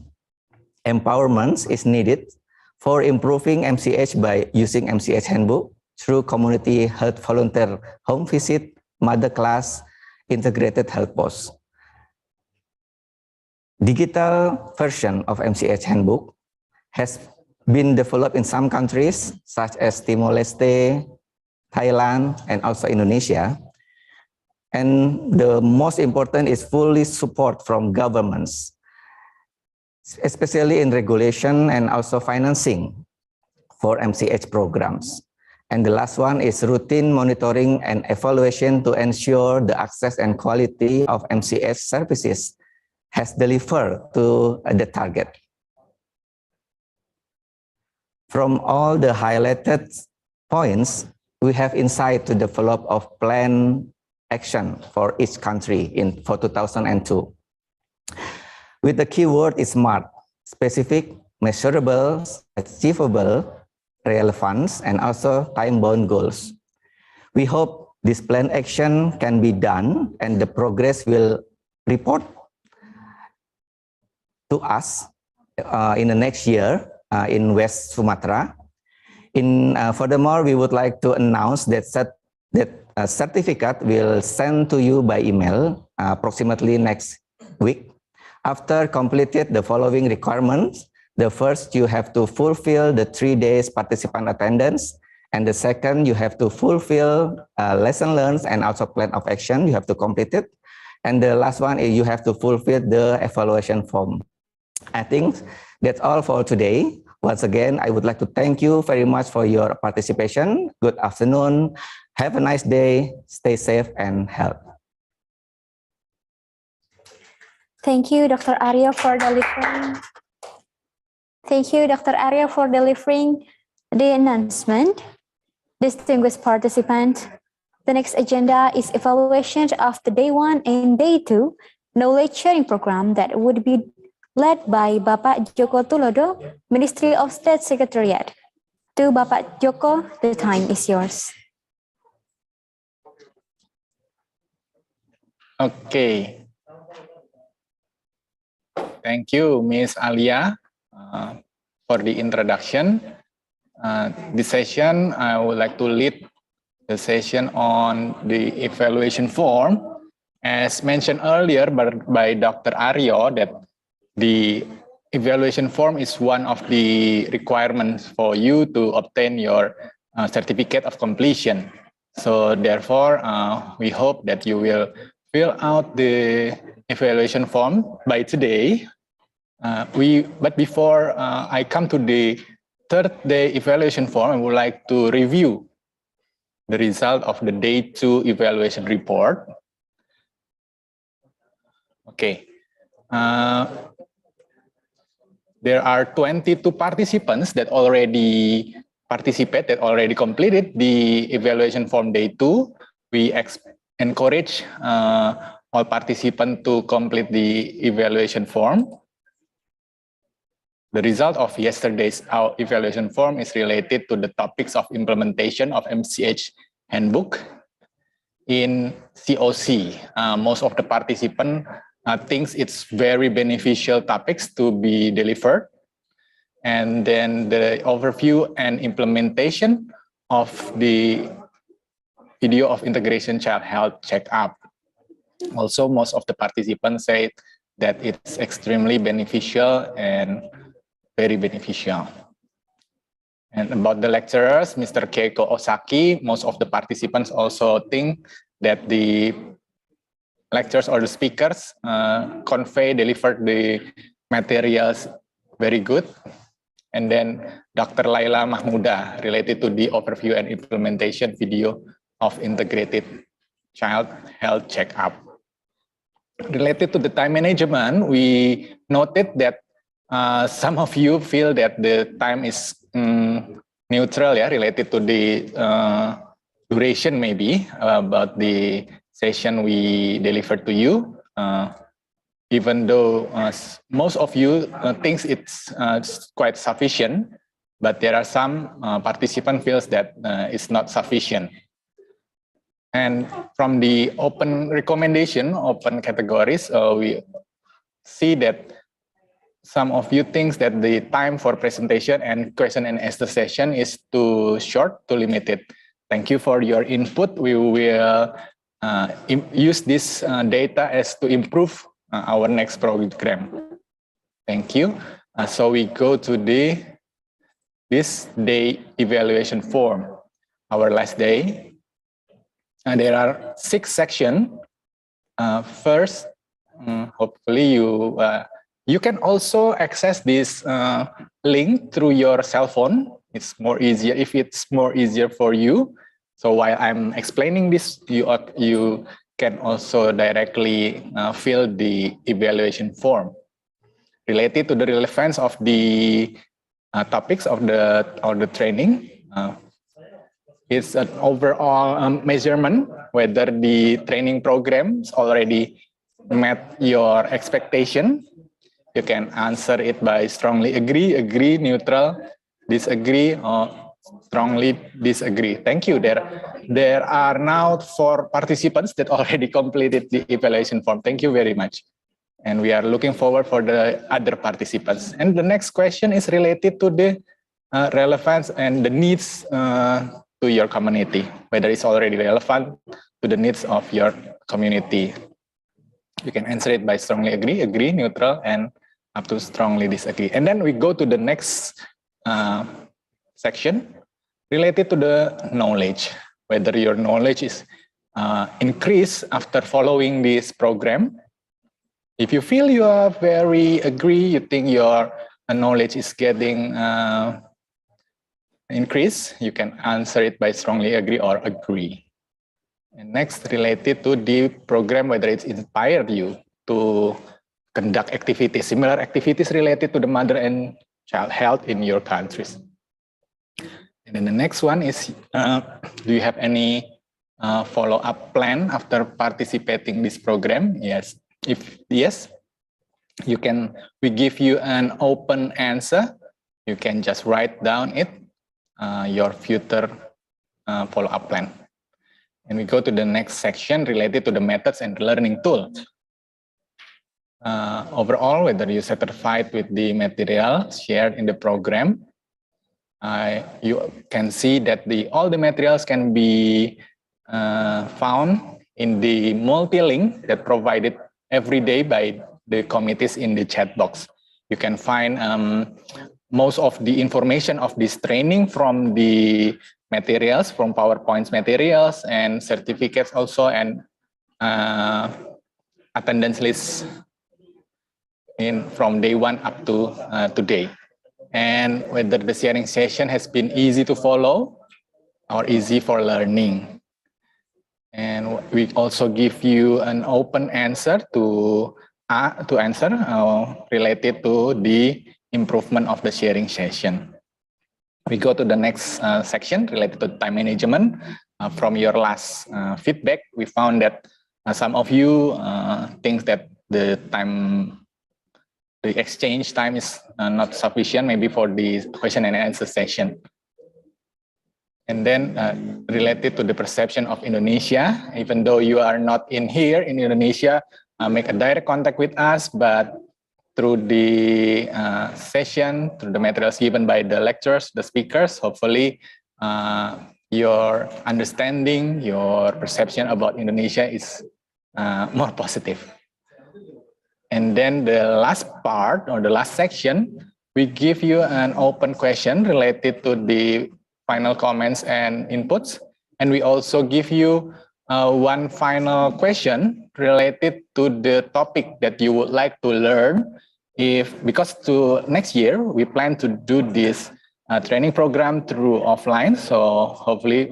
empowerment is needed for improving MCH by using MCH Handbook through community health volunteer home visit, mother class, integrated health posts. Digital version of MCH Handbook has been developed in some countries such as Timor-Leste, Thailand, and also Indonesia. And the most important is fully support from governments, especially in regulation and also financing for MCH programs. And the last one is routine monitoring and evaluation to ensure the access and quality of MCH services has delivered to the target. From all the highlighted points, we have insight to develop of plan action for each country for 2002. With the keyword is SMART, specific, measurable, achievable, relevance, and also time-bound goals. We hope this plan action can be done and the progress will report to us in the next year in West Sumatra. Furthermore, we would like to announce that a certificate will send to you by email approximately next week. After completed the following requirements, the first, you have to fulfill the 3 days participant attendance. And the second, you have to fulfill lesson learned and also plan of action. You have to complete it. And the last one is you have to fulfill the evaluation form. I think that's all for today. Once again, I would like to thank you very much for your participation. Good afternoon. Have a nice day. Stay safe and healthy. Thank you, Dr. Aryo, for delivering. Thank you, Dr. Aryo, for delivering the announcement. Distinguished participants, the next agenda is evaluation of the Day 1 and Day 2 knowledge sharing program that would be led by Bapak Joko Tulodo, Ministry of State Secretariat. To Bapak Joko, the time is yours. Okay. Thank you, Ms. Alia, for the introduction. This session, I would like to lead the session on the evaluation form. As mentioned earlier by Dr. Aryo, that the evaluation form is one of the requirements for you to obtain your certificate of completion. So therefore, we hope that you will fill out the evaluation form by today. But before I come to the third day evaluation form, I would like to review the result of the Day 2 evaluation report. Okay. There are 22 participants that already participated, already completed the evaluation form Day 2. We encourage all participants to complete the evaluation form. The result of yesterday's evaluation form is related to the topics of implementation of MCH Handbook in COC. Most of the participants thinks it's very beneficial topics to be delivered. And then the overview and implementation of the video of integration child health checkup. Also, most of the participants say that it's extremely beneficial and very beneficial. And about the lecturers, Mr. Keiko Osaki, most of the participants also think that the lecturers or the speakers delivered the materials very good. And then Dr. Laila Mahmuda related to the overview and implementation video of integrated child health checkup. Related to the time management, we noted that some of you feel that the time is neutral, yeah, related to the duration maybe about the session we delivered to you. Even though most of you thinks it's quite sufficient, but there are some participant feels that it's not sufficient. And from the open recommendation, open categories, we see that some of you thinks that the time for presentation and question and answer session is too short, too limited. Thank you for your input. We will use this data as to improve our next program. Thank you. So we go to this day evaluation form, our last day. And there are 6 sections First, hopefully you can also access this link through your cell phone. It's more easier if it's more easier for you. So while I'm explaining this, you can also directly fill the evaluation form related to the relevance of the topics of the training. It's an overall measurement whether the training programs already met your expectation. You can answer it by strongly agree, agree, neutral, disagree, or strongly disagree. Thank you. There are now 4 participants that already completed the evaluation form. Thank you very much. And we are looking forward for the other participants. And the next question is related to the relevance and the needs to your community, whether it's already relevant to the needs of your community. You can answer it by strongly agree, agree, neutral, and up to strongly disagree. And then we go to the next section related to the knowledge, whether your knowledge is increased after following this program. If you feel you are very agree, you think your knowledge is getting increased, you can answer it by strongly agree or agree. And next, related to the program, whether it's inspired you to conduct activities, similar activities related to the mother and child health in your countries. And then the next one is, do you have any follow-up plan after participating this program? Yes. If yes, we give you an open answer. You can just write down it, your future follow-up plan. And we go to the next section related to the methods and learning tools. Overall, whether you're satisfied with the material shared in the program, you can see that all the materials can be found in the multi-link that provided every day by the committees in the chat box. You can find most of the information of this training from the materials, from PowerPoint materials and certificates also, and attendance lists from day 1 up to today. And whether the sharing session has been easy to follow or easy for learning. And we also give you an open answer to answer related to the improvement of the sharing session. We go to the next section related to time management. From your last feedback, we found that some of you think that the exchange time is not sufficient, maybe for the question and answer session. And then related to the perception of Indonesia, even though you are not here in Indonesia, make a direct contact with us, but through the session, through the materials given by the lecturers, the speakers, hopefully your understanding, your perception about Indonesia is more positive. And then the last part, or the last section, we give you an open question related to the final comments and inputs. And we also give you one final question related to the topic that you would like to learn. Because to next year, we plan to do this training program through offline. So hopefully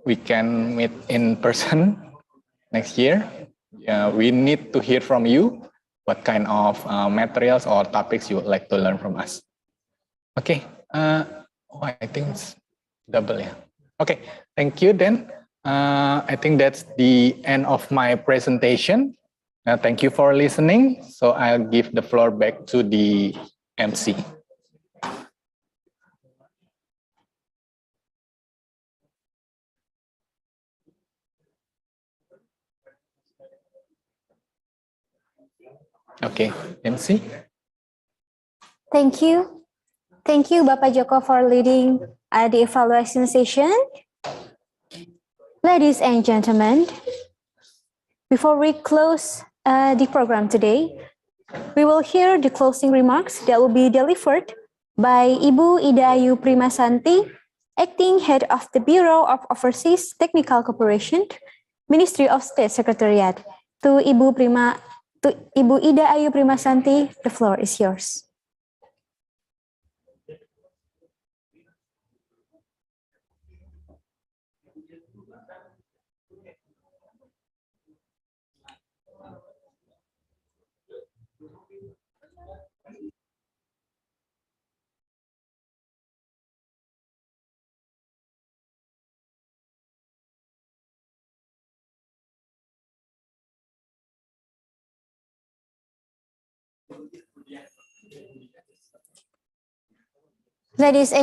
we can meet in person next year. We need to hear from you what kind of materials or topics you would like to learn from us. Okay, I think it's double, yeah. Okay, thank you then. I think that's the end of my presentation. Thank you for listening. So I'll give the floor back to the MC. Okay, MC. Thank you. Thank you, Bapak Joko, for leading the evaluation session. Ladies and gentlemen, before we close the program today, we will hear the closing remarks that will be delivered by Ibu Idayu Primasanti, Acting Head of the Bureau of Overseas Technical Cooperation, Ministry of State Secretariat. To Ibu Ida Ayu Primasanti, the floor is yours. Ladies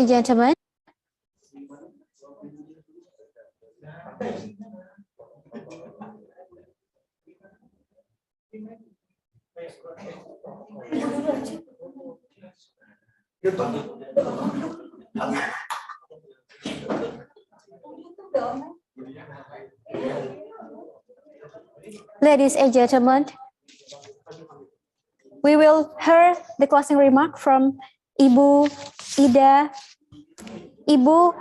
and gentlemen, we will hear the closing remark from Ibu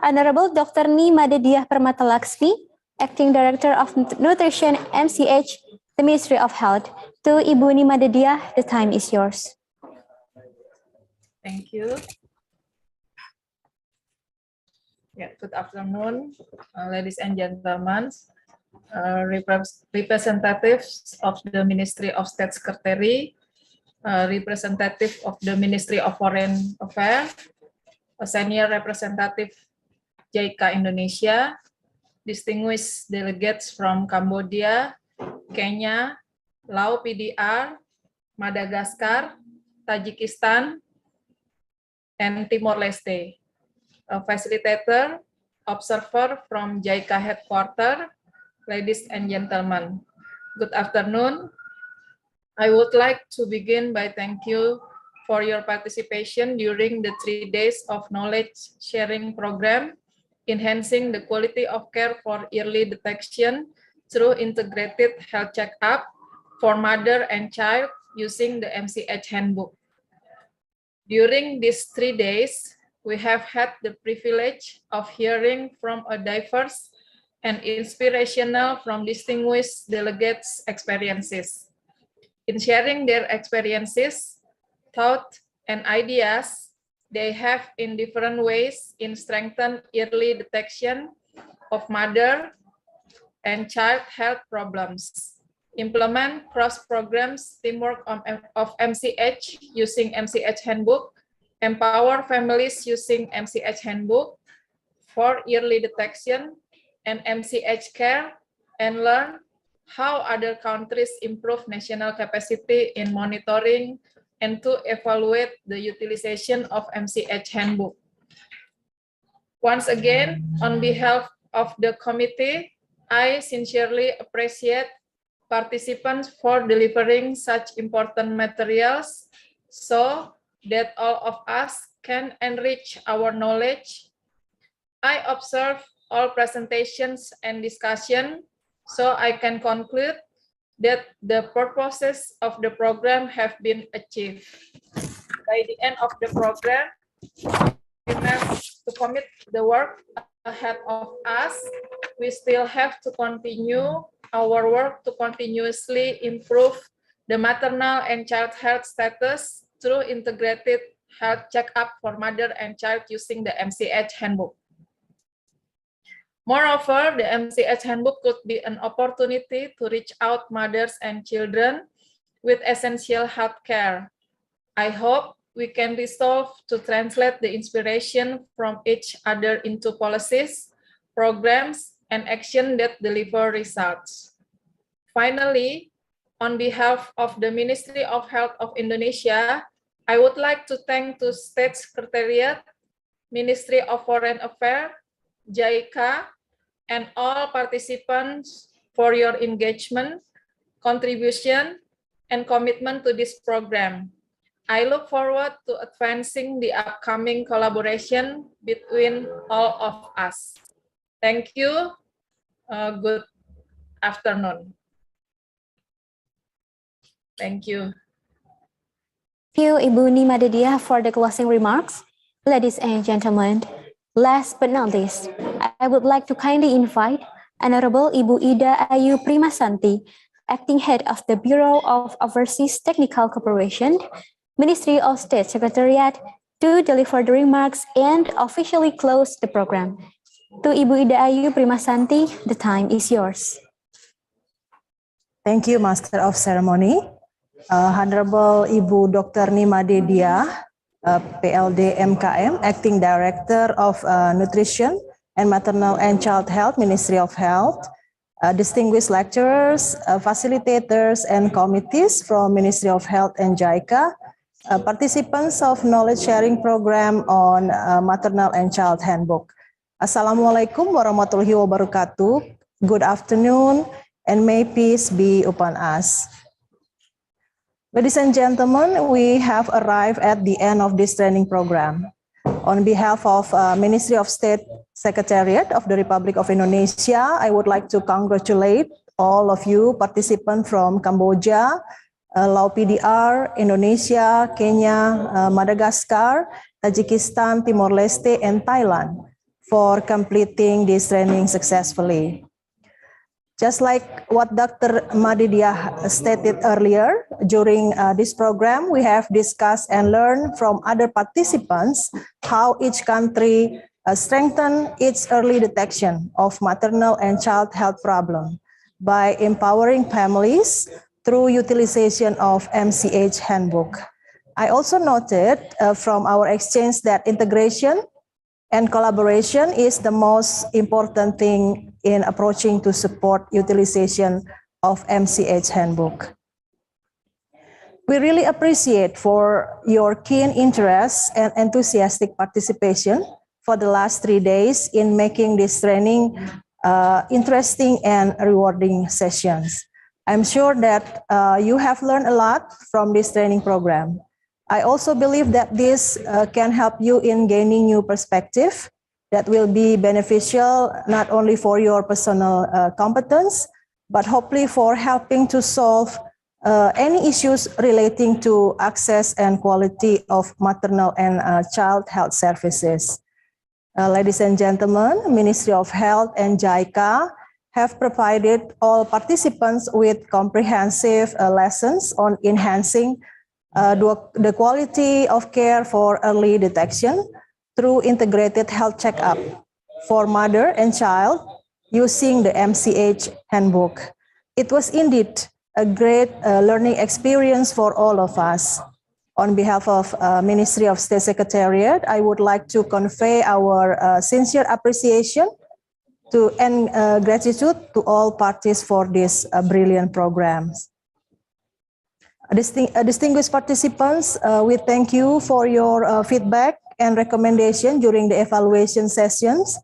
Honorable Dr. Nimade Diah Permata Laksmi, Acting Director of Nutrition MCH, the Ministry of Health. To Ibu Nimade Diah, the time is yours. Thank you. Yeah, good afternoon, ladies and gentlemen, representatives of the Ministry of State Secretary, representative of the Ministry of Foreign Affairs, a senior representative JICA Indonesia, distinguished delegates from Cambodia, Kenya, Laos PDR, Madagascar, Tajikistan, and Timor-Leste. A facilitator, observer from JICA headquarters, ladies and gentlemen, good afternoon. I would like to begin by thank you for your participation during the 3 days of knowledge sharing program, enhancing the quality of care for early detection through integrated health check-up for mother and child using the MCH Handbook. During these 3 days, we have had the privilege of hearing from a diverse and inspirational from distinguished delegates' experiences. In sharing their experiences, thoughts, and ideas, they have in different ways in strengthen early detection of mother and child health problems, implement cross programs teamwork of MCH using MCH Handbook, empower families using MCH Handbook for early detection and MCH care, and learn how other countries improve national capacity in monitoring and to evaluate the utilization of MCH Handbook. Once again, on behalf of the committee, I sincerely appreciate participants for delivering such important materials so that all of us can enrich our knowledge. I observe all presentations and discussion, so I can conclude that the purposes of the program have been achieved. By the end of the program, we have to commit the work ahead of us. We still have to continue our work to continuously improve the maternal and child health status through integrated health check-up for mother and child using the MCH Handbook. Moreover, the MCH Handbook could be an opportunity to reach out mothers and children with essential health care. I hope we can resolve to translate the inspiration from each other into policies, programs, and action that deliver results. Finally, on behalf of the Ministry of Health of Indonesia, I would like to thank the State Secretariat, Ministry of Foreign Affairs, JICA, and all participants for your engagement, contribution, and commitment to this program. I look forward to advancing the upcoming collaboration between all of us. Thank you. Good afternoon. Thank you. Thank you, Ibu Nimade Diah, for the closing remarks. Ladies and gentlemen, last but not least, I would like to kindly invite Honorable Ibu Ida Ayu Primasanti, Acting Head of the Bureau of Overseas Technical Cooperation, Ministry of State Secretariat, to deliver the remarks and officially close the program. To Ibu Ida Ayu Primasanti, the time is yours. Thank you, Master of Ceremony. Honorable Ibu Dr. Nimade Dia, PLD MKM, Acting Director of Nutrition and Maternal and Child Health, Ministry of Health, distinguished lecturers, facilitators, and committees from Ministry of Health and JICA, participants of knowledge sharing program on Maternal and Child Handbook. Assalamualaikum warahmatullahi wabarakatuh. Good afternoon, and may peace be upon us. Ladies and gentlemen, we have arrived at the end of this training program. On behalf of Ministry of State Secretariat of the Republic of Indonesia, I would like to congratulate all of you participants from Cambodia, Laos PDR, Indonesia, Kenya, Madagascar, Tajikistan, Timor-Leste, and Thailand for completing this training successfully. Just like what Dr. Madidia stated earlier, during this program, we have discussed and learned from other participants how each country strengthen its early detection of maternal and child health problem by empowering families through utilization of MCH Handbook. I also noted from our exchange that integration and collaboration is the most important thing in approaching to support utilization of MCH Handbook. We really appreciate for your keen interest and enthusiastic participation for the last 3 days in making this training interesting and rewarding sessions. I'm sure that you have learned a lot from this training program. I also believe that this can help you in gaining new perspective that will be beneficial not only for your personal competence, but hopefully for helping to solve any issues relating to access and quality of maternal and child health services. Ladies and gentlemen, Ministry of Health and JICA have provided all participants with comprehensive lessons on enhancing the quality of care for early detection through integrated health checkup for mother and child using the MCH Handbook. It was indeed a great learning experience for all of us. On behalf of Ministry of State Secretariat, I would like to convey our sincere appreciation and gratitude to all parties for this brilliant programs. Distinguished participants, we thank you for your feedback and recommendation during the evaluation sessions.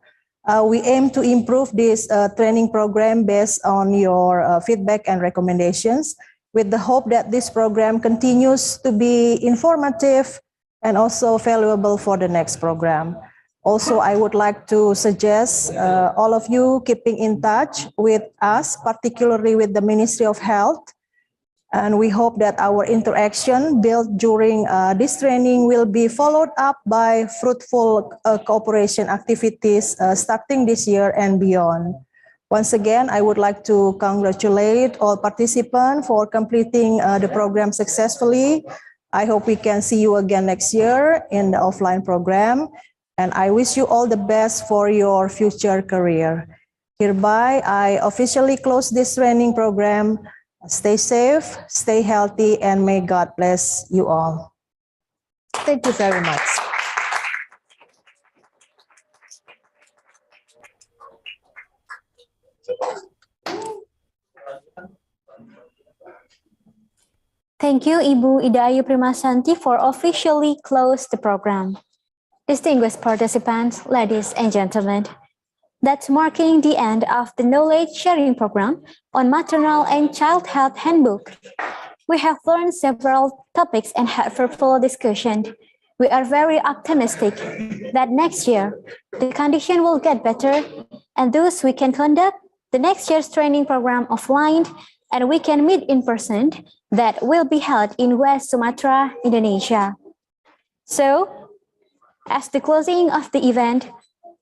We aim to improve this training program based on your feedback and recommendations, with the hope that this program continues to be informative and also valuable for the next program. Also, I would like to suggest all of you keeping in touch with us, particularly with the Ministry of Health. And we hope that our interaction built during this training will be followed up by fruitful cooperation activities starting this year and beyond. Once again, I would like to congratulate all participants for completing the program successfully. I hope we can see you again next year in the offline program. And I wish you all the best for your future career. Hereby, I officially close this training program. Stay safe, stay healthy, and may God bless you all. Thank you very much. Thank you, Ibu Ida Ayu Primasanti, for officially close the program. Distinguished participants, ladies and gentlemen, that's marking the end of the knowledge sharing program on Maternal and Child Health Handbook. We have learned several topics and had fruitful discussion. We are very optimistic that next year the condition will get better, and thus we can conduct the next year's training program offline, and we can meet in person that will be held in West Sumatra, Indonesia. So, as the closing of the event,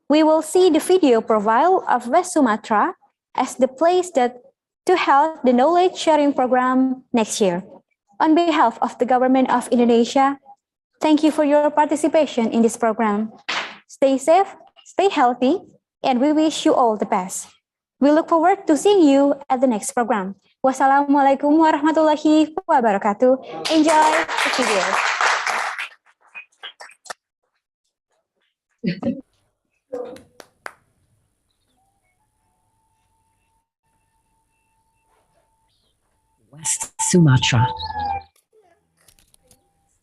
we will see the video profile of West Sumatra as the place that to hold the knowledge sharing program next year. On behalf of the Government of Indonesia, thank you for your participation in this program. Stay safe, stay healthy, and we wish you all the best. We look forward to seeing you at the next program. Wassalamualaikum warahmatullahi wabarakatuh. Enjoy the video. West Sumatra,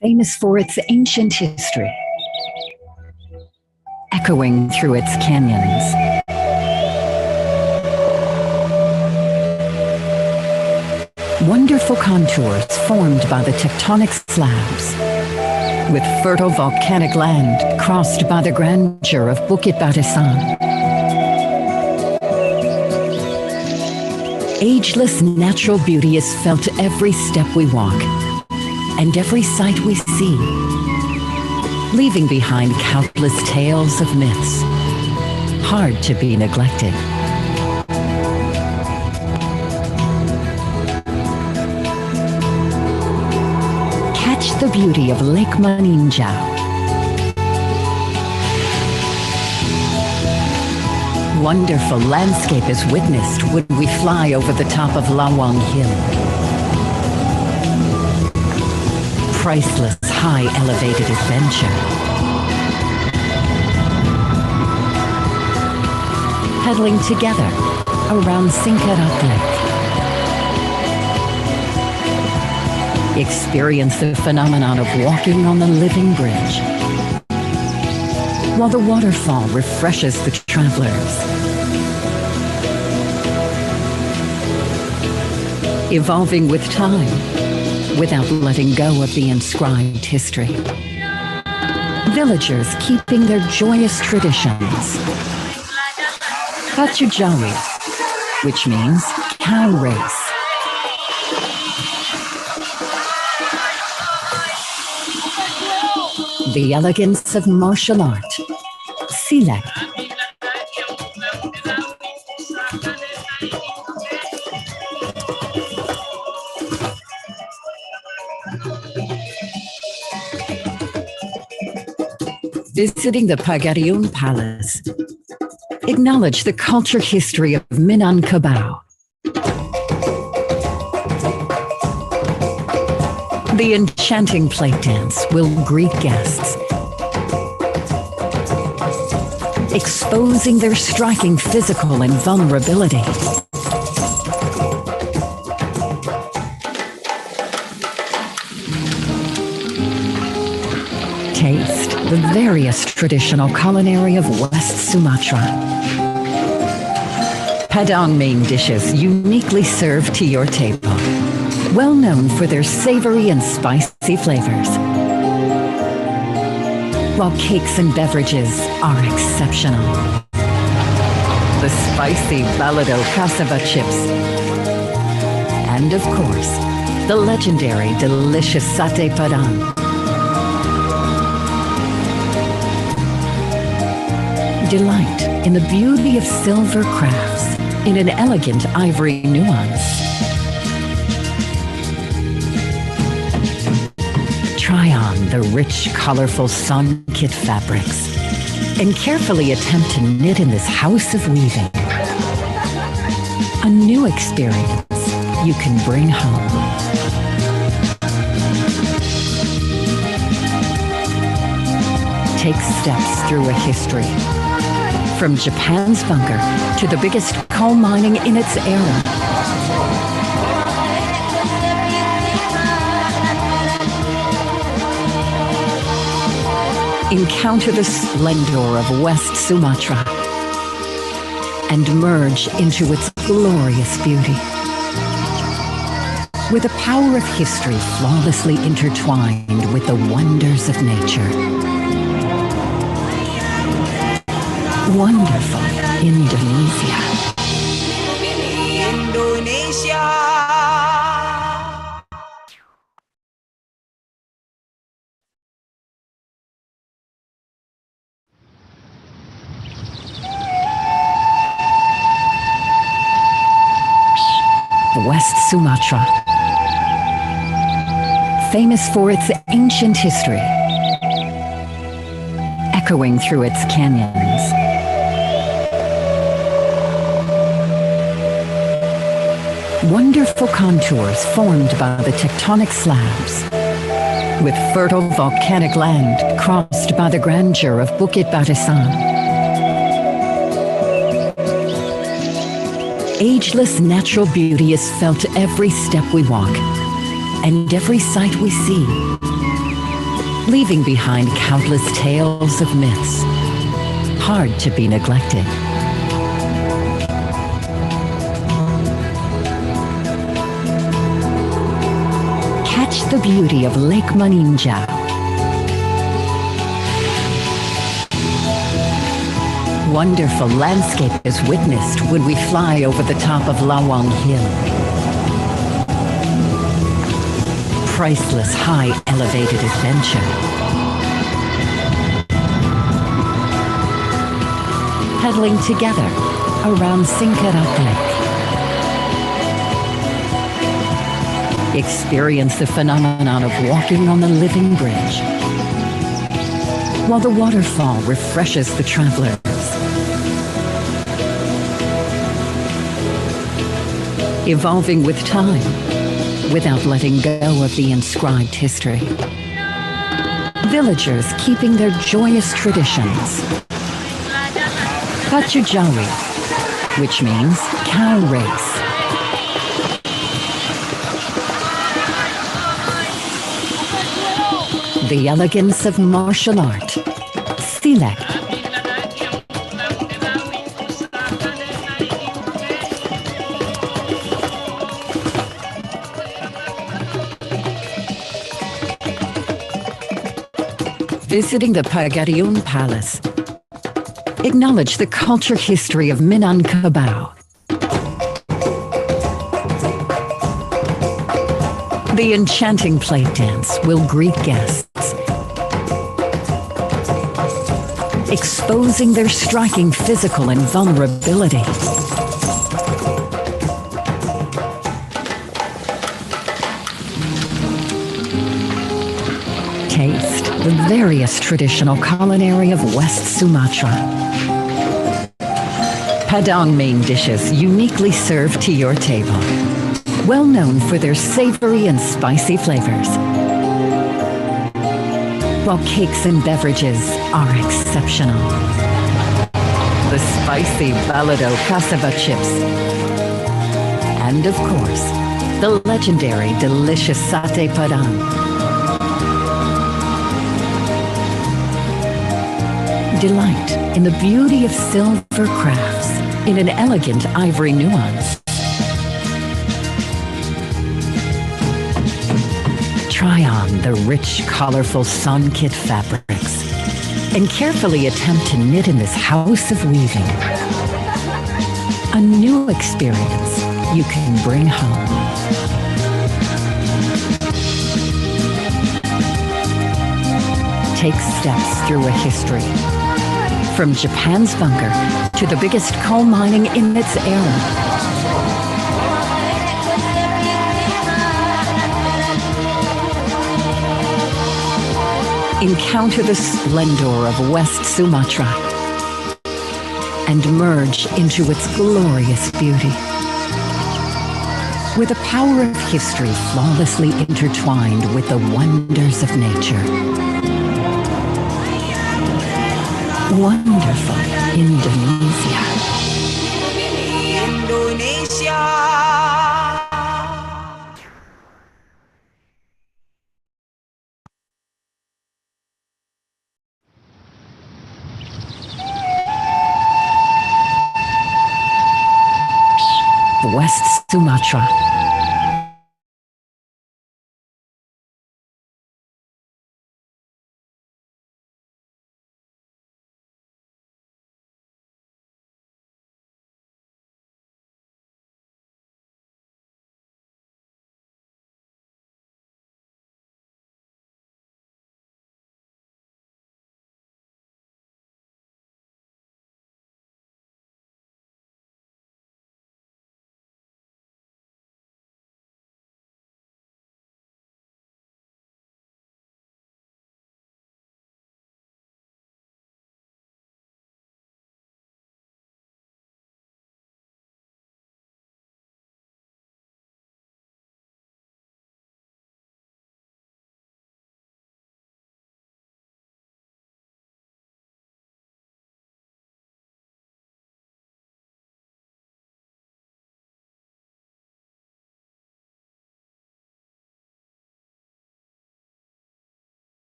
famous for its ancient history, echoing through its canyons. Wonderful contours formed by the tectonic slabs, with fertile volcanic land crossed by the grandeur of Bukit Barisan. Ageless natural beauty is felt every step we walk and every sight we see, leaving behind countless tales of myths, hard to be neglected. Catch the beauty of Lake Maninjau. Wonderful landscape is witnessed when we fly over the top of Lawang Hill. Priceless high elevated adventure. Paddling together around Singkarat Lake. Experience the phenomenon of walking on the living bridge, while the waterfall refreshes the travelers. Evolving with time, without letting go of the inscribed history. Villagers keeping their joyous traditions. Pacu Jawi, which means cow race. The elegance of martial art, silat. Visiting the Pagarion Palace, acknowledge the culture history of Minangkabau. The enchanting plate dance will greet guests, exposing their striking physical and vulnerability. Taste the various traditional culinary of West Sumatra. Padang main dishes uniquely served to your table, well known for their savory and spicy flavors. While cakes and beverages are exceptional. The spicy balado cassava chips. And of course, the legendary delicious satay padang. Delight in the beauty of silver crafts in an elegant ivory nuance. Try on the rich, colorful sun-kit fabrics and carefully attempt to knit in this house of weaving. A new experience you can bring home. Take steps through a history, from Japan's bunker to the biggest coal mining in its era. Encounter the splendor of West Sumatra and merge into its glorious beauty. With the power of history flawlessly intertwined with the wonders of nature. Wonderful Indonesia. West Sumatra. Famous for its ancient history, echoing through its canyons. Wonderful contours formed by the tectonic slabs, with fertile volcanic land crossed by the grandeur of Bukit Barisan. Ageless natural beauty is felt every step we walk and every sight we see, leaving behind countless tales of myths, hard to be neglected. Catch the beauty of Lake Maninjau. Wonderful landscape is witnessed when we fly over the top of Lawang Hill. Priceless high elevated adventure. Paddling together around Singkarak Lake. Experience the phenomenon of walking on the living bridge, while the waterfall refreshes the travelers. Evolving with time, without letting go of the inscribed history. Villagers keeping their joyous traditions. Pacujawi, which means cow race. The elegance of martial art, silat. Visiting the Pagadian Palace. Acknowledge the culture history of Minangkabau. The enchanting plate dance will greet guests, exposing their striking physical and vulnerability. Taste the various traditional culinary of West Sumatra. Padang main dishes uniquely served to your table, well known for their savory and spicy flavors. While cakes and beverages are exceptional. The spicy balado cassava chips. And of course, the legendary delicious satay padang. Delight in the beauty of silver crafts in an elegant ivory nuance. Try on the rich, colorful sun-kit fabrics and carefully attempt to knit in this house of weaving. A new experience you can bring home. Take steps through a history, from Japan's bunker to the biggest coal mining in its era. Encounter the splendor of West Sumatra and merge into its glorious beauty. Where the power of history flawlessly intertwined with the wonders of nature. Wonderful Indonesia. West Sumatra.